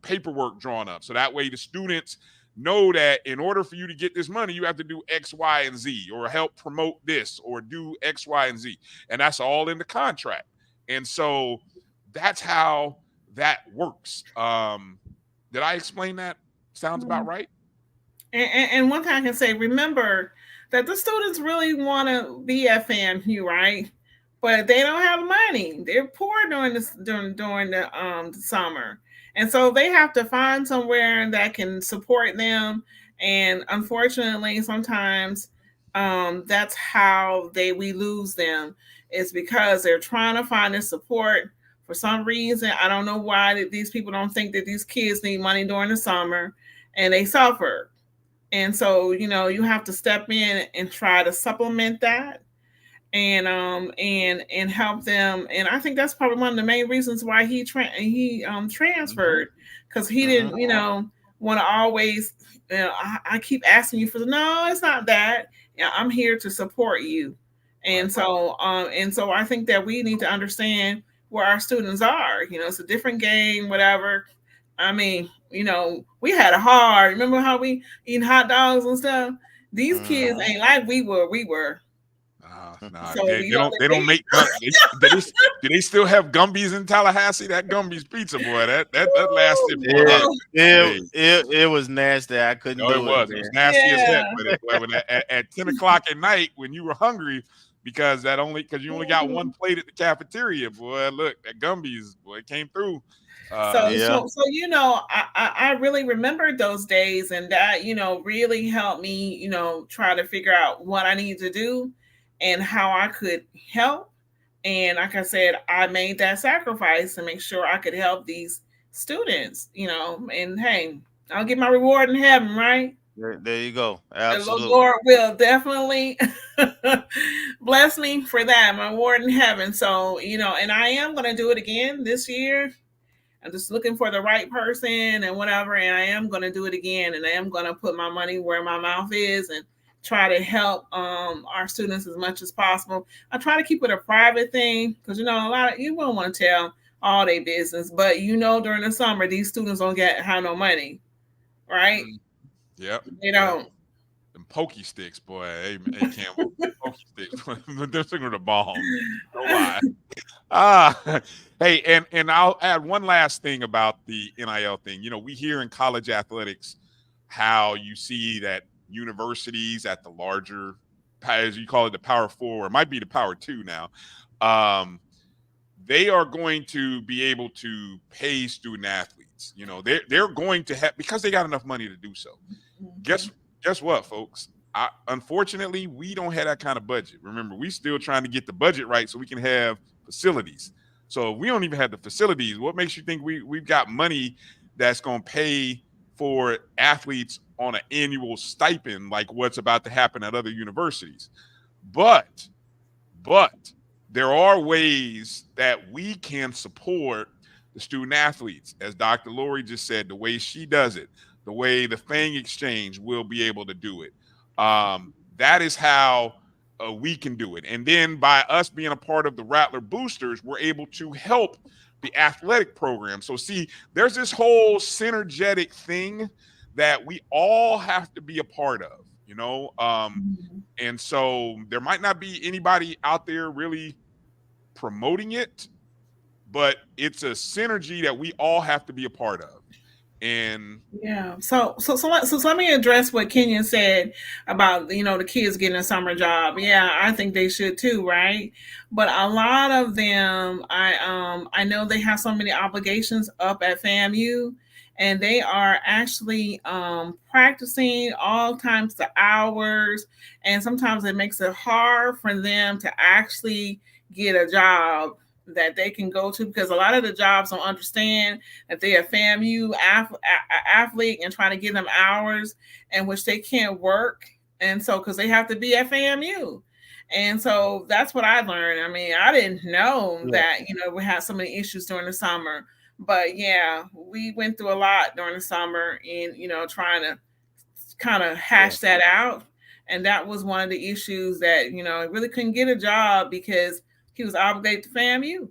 paperwork drawn up. So that way the students know that in order for you to get this money, you have to do X, Y, and Z, or help promote this, or do X, Y, and Z. And that's all in the contract. And so that's how that works. Did I explain that? Sounds about right. And one thing I can say, remember that the students really want to be at FAMU, right? But they don't have money. They're poor during the summer. And so they have to find somewhere that can support them. And unfortunately, sometimes that's how we lose them. It's because they're trying to find this support. For some reason, I don't know why these people don't think that these kids need money during the summer, and they suffer. And so, you have to step in and try to supplement that and help them. And I think that's probably one of the main reasons why he transferred, because he didn't, want to always, I keep asking you no, it's not that. I'm here to support you. And so I think that we need to understand where our students are. It's a different game, whatever. I mean, we had a hard. Remember how we eating hot dogs and stuff? These kids ain't like we were. Nah, so they don't make. Do they still have Gumby's in Tallahassee? That Gumby's pizza, boy, that lasted. It was nasty. I couldn't do it. It was nasty as heck. But at 10 o'clock at night, when you were hungry, because you only got one plate at the cafeteria, boy. Look, that Gumby's, boy, came through. So I really remembered those days, and that really helped me try to figure out what I need to do and how I could help. And like I said, I made that sacrifice to make sure I could help these students, and hey, I'll get my reward in heaven, right? There you go. Absolutely. The Lord will definitely bless me for that, my reward in heaven. So, and I am going to do it again this year. I'm just looking for the right person and whatever, and I am going to do it again, and I am going to put my money where my mouth is and try to help our students as much as possible. I try to keep it a private thing because, a lot of you won't want to tell all their business, but during the summer, these students don't have no money, right? Yep. They don't. Them pokey sticks, boy. Hey Campbell, pokey sticks. They're singing the bomb. Don't lie. Hey, and I'll add one last thing about the NIL thing. We hear in college athletics how you see that universities at the larger, as you call it, the Power 4, or it might be the Power 2 now, they are going to be able to pay student athletes. They're going to have, because they got enough money to do so. Guess what, folks? Unfortunately, we don't have that kind of budget. Remember, we still trying to get the budget right so we can have facilities. So if we don't even have the facilities, what makes you think we've got money that's going to pay for athletes on an annual stipend like what's about to happen at other universities? But there are ways that we can support the student athletes. As Dr. Lori just said, the way she does it, the way the Fang Exchange will be able to do it. That is how we can do it. And then by us being a part of the Rattler Boosters, we're able to help the athletic program. So see, there's this whole synergetic thing that we all have to be a part of, and so there might not be anybody out there really promoting it, but it's a synergy that we all have to be a part of. And yeah, so let me address what Kenyon said about the kids getting a summer job. Yeah, I think they should too, right? But a lot of them, I know they have so many obligations up at FAMU, and they are actually practicing all times of hours, and sometimes it makes it hard for them to actually get a job that they can go to, because a lot of the jobs don't understand that they're a FAMU athlete and trying to give them hours in which they can't work. And so, because they have to be at FAMU. And so that's what I learned. I mean, I didn't know that, we had so many issues during the summer. But yeah, we went through a lot during the summer and, trying to kind of hash that out. And that was one of the issues that, really couldn't get a job because he was obligated to FAMU.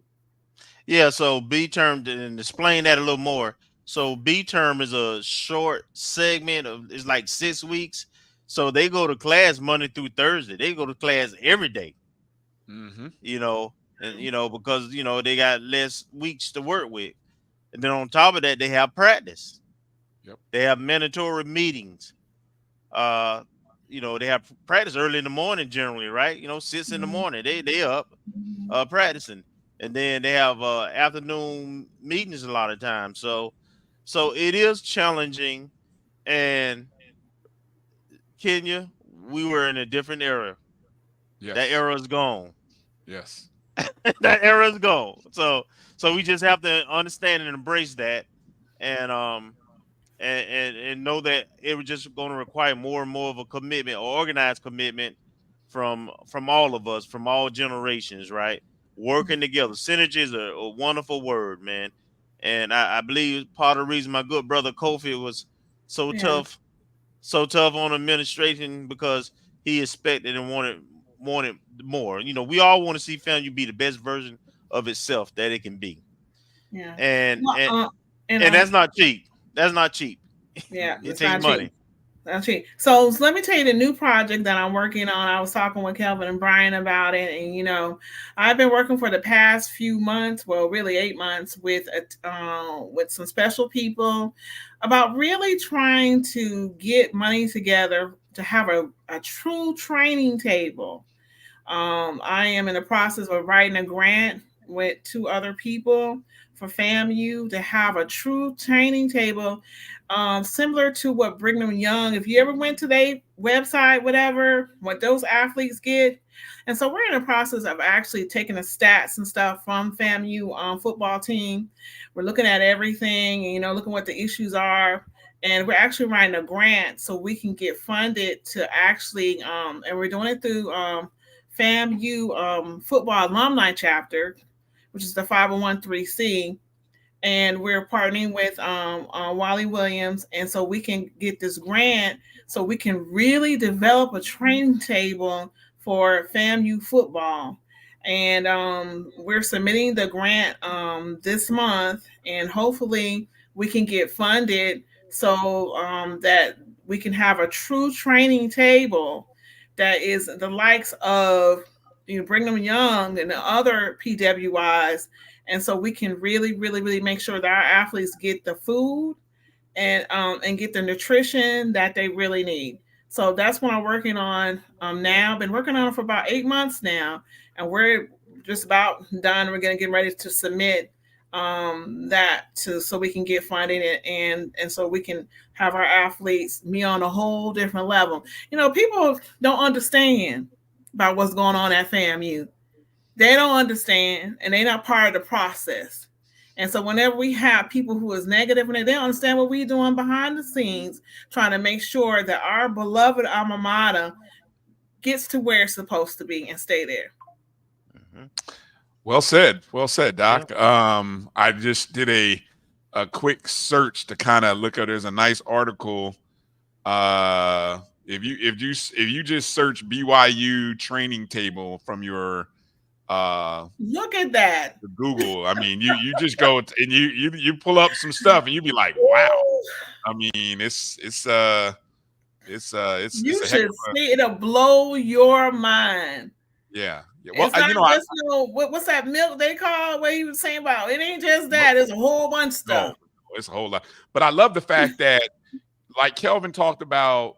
Yeah, so B term, and explain that a little more. So B term is a short segment of, it's like 6 weeks. So they go to class Monday through Thursday. They go to class every day. Mm-hmm. And because they got less weeks to work with. And then on top of that, they have practice. Yep. They have mandatory meetings. They have practice early in the morning generally, right? 6 in the morning. They up practicing. And then they have afternoon meetings a lot of times. So it is challenging. And Kenya, we were in a different era. Yes. That era is gone. Yes. That era is gone. So we just have to understand and embrace that, and know that it was just going to require more and more of a commitment, or organized commitment from all of us, from all generations, right? Working together. Synergies are a wonderful word, man. And I believe part of the reason my good brother Kofi was so tough on administration, because he expected and wanted more. We all want to see FAMU be the best version of itself that it can be. Yeah. And that's not cheap. That's not cheap. Yeah. It takes money. That's cheap. So let me tell you the new project that I'm working on. I was talking with Kelvin and Bryan about it. And, I've been working for the past few months, well, really 8 months, with some special people about really trying to get money together to have a true training table. I am in the process of writing a grant with 2 other people for FAMU to have a true training table, similar to what Brigham Young, if you ever went to their website, whatever, what those athletes get. And so we're in the process of actually taking the stats and stuff from FAMU football team. We're looking at everything, looking what the issues are. And we're actually writing a grant so we can get funded to actually, and we're doing it through FAMU football alumni chapter, which is the 501(c)(3), and we're partnering with Wally Williams, and so we can get this grant so we can really develop a training table for FAMU football. And we're submitting the grant this month, and hopefully we can get funded so that we can have a true training table that is the likes of Brigham Young and the other PWIs. And so we can really, really, really make sure that our athletes get the food and get the nutrition that they really need. So that's what I'm working on now. Been working on it for about 8 months now, and we're just about done. We're going to get ready to submit so we can get funding and so we can have our athletes be on a whole different level. People don't understand about what's going on at FAMU. They don't understand, and they're not part of the process. And so whenever we have people who is negative and they don't understand what we're doing behind the scenes, trying to make sure that our beloved alma mater gets to where it's supposed to be and stay there. Mm-hmm. Well said, Doc. Yeah. I just did a quick search to kind of look at. There's a nice article. If you just search BYU training table from your look at that Google. I mean, you just go and you pull up some stuff and you be like, wow. I mean, it's you should see, it'll blow your mind. Yeah. Well, what's that milk they call? What he was saying about it ain't just that. It's a whole bunch of stuff. No, it's a whole lot. But I love the fact that, like Kelvin talked about,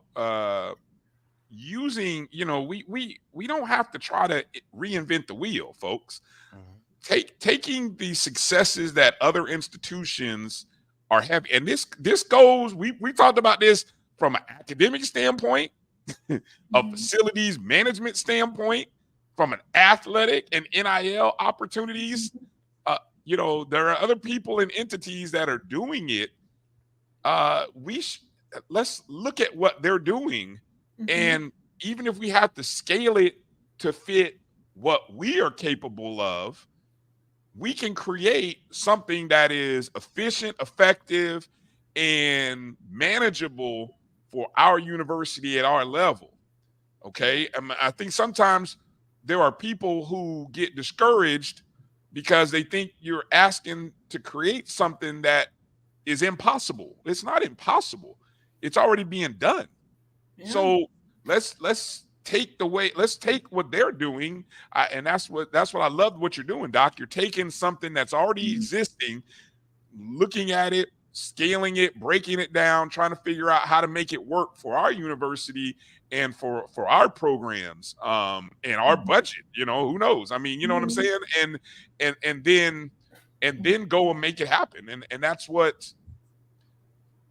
using, we don't have to try to reinvent the wheel, folks. Mm-hmm. Taking the successes that other institutions are having, and this goes. We talked about this from an academic standpoint, a facilities management standpoint, from an athletic and NIL opportunities you know, there are other people and entities that are doing it. Let's look at what they're doing, and even if we have to scale it to fit what we are capable of, we can create something that is efficient, effective, and manageable for our university at our level. Okay. I think sometimes there are people who get discouraged because they think you're asking to create something that is impossible. It's not impossible. It's already being done. Yeah. So let's take what they're doing. And that's what I love what you're doing, Doc. You're taking something that's already existing, looking at it, scaling it, breaking it down, trying to figure out how to make it work for our university and for our programs, and our budget. You know, who knows? I mean, you know what I'm saying? And then go and make it happen. And that's what.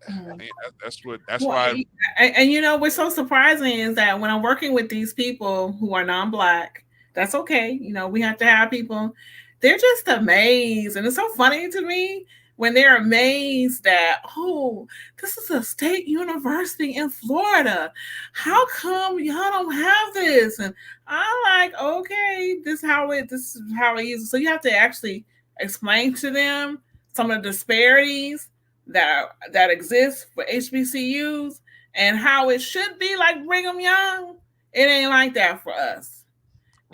That's why. And you know, what's so surprising is that when I'm working with these people who are non-Black, that's okay. You know, we have to have people. They're just amazed, and it's so funny to me when they're amazed that, oh, this is a state university in Florida. How come y'all don't have this? And I'm like, okay, this is how it is. So you have to actually explain to them some of the disparities that exists for HBCUs and how it should be like Brigham Young. It ain't like that for us.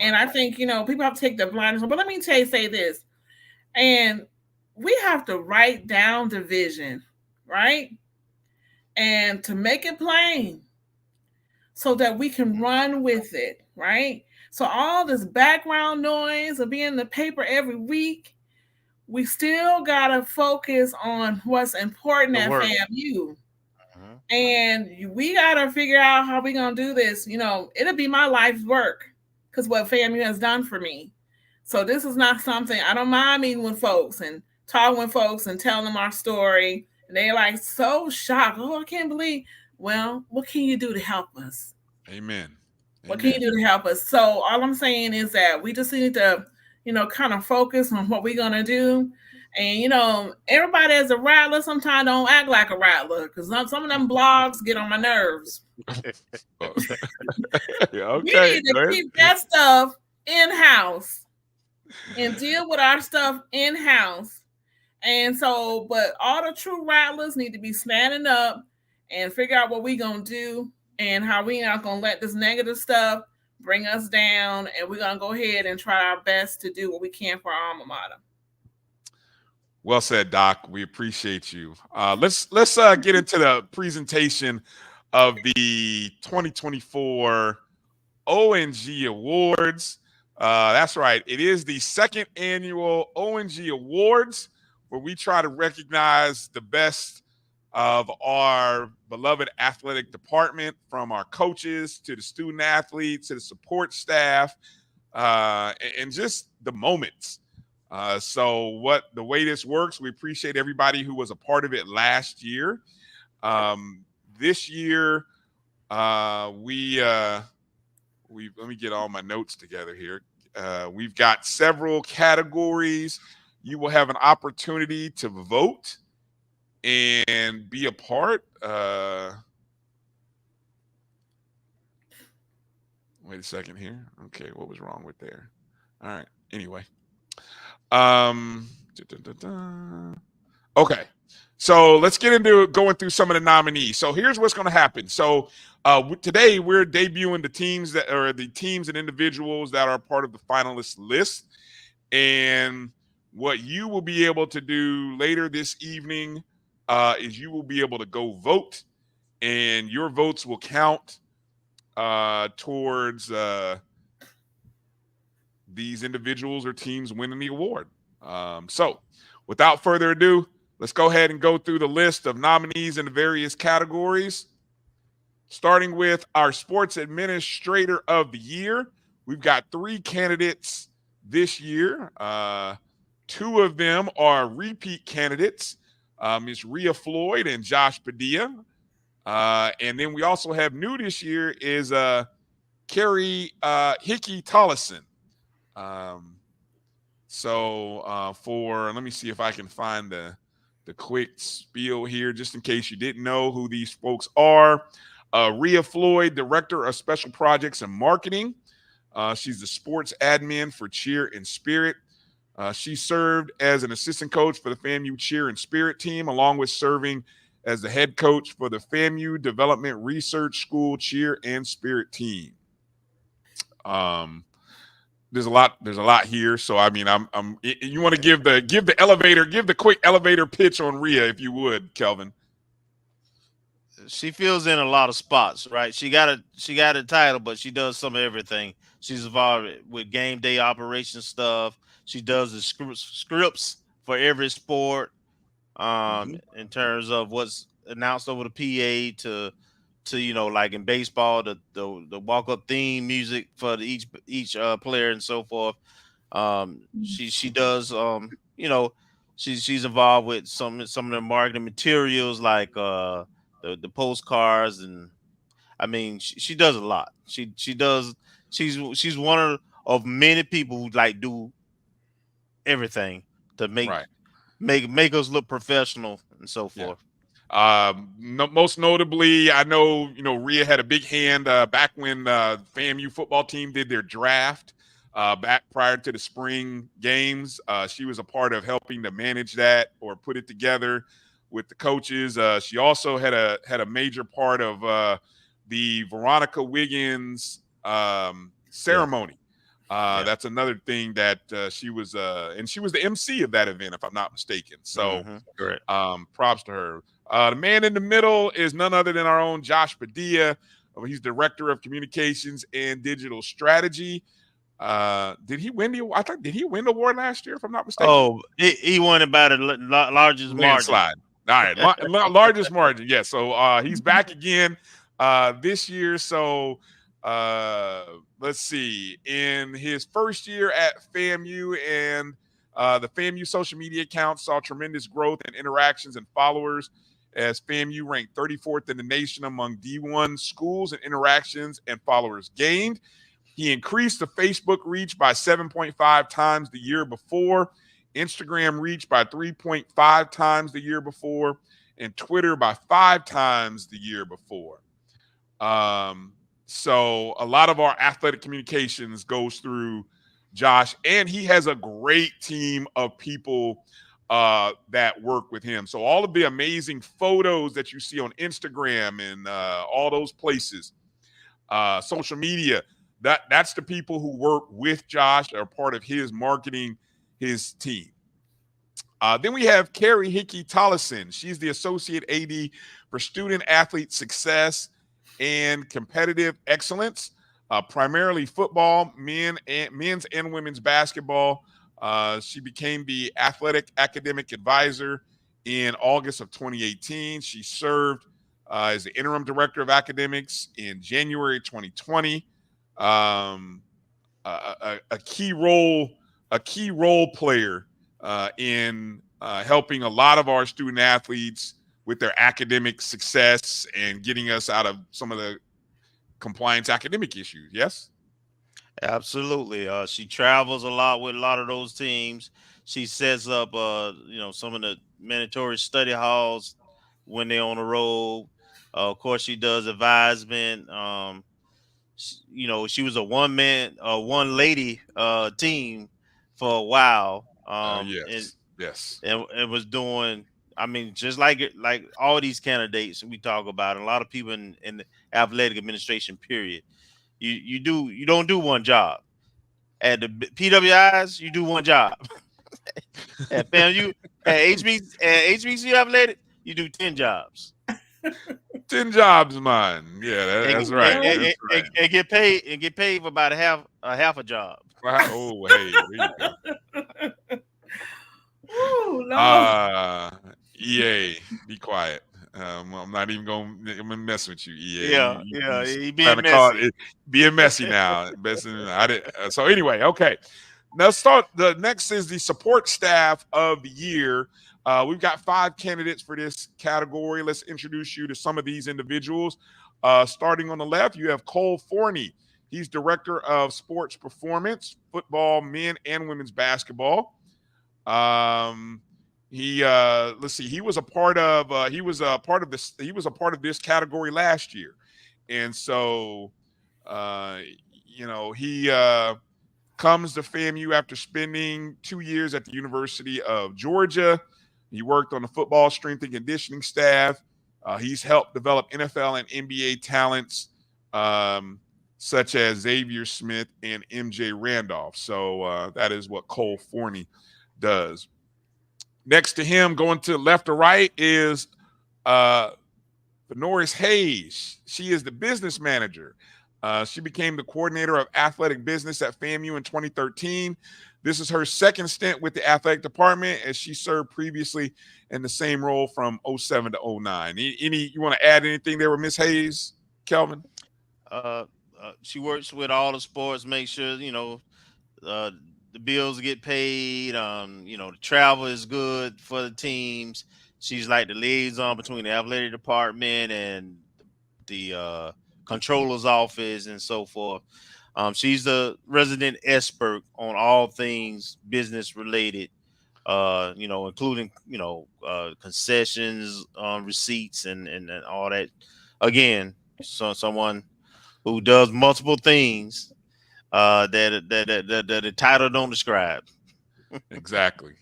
And I think, you know, people have to take the blinders on. But let me say this. And we have to write down the vision, right? And to make it plain so that we can run with it, right? So all this background noise of being in the paper every week, we still got to focus on what's important at FAMU. And we got to figure out how we're going to do this. You know, it'll be my life's work because what FAMU has done for me. So this is not something, I don't mind meeting with folks and talking with folks and telling them our story. And they're like so shocked. Oh, I can't believe. Well, what can you do to help us? Amen. What can you do to help us? So all I'm saying is that we just need to, you know, kind of focus on what we're going to do. And, you know, everybody as a Rattler sometimes don't act like a Rattler because some of them blogs get on my nerves. Okay. We need to keep that stuff in-house and deal with our stuff in-house. And so, but all the true Rattlers need to be standing up and figure out what we're going to do and how we not going to let this negative stuff bring us down, and we're going to go ahead and try our best to do what we can for our alma mater. Well said, Doc. We appreciate you. Let's get into the presentation of the 2024 O&G Awards. That's right. It is the second annual O&G Awards, where we try to recognize the best of our beloved athletic department, from our coaches to the student athletes to the support staff, and just the moments. So the way this works, we appreciate everybody who was a part of it last year. This year, let me get all my notes together here. We've got several categories. You will have an opportunity to vote and be a part. Wait a second here. Okay, what was wrong with there? All right. Anyway. Okay. So let's get into going through some of the nominees. So here's what's going to happen. So today we're debuting the teams and individuals that are part of the finalist list. And what you will be able to do later this evening is you will be able to go vote, and your votes will count towards these individuals or teams winning the award. So without further ado, let's go ahead and go through the list of nominees in the various categories. Starting with our Sports Administrator of the Year. We've got 3 candidates this year. 2 of them are repeat candidates, Ms. Rhea Floyd and Josh Padilla. And then we also have new this year is Carrie Hickey Tollison. So let me see if I can find the quick spiel here, just in case you didn't know who these folks are. Rhea Floyd, Director of Special Projects and Marketing. She's the sports admin for Cheer and Spirit. She served as an assistant coach for the FAMU Cheer and Spirit team, along with serving as the head coach for the FAMU Development Research School Cheer and Spirit team. There's a lot here. So I mean, you want to give the quick elevator pitch on Rhea, if you would, Kelvin. She fills in a lot of spots, right? She got a title, but she does some of everything. She's involved with game day operation stuff. She does the scripts for every sport, in terms of what's announced over the PA to like in baseball, the walk up theme music for each player and so forth. She does she's involved with some of the marketing materials like the postcards, and I mean she does a lot. She's one of many people who like do everything to make us look professional and so forth. Most notably, I know Rhea had a big hand back when FAMU football team did their draft back prior to the spring games. She was a part of helping to manage that or put it together with the coaches. She also had a major part of the Veronica Wiggins ceremony. That's another thing that she was and she was the MC of that event, if I'm not mistaken. So props to her. The man in the middle is none other than our own Josh Padilla. He's Director of Communications and Digital Strategy. Did he win the award last year, if I'm not mistaken? Oh, he won about the largest landslide. All right, largest margin. Yeah, so he's back again this year. So let's see. In his first year at FAMU, and the FAMU social media account saw tremendous growth in interactions and followers, as FAMU ranked 34th in the nation among D1 schools and interactions and followers gained. He increased the Facebook reach by 7.5 times the year before, Instagram reach by 3.5 times the year before, and Twitter by 5 times the year before. So a lot of our athletic communications goes through Josh, and he has a great team of people that work with him. So all of the amazing photos that you see on Instagram and all those places, social media, that's the people who work with Josh, are part of his marketing, his team. Then we have Carrie Hickey Tollison. She's the Associate AD for Student Athlete Success and Competitive Excellence, primarily football, men's and women's basketball. She became the athletic academic advisor in August of 2018. She served as the interim director of academics in January 2020. A key role player in helping a lot of our student athletes with their academic success and getting us out of some of the compliance academic issues. Yes. Absolutely. She travels a lot with a lot of those teams. She sets up, some of the mandatory study halls when they're on the road. Of course, she does advisement. She was a one lady team for a while. Yes. And was doing, I mean, just like all these candidates we talk about, and a lot of people in the athletic administration period. You don't do one job. At the PWIs, you do one job. At FAMU, at HBCU Athletic, you do 10 jobs. 10 jobs, man. Yeah, that's right. And get paid for about a half a job. Oh, hey, there you go. Ooh, no. EA, be quiet. I'm not even going to mess with you, EA. He being messy. Being messy now. So anyway, okay. Let's start. The next is the support staff of the year. We've got 5 candidates for this category. Let's introduce you to some of these individuals. Starting on the left, you have Cole Forney. He's director of sports performance, football, men and women's basketball. He was a part of this category last year. And so he comes to FAMU after spending 2 years at the University of Georgia. He worked on the football strength and conditioning staff. He's helped develop NFL and NBA talents such as Xavier Smith and MJ Randolph. So that is what Cole Forney does. Next to him, going to left or right, is Norris Hayes. She is the business manager. She became the coordinator of athletic business at FAMU in 2013. This is her second stint with the athletic department, as she served previously in the same role from 07 to 09. You want to add anything there with Miss Hayes, Kelvin? She works with all the sports, make sure, the bills get paid. The travel is good for the teams. She's like the liaison between the athletic department and the controller's office and so forth. She's the resident expert on all things business related, including, concessions, receipts and all that. Again, someone who does multiple things that the title don't describe. Exactly.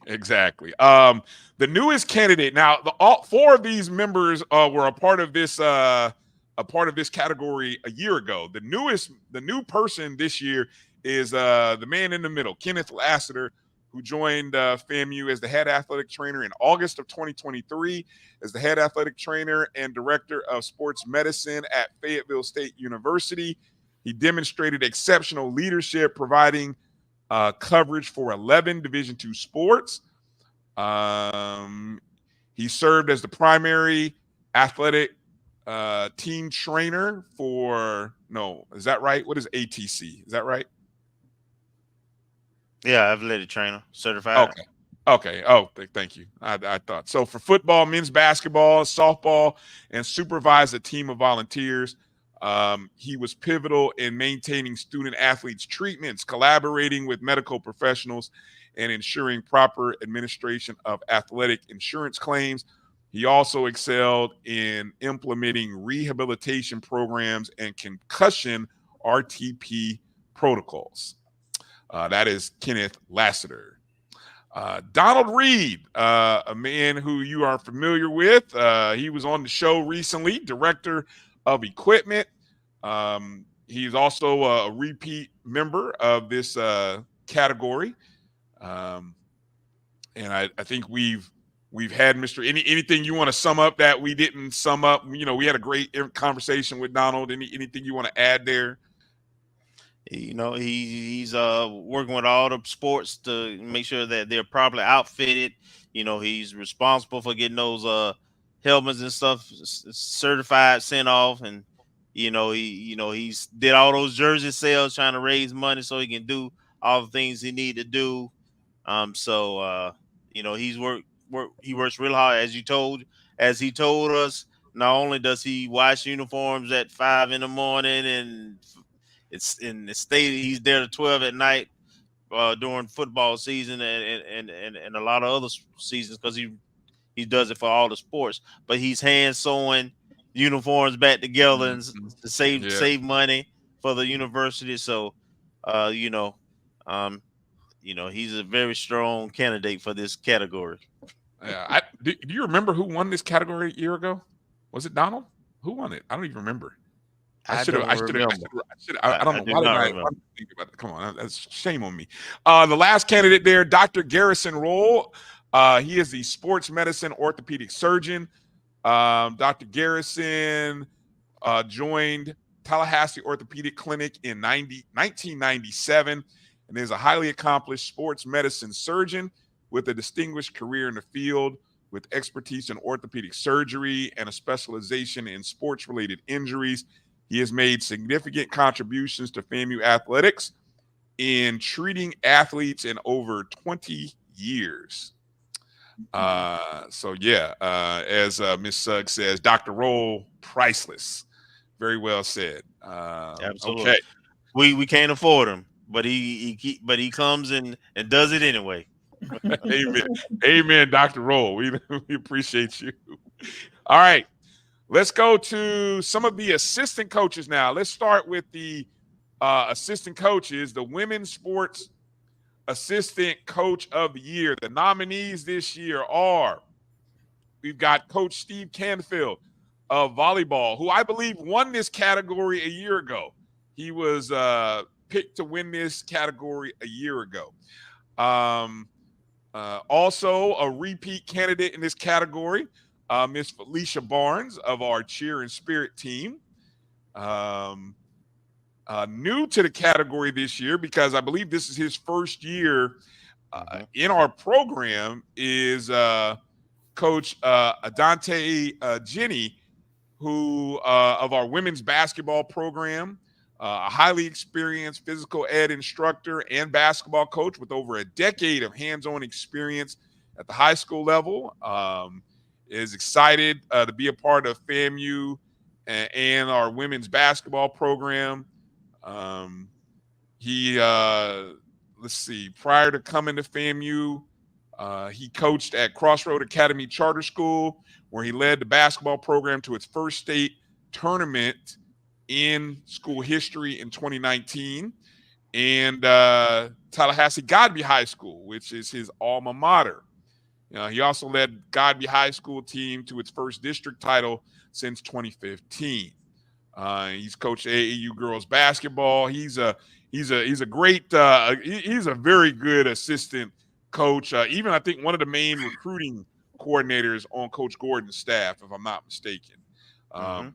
The newest candidate. Now, all four of these members were a part of this category a year ago. The new person this year is the man in the middle, Kenneth Lassiter, who joined FAMU as the head athletic trainer in August of 2023, as the head athletic trainer and director of sports medicine at Fayetteville State University. He demonstrated exceptional leadership, providing coverage for 11 Division II sports. He served as the primary athletic team trainer is that right? What is ATC? Is that right? Yeah, athletic trainer, certified. Okay. Oh, thank you. I thought so. For football, men's basketball, softball, and supervised a team of volunteers. He was pivotal in maintaining student athletes' treatments, collaborating with medical professionals, and ensuring proper administration of athletic insurance claims. He also excelled in implementing rehabilitation programs and concussion RTP protocols. That is Kenneth Lassiter. Donald Reed, a man who you are familiar with. He was on the show recently, director of equipment. He's also a repeat member of this category. And I think we've had Mr. Anything you want to sum up that we didn't sum up? We had a great conversation with Donald. Anything you want to add there? He's working with all the sports to make sure that they're properly outfitted. He's responsible for getting those helmets and stuff certified, sent off, and he's did all those jersey sales, trying to raise money so he can do all the things he need to do. He's he works real hard, as he told us. Not only does he wash uniforms at 5 a.m. and it's in the state, he's there to 12 at night during football season and a lot of other seasons, because he does it for all the sports. But he's hand sewing uniforms back together and to save money for the university. So he's a very strong candidate for this category. Yeah. Do you remember who won this category a year ago? Was it Donald? Who won it? I don't even remember. I don't know. Why did I think about it? Come on, that's shame on me. The last candidate there, Dr. Garrison Roll. He is the sports medicine orthopedic surgeon. Dr. Garrison joined Tallahassee Orthopedic Clinic in 1997 and is a highly accomplished sports medicine surgeon with a distinguished career in the field, with expertise in orthopedic surgery and a specialization in sports-related injuries. He has made significant contributions to FAMU athletics in treating athletes in over 20 years. As Ms. Sugg says, Dr. Roll, priceless. Very well said. Absolutely. Okay. We can't afford him, but he comes and does it anyway. Amen. Amen, Dr. Roll. We appreciate you. All right. Let's go to some of the assistant coaches now. Let's start with the assistant coaches, the Women's Sports Assistant Coach of the Year. The nominees this year are, we've got Coach Steve Canfield of volleyball, who I believe won this category a year ago. He was picked to win this category a year ago. Also, a repeat candidate in this category, Miss Felicia Barnes of our cheer and spirit team. New to the category this year, because I believe this is his first year in our program, is Coach Adante Jenny, who of our women's basketball program, a highly experienced physical ed instructor and basketball coach with over a decade of hands-on experience at the high school level. Is excited to be a part of FAMU and our women's basketball program. Let's see, prior to coming to FAMU, he coached at Crossroad Academy Charter School, where he led the basketball program to its first state tournament in school history in 2019, and Tallahassee Godby High School, which is his alma mater. He also led Godby High School team to its first district title since 2015. He's coached AAU girls basketball. He's a great he's a very good assistant coach. Even I think one of the main recruiting coordinators on Coach Gordon's staff, if I'm not mistaken. And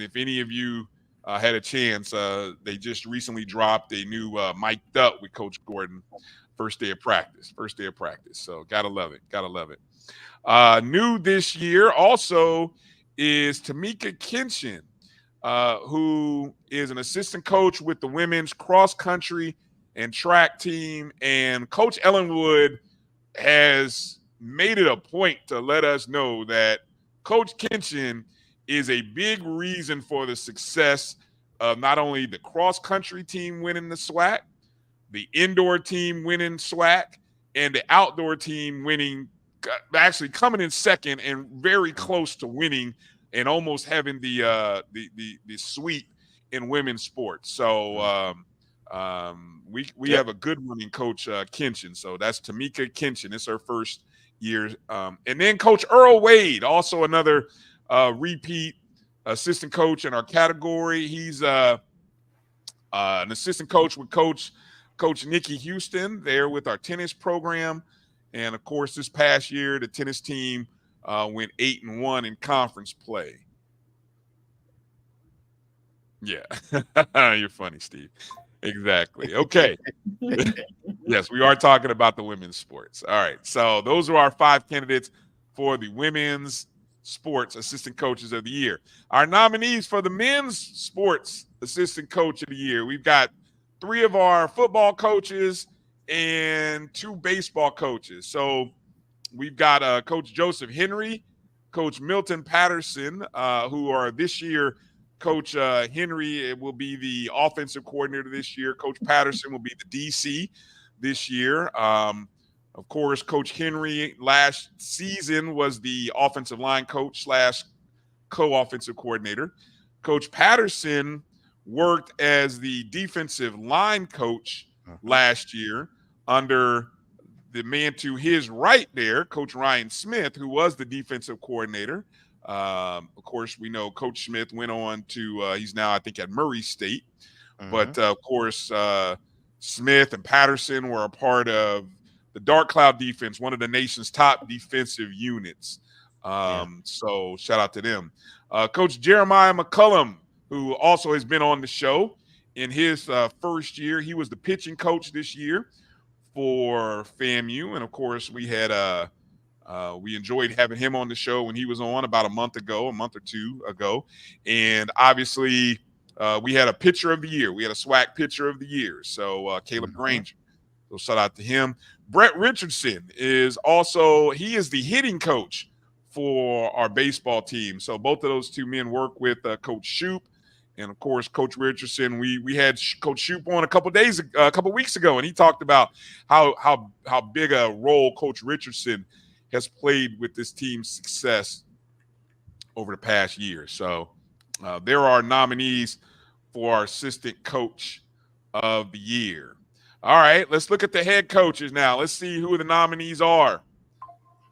if any of you had a chance, they just recently dropped a new Mic'd Up with Coach Gordon. First day of practice. So gotta love it. New this year also is Tamika Kenshin, who is an assistant coach with the women's cross country and track team. And Coach Ellenwood has made it a point to let us know that Coach Kenshin is a big reason for the success of not only the cross country team winning the SWAC, the indoor team winning SWAC, and the outdoor team winning, actually coming in second and very close to winning and almost having the sweep in women's sports. So we have a good one in Coach Kenshin. So that's Tamika Kenshin. It's her first year. And then Coach Earl Wade, also another repeat assistant coach in our category. He's an assistant coach with Coach Nikki Houston there with our tennis program. And of course, this past year, the tennis team went 8-1 in conference play. Yeah. You're funny, Steve. Exactly. Okay. Yes, we are talking about the women's sports. All right. So those are our 5 candidates for the women's sports assistant coaches of the year. Our nominees for the men's sports assistant coach of the year, we've got 3 of our football coaches and 2 baseball coaches. So we've got Coach Joseph Henry, Coach Milton Patterson, who are this year. Coach Henry will be the offensive coordinator this year. Coach Patterson will be the DC this year. Of course, Coach Henry last season was the offensive line coach / co-offensive coordinator. Coach Patterson worked as the defensive line coach last year under the man to his right there, Coach Ryan Smith, who was the defensive coordinator. Of course, we know Coach Smith went on to, he's now, I think, at Murray State. But, of course, Smith and Patterson were a part of the Dark Cloud defense, one of the nation's top defensive units. So shout out to them. Coach Jeremiah McCullum, who also has been on the show in his first year. He was the pitching coach this year for FAMU. And, of course, we had we enjoyed having him on the show when he was on about a month or 2 ago. And obviously we had a pitcher of the year. We had a SWAC pitcher of the year. So Caleb Granger. So shout out to him. Brett Richardson is also, he is the hitting coach for our baseball team. So both of those 2 men work with Coach Shoup And of course, Coach Richardson, we had Coach Shoop on a couple weeks ago, and he talked about how big a role Coach Richardson has played with this team's success over the past year. So there are nominees for our assistant coach of the year. All right, let's look at the head coaches now. Let's see who the nominees are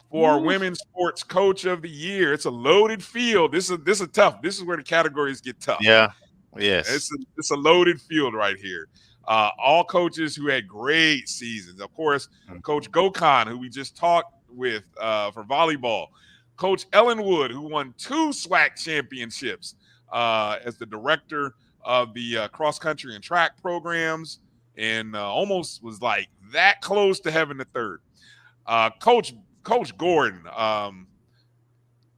for our women's sports coach of the year. It's a loaded field. This is tough. This is where the categories get tough. Yeah. Yes. It's a loaded field right here. All coaches who had great seasons. Of course, Coach Gokhan, who we just talked with for volleyball. Coach Ellenwood, who won 2 SWAC championships as the director of the cross country and track programs, and almost was like that close to having the third. Coach Gordon,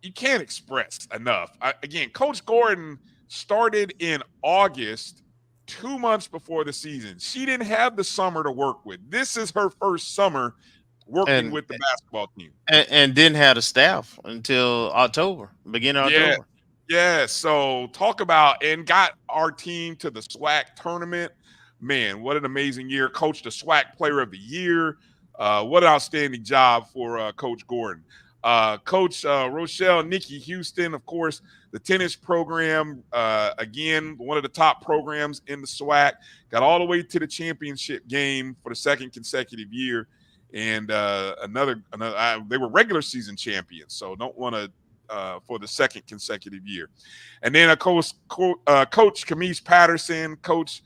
you can't express enough. Again, Coach Gordon started in August, 2 months before the season. She didn't have the summer to work with. This is her first summer working with the basketball team. And didn't have the staff until October, beginning of October. Yeah, so talk about, and got our team to the SWAC tournament. Man, what an amazing year. Coached the SWAC Player of the Year. What an outstanding job for Coach Gordon. Coach Rochelle Nikki Houston, of course, the tennis program, again, one of the top programs in the SWAC, got all the way to the championship game for the second consecutive year. And they were regular season champions, so don't want to for the second consecutive year. And then Coach Camise Patterson, Coach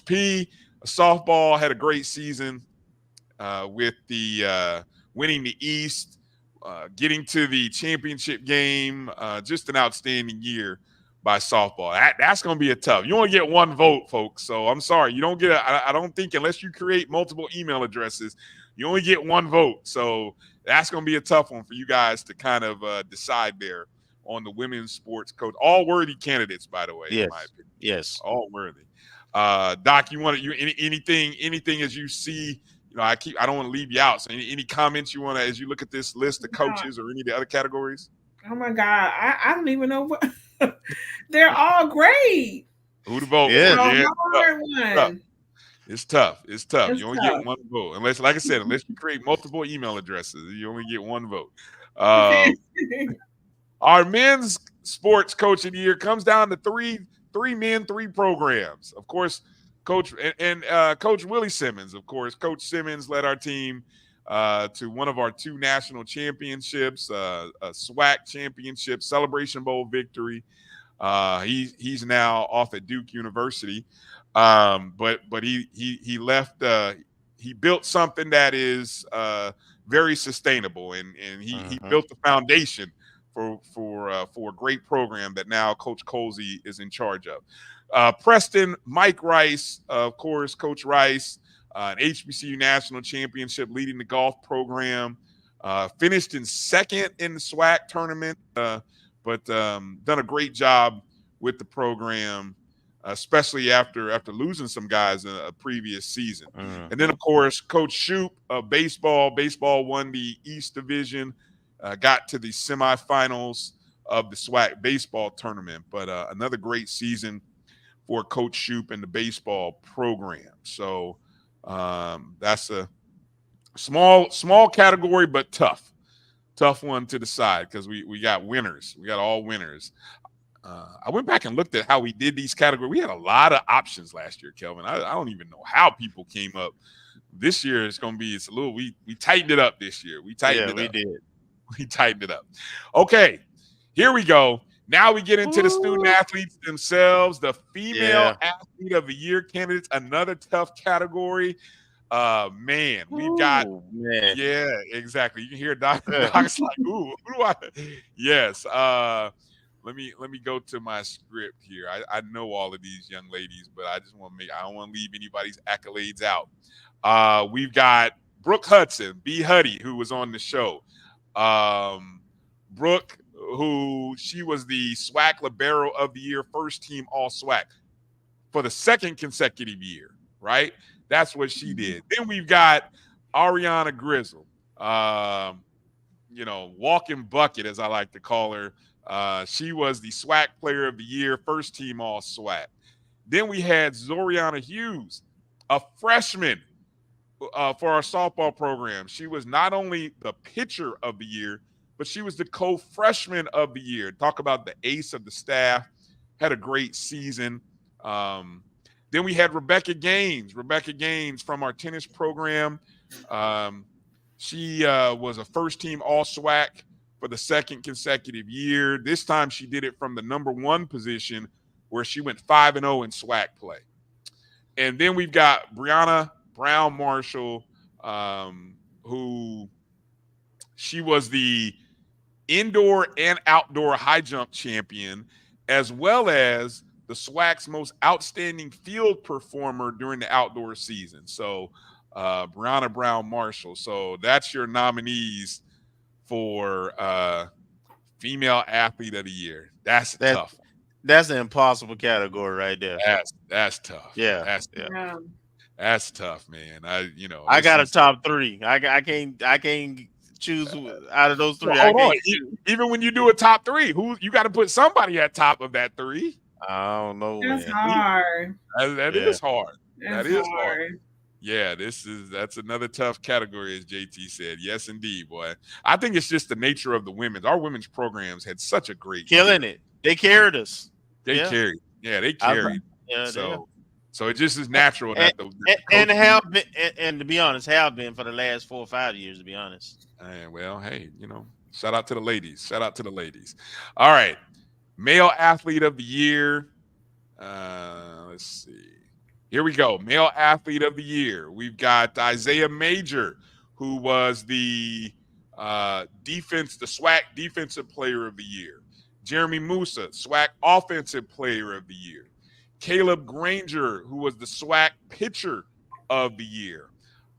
P, softball, had a great season with the winning the East, getting to the championship game. Just an outstanding year by softball. That's going to be a tough. You only get 1 vote, folks. So I'm sorry. You don't get I don't think, unless you create multiple email addresses, you only get 1 vote. So that's going to be a tough one for you guys to kind of decide there on the women's sports coach. All worthy candidates, by the way, in my opinion. Yes. All worthy. Doc, anything as you see, I don't want to leave you out. So any comments you want to, as you look at this list of coaches or any of the other categories? Oh my God. I don't even know what they're all great. Who to vote for? It's tough. You only get 1 vote. Unless, like I said, unless you create multiple email addresses, you only get 1 vote. Our men's sports coach of the year comes down to three men, 3 programs. Of course, Coach Willie Simmons. Of course, Coach Simmons led our team to one of our 2 national championships, a SWAC championship, Celebration Bowl victory. He's now off at Duke University, but he left. He built something that is very sustainable, and he built the foundation for a great program that now Coach Colsey is in charge of. Preston, Mike Rice, of course, Coach Rice, an HBCU national championship, leading the golf program, finished in 2nd in the SWAC tournament, but done a great job with the program, especially after losing some guys in a previous season. And then, of course, Coach Shoop of baseball. Baseball won the East Division, got to the semifinals of the SWAC baseball tournament. But another great season for Coach Shoop and the baseball program. So that's a small category, but tough one to decide, because we got winners. We got all winners. I went back and looked at how we did these categories. We had a lot of options last year, Kelvin. I don't even know how people came up. This year it's a little, we tightened it up this year. We tightened it up. Okay, here we go. Now we get into the student athletes themselves, the female athlete of the year candidates, another tough category. Man, we've got exactly. You can hear Doc's like, ooh, who do I? Yes. Let me go to my script here. I know all of these young ladies, but I don't want to leave anybody's accolades out. We've got Brooke Hudson, B. Huddy, who was on the show. Brooke, who she was the SWAC Libero of the Year, first team all SWAC for the 2nd consecutive year, right? That's what she did. Then we've got Ariana Grizzle, walking bucket, as I like to call her. She was the SWAC Player of the Year, first team all SWAC. Then we had Zoriana Hughes, a freshman for our softball program. She was not only the pitcher of the year, but she was the co-freshman of the year. Talk about the ace of the staff. Had a great season. Then we had Rebecca Gaines. Rebecca Gaines from our tennis program. She was a first-team All-SWAC for the second consecutive year. This time she did it from the number 1 position, where she went 5-0 in SWAC play. And then we've got Brianna Brown Marshall, who she was the indoor and outdoor high jump champion, as well as the SWAC's most outstanding field performer during the outdoor season. So Brianna Brown Marshall. So that's your nominees for female athlete of the year. That's tough. That's an impossible category right there. That's tough. Yeah. That's tough, man. I got a top 3. I can't choose out of those 3. Well, hold on. Even when you do a top 3, who you got to put somebody at top of that 3. I don't know. That's hard. That is hard. That is hard. Yeah, that's another tough category, as JT said. Yes, indeed, boy. I think it's just the nature of the women's. Our women's programs had such a great killing it. They carried us. They carried. Yeah, they carried. So it just is natural that and to be honest, have been for the last 4 or 5 years, to be honest. Well, hey, shout out to the ladies. Shout out to the ladies. All right. Male athlete of the year. Let's see. Here we go. Male athlete of the year. We've got Isaiah Major, who was the SWAC defensive player of the year. Jeremy Musa, SWAC offensive player of the year. Caleb Granger, who was the SWAC pitcher of the year.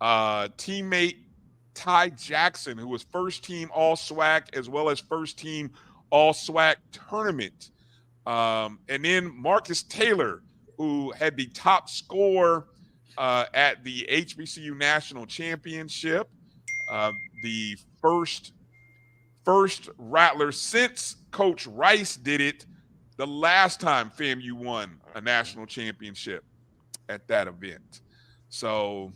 Teammate Ty Jackson, who was first team all SWAC as well as first team all SWAC tournament. And then Marcus Taylor, who had the top score at the HBCU National Championship, the first Rattler since Coach Rice did it the last time FAMU won a national championship at that event. So,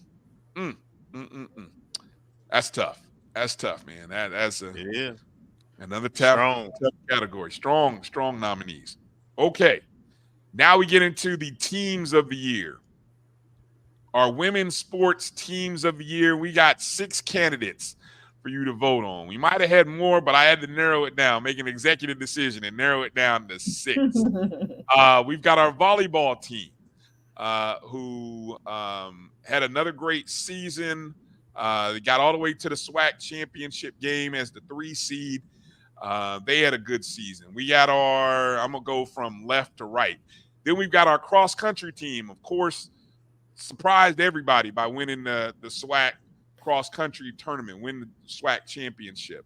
that's tough. That's tough, man. That's another tough category. Strong nominees. Okay. Now we get into the teams of the year. Our women's sports teams of the year, we got 6 candidates for you to vote on. We might have had more, but I had to narrow it down, make an executive decision and narrow it down to 6. We've got our volleyball team, who had another great season. They got all the way to the SWAC championship game as the 3 seed. They had a good season. We got I'm going to go from left to right. Then we've got our cross-country team, of course, surprised everybody by winning the SWAC cross-country tournament, win the SWAC championship.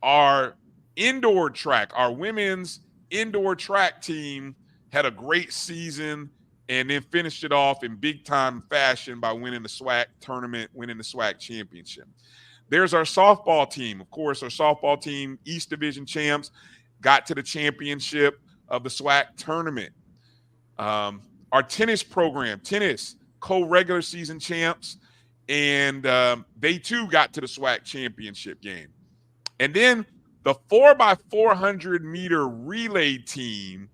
Our indoor track, our women's indoor track team had a great season and then finished it off in big-time fashion by winning the SWAC tournament, winning the SWAC championship. There's our softball team. Of course, our softball team, East Division champs, got to the championship of the SWAC tournament. Our tennis program, co-regular season champs, and they too got to the SWAC championship game. And then the 4x400 meter relay team,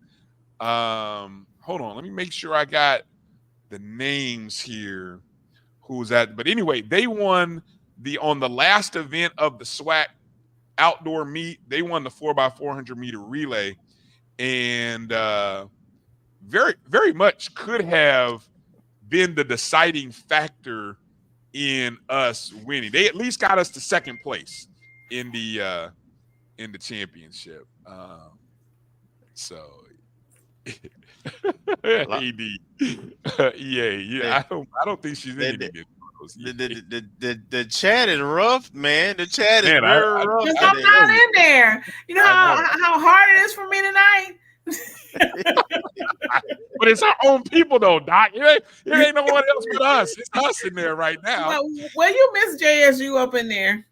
hold on, let me make sure I got the names here. Who's that? But anyway, they won on the last event of the SWAC outdoor meet. They won the 4x400 meter relay, and very, very much could have been the deciding factor in us winning. They at least got us to second place in the championship. ED, I don't think she's in it. The chat is rough, man. The chat is very rough. Because I'm not in there. You know how hard it is for me tonight. But it's our own people, though, Doc. It ain't no one else but us. It's us in there right now. Well, you missed JSU up in there.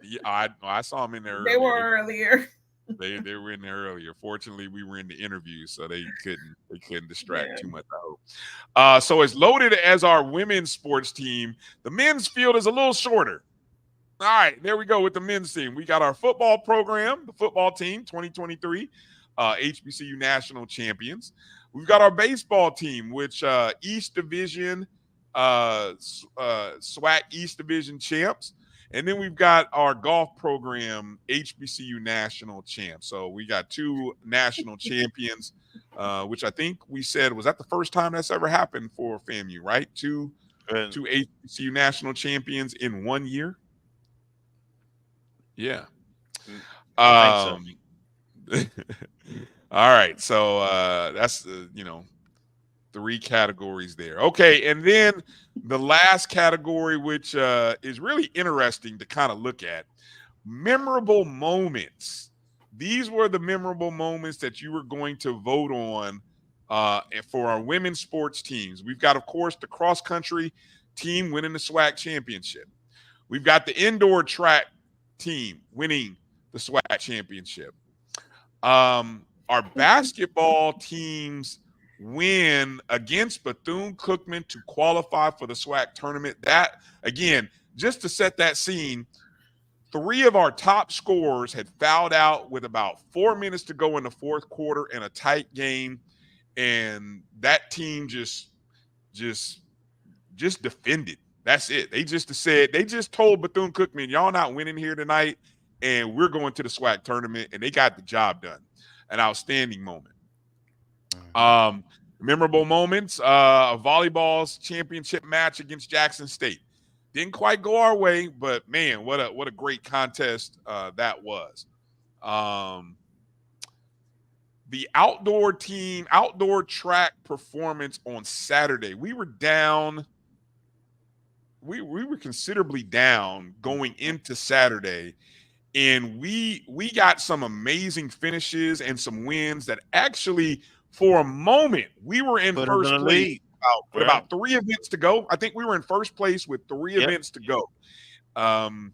Yeah, I saw him in there. They were earlier. They were in there earlier. Fortunately, we were in the interview, so they couldn't distract too much, I hope. So as loaded as our women's sports team, the men's field is a little shorter. All right, there we go with the men's team. We got our football program, the football team, 2023, HBCU national champions. We've got our baseball team, which East Division, SWAC East Division champs. And then we've got our golf program, HBCU national champs. So we got 2 national champions, which I think we said, was that the first time that's ever happened for FAMU, right? Two HBCU national champions in 1 year. Yeah. All right. So that's, 3 categories there. Okay. And then the last category, which is really interesting to kind of look at, memorable moments. These were the memorable moments that you were going to vote on for our women's sports teams. We've got, of course, the cross country team winning the SWAC championship. We've got the indoor track team winning the SWAC championship. Our basketball teams win against Bethune-Cookman to qualify for the SWAC tournament. That, again, just to set that scene, 3 of our top scorers had fouled out with about 4 minutes to go in the fourth quarter in a tight game, and that team just defended. That's it. They just told Bethune-Cookman, y'all not winning here tonight, and we're going to the SWAC tournament, and they got the job done. An outstanding moment. Memorable moments, volleyball's championship match against Jackson State. Didn't quite go our way, but man, what a great contest that was. The outdoor track performance on Saturday, we were down. We were considerably down going into Saturday, and we got some amazing finishes and some wins that actually, for a moment, we were in first place with about 3 events to go. I think we were in first place with 3 events to go. And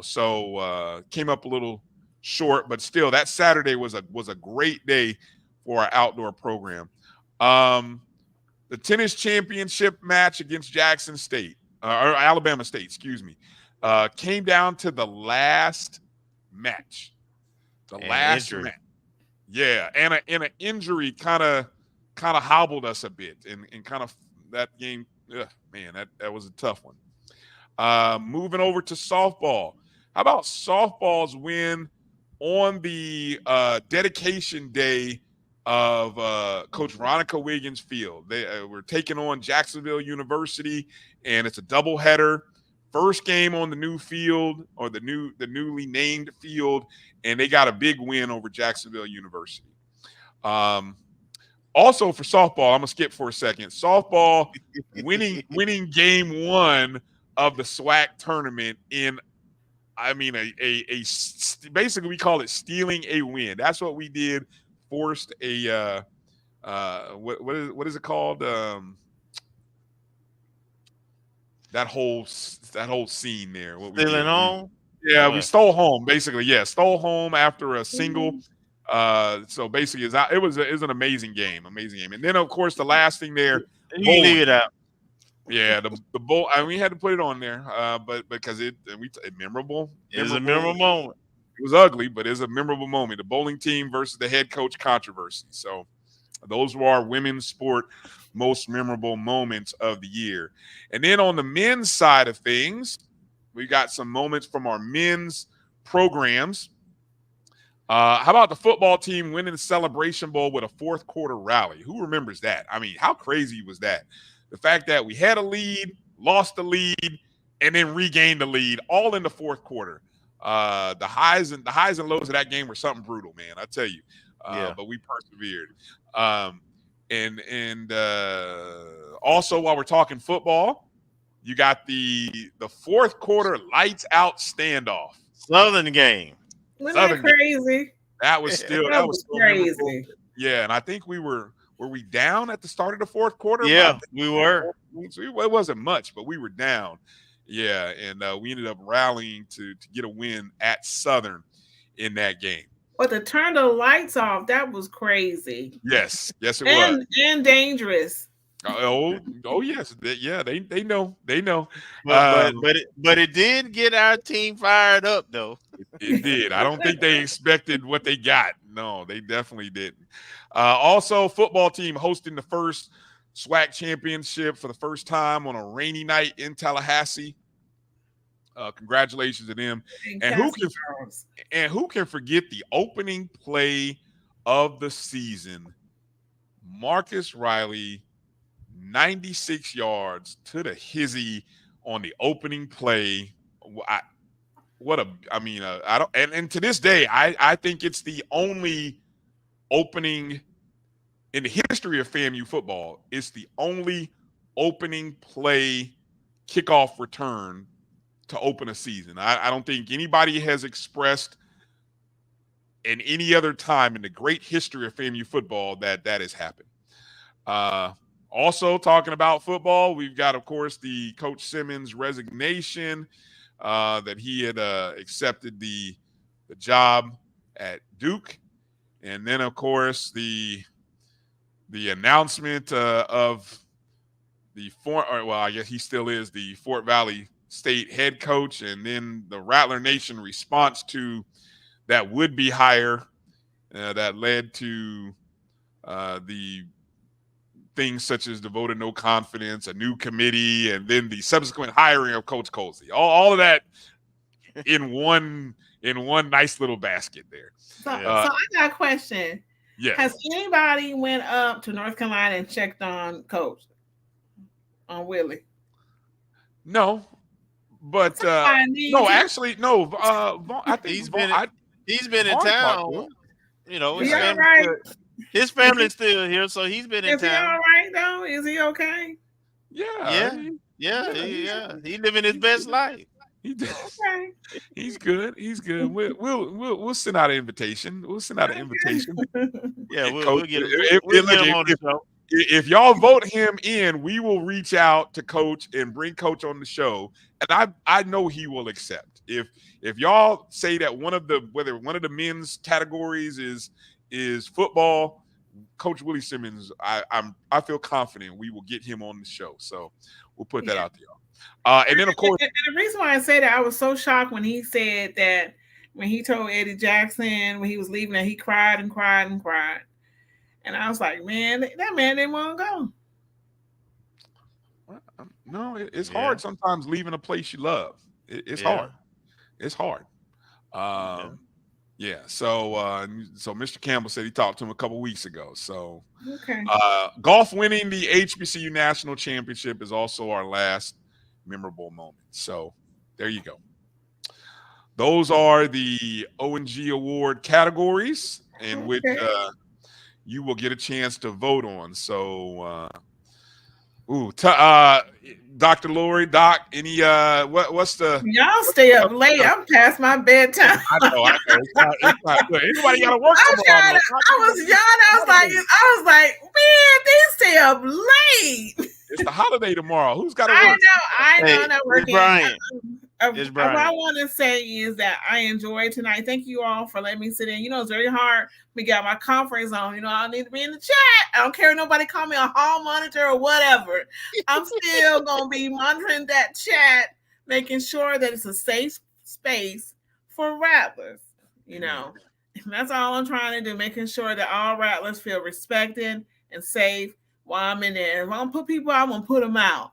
so came up a little short, but still that Saturday was a great day for our outdoor program. The tennis championship match against Jackson State, or Alabama State, excuse me, came down to the last match. Match. Yeah, and an injury kind of hobbled us a bit, and kind of that game. Man, that was a tough one. Moving over to softball. How about softball's win on the dedication day of Coach Veronica Wiggins Field? They were taking on Jacksonville University, and it's a doubleheader. First game on the new field, or the newly named field, and they got a big win over Jacksonville University. Also for softball, I'm gonna skip for a second. Softball winning game 1 of the SWAC tournament in, basically we call it stealing a win. That's what we did. Forced a what is it called? That whole scene there. What Stealing home? Yeah, we stole home, basically. Yeah, stole home after a single. So basically, it was an amazing game. And then, of course, the last thing there. You can leave it out. Yeah, the bowl. We had to put it on there, but because memorable. It was a memorable moment. It was ugly, but it's a memorable moment. The bowling team versus the head coach controversy. So those were our women's sport most memorable moments of the year. And then on the men's side of things, we got some moments from our men's programs. How about the football team winning the Celebration Bowl with a fourth quarter rally? Who remembers that? I mean, how crazy was that? The fact that we had a lead, lost the lead, and then regained the lead all in the fourth quarter. The highs and lows of that game were something brutal, man. I tell you. But we persevered. And also, while we're talking football, you got the fourth quarter lights out standoff. Southern game. Wasn't that crazy? That was still that was crazy. Yeah, and I think were we down at the start of the fourth quarter? Yeah, we were. It wasn't much, but we were down. Yeah, and we ended up rallying to get a win at Southern. in that game. But to turn the lights off, that was crazy. Yes, it was. And dangerous. Oh yes, they know. But it did get our team fired up though. It did. I don't think they expected what they got. No, they definitely didn't. Also, football team hosting the first SWAC championship for the first time on a rainy night in Tallahassee. Congratulations to them. And who can forget the opening play of the season? Marcus Riley, 96 yards to the hizzy on the opening play. I don't, and to this day, I think it's the only opening in the history of FAMU football. It's the only opening play kickoff return to open a season. I don't think anybody has expressed in any other time in the great history of FAMU football that has happened. Also talking about football, we've got, of course, the Coach Simmons resignation, that he had accepted the job at Duke. And then, of course, the announcement of the I guess he still is the Fort Valley State head coach, and then the Rattler Nation response to that would-be hire that led to the things such as the vote of no confidence, a new committee, and then the subsequent hiring of Coach Colsey. All of that in one nice little basket there. So I got a question. Yes. Has anybody went up to North Carolina and checked on Coach, on Willie? No, but no, actually, no. I think he's been in town. You know, his family's still here, so he's been in town. Is he all right though? Is he okay? Yeah. He living his best life. Okay. He's good. We'll send out an invitation. Yeah, we'll get him on the show. If y'all vote him in, we will reach out to Coach and bring Coach on the show, and I know he will accept. If y'all say that whether one of the men's categories is football, Coach Willie Simmons, I feel confident we will get him on the show. So we'll put that out to y'all. And then, of course, and the reason why I say that, I was so shocked when he said that, when he told Eddie Jackson when he was leaving that he cried and cried and cried. And I was like, man, that man didn't want to go. No, it's hard sometimes leaving a place you love. It's hard. It's hard. Yeah. So Mr. Campbell said he talked to him a couple weeks ago. So okay. Golf winning the HBCU National Championship is also our last memorable moment. So there you go. Those are the O&G Award categories in which you will get a chance to vote on. So, Dr. Lori, Doc, any what's the? Y'all stay up late. I'm past my bedtime. I know. It's not good. Anybody got to work I tomorrow? was yawning. I was like, man, they stay up late. It's the holiday tomorrow. Who's got to work? I know. Not working. Brian. What I want to say is that I enjoyed tonight. Thank you all for letting me sit in. You know, it's very hard. We got my conference on. You know, I need to be in the chat. I don't care if nobody call me a hall monitor or whatever. I'm still going to be monitoring that chat, making sure that it's a safe space for Rattlers. You know, and that's all I'm trying to do, making sure that all Rattlers feel respected and safe while I'm in there. If I'm going to put people out, I'm going to put them out.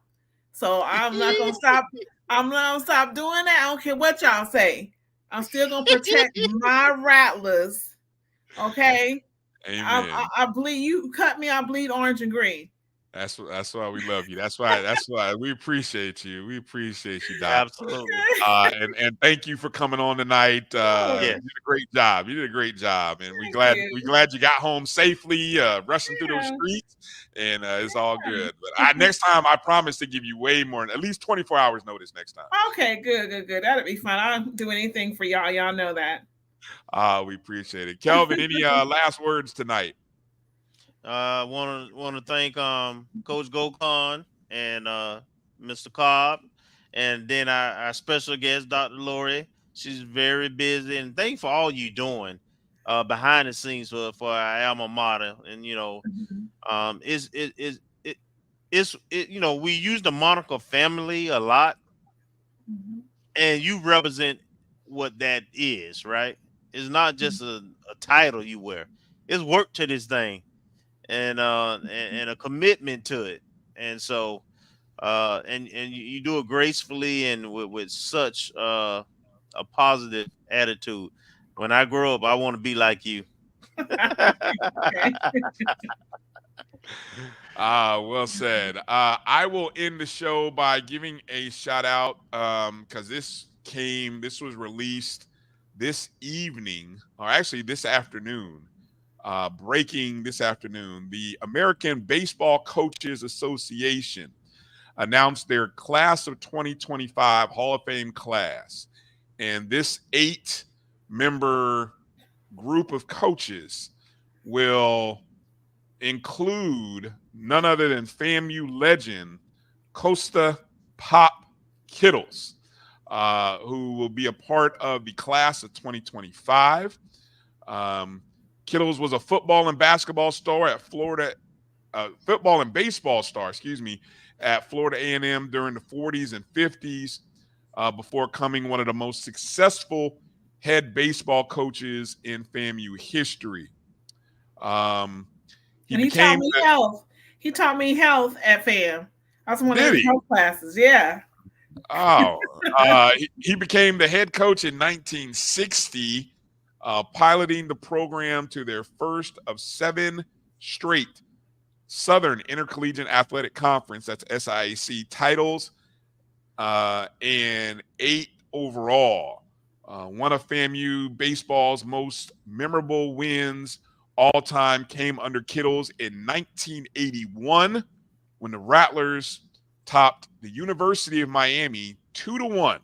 So I'm not going to stop. I'm not going to stop doing that. I don't care what y'all say. I'm still going to protect my Rattlers. Okay? Amen. I bleed. You cut me, I bleed orange and green. That's why we love you. That's why we appreciate you. We appreciate you, Doc. Absolutely. And thank you for coming on tonight. You did a great job. And we glad you got home safely, rushing through those streets, and it's all good. But next time I promise to give you way more, at least 24 hours notice next time. Okay, good. That'll be fun. I'll do anything for y'all. Y'all know that. We appreciate it. Kelvin, any last words tonight? Want to thank Coach Gokhan and Mr. Cobb, and then our special guest, Dr. Lori, She's very busy, and thank you for all you doing behind the scenes for our alma mater. And we use the moniker family a lot, and you represent what that is, right? It's not just a title you wear. It's work to this thing, and a commitment to it. And so and you do it gracefully and with such a positive attitude. When I grow up, I want to be like you. Well said. I will end the show by giving a shout out because this was released this evening, or actually this afternoon, breaking this afternoon. The American Baseball Coaches Association announced their class of 2025 Hall of Fame class. And this 8-member group of coaches will include none other than FAMU legend Costa Pop Kittles, who will be a part of the class of 2025. Kittles was a football and basketball star at football and baseball star, at Florida A&M during the 40s and 50s, before becoming one of the most successful head baseball coaches in FAMU history. He taught me health. He taught me health at FAM. I was one of his health classes. Yeah. Oh, he became the head coach in 1960, piloting the program to their first of 7 straight Southern Intercollegiate Athletic Conference, that's SIAC, titles, and 8 overall. One of FAMU baseball's most memorable wins all time came under Kittles in 1981 when the Rattlers topped the University of Miami 2-1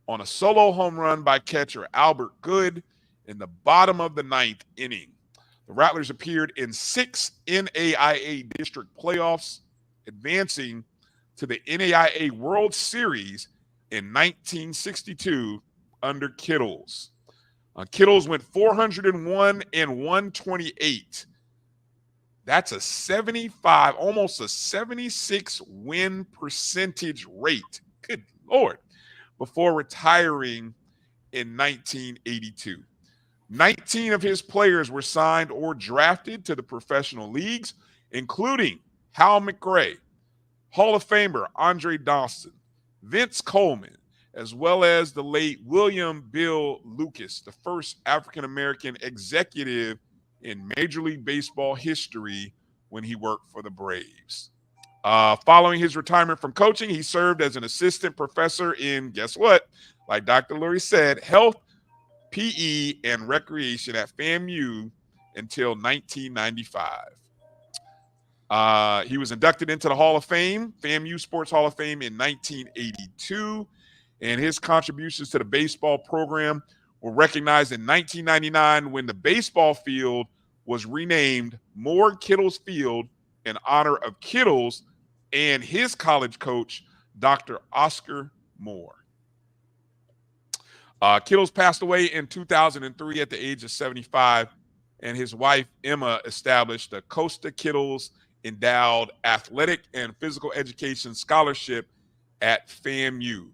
on a solo home run by catcher Albert Good in the bottom of the 9th inning. The Rattlers appeared in 6 NAIA district playoffs, advancing to the NAIA World Series in 1962 under Kittles. Kittles went 401 and 128. That's a 75, almost a 76 win percentage rate. Good Lord. Before retiring in 1982. 19 of his players were signed or drafted to the professional leagues, including Hal McRae, Hall of Famer Andre Dawson, Vince Coleman, as well as the late William Bill Lucas, the first African-American executive in Major League Baseball history when he worked for the Braves. Following his retirement from coaching, he served as an assistant professor in, guess what? Like Dr. Lurie said, health, PE, and recreation at FAMU until 1995. He was inducted into the Hall of Fame, FAMU Sports Hall of Fame, in 1982. And his contributions to the baseball program were recognized in 1999 when the baseball field was renamed Moore Kittles Field in honor of Kittles and his college coach, Dr. Oscar Moore. Kittles passed away in 2003 at the age of 75, and his wife, Emma, established the Costa Kittles Endowed Athletic and Physical Education Scholarship at FAMU.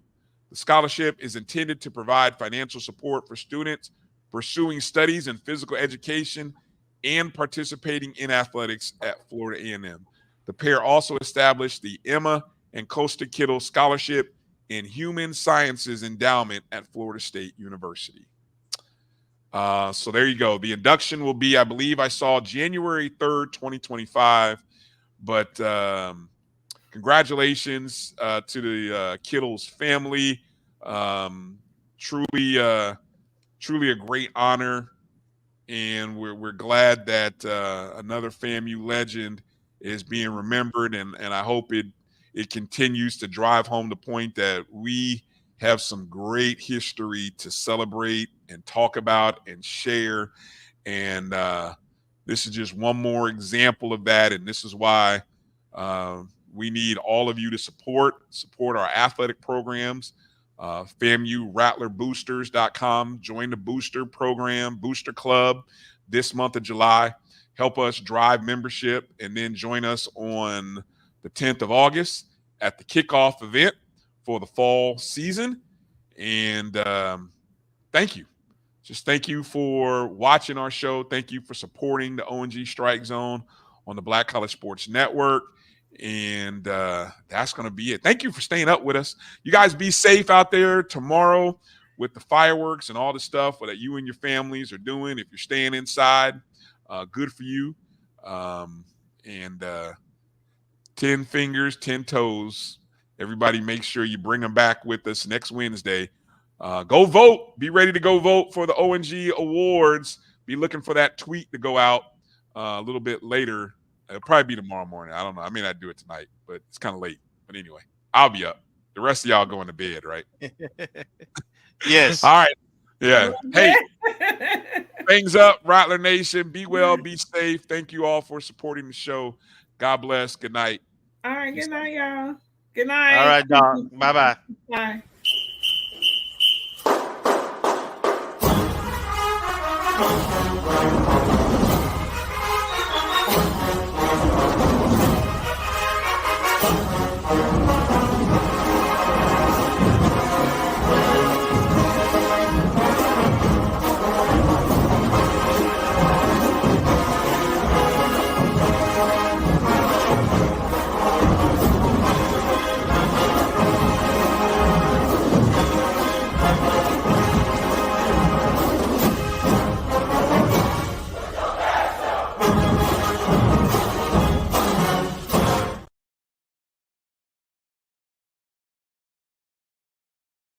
The scholarship is intended to provide financial support for students pursuing studies in physical education and participating in athletics at Florida A&M. The pair also established the Emma and Costa Kittle Scholarship in Human Sciences Endowment at Florida State University. So there you go. The induction will be, I believe I saw January 3rd, 2025. But congratulations to the Kittles family. Truly a great honor. And we're glad that another FAMU legend is being remembered. And I hope it continues to drive home the point that we have some great history to celebrate and talk about and share. And this is just one more example of that. And this is why we need all of you to support our athletic programs. FAMU Rattler Boosters.com. Join the booster program, booster club this month of July. Help us drive membership, and then join us on the 10th of August at the kickoff event for the fall season. And thank you. Just thank you for watching our show. Thank you for supporting the O&G Strike Zone on the Black College Sports Network. And that's going to be it. Thank you for staying up with us. You guys be safe out there tomorrow with the fireworks and all the stuff that you and your families are doing. If you're staying inside, good for you. 10 fingers, 10 toes. Everybody make sure you bring them back with us next Wednesday. Go vote. Be ready to go vote for the O&G Awards. Be looking for that tweet to go out a little bit later. It'll probably be tomorrow morning. I don't know. I may not do it tonight, but it's kind of late. But anyway, I'll be up. The rest of y'all going to bed, right? Yes. All right. Yeah. Hey, things up, Rattler Nation. Be well, be safe. Thank you all for supporting the show. God bless. Good night. All right. Good night, y'all. Good night. All right, dog. Bye-bye. Bye.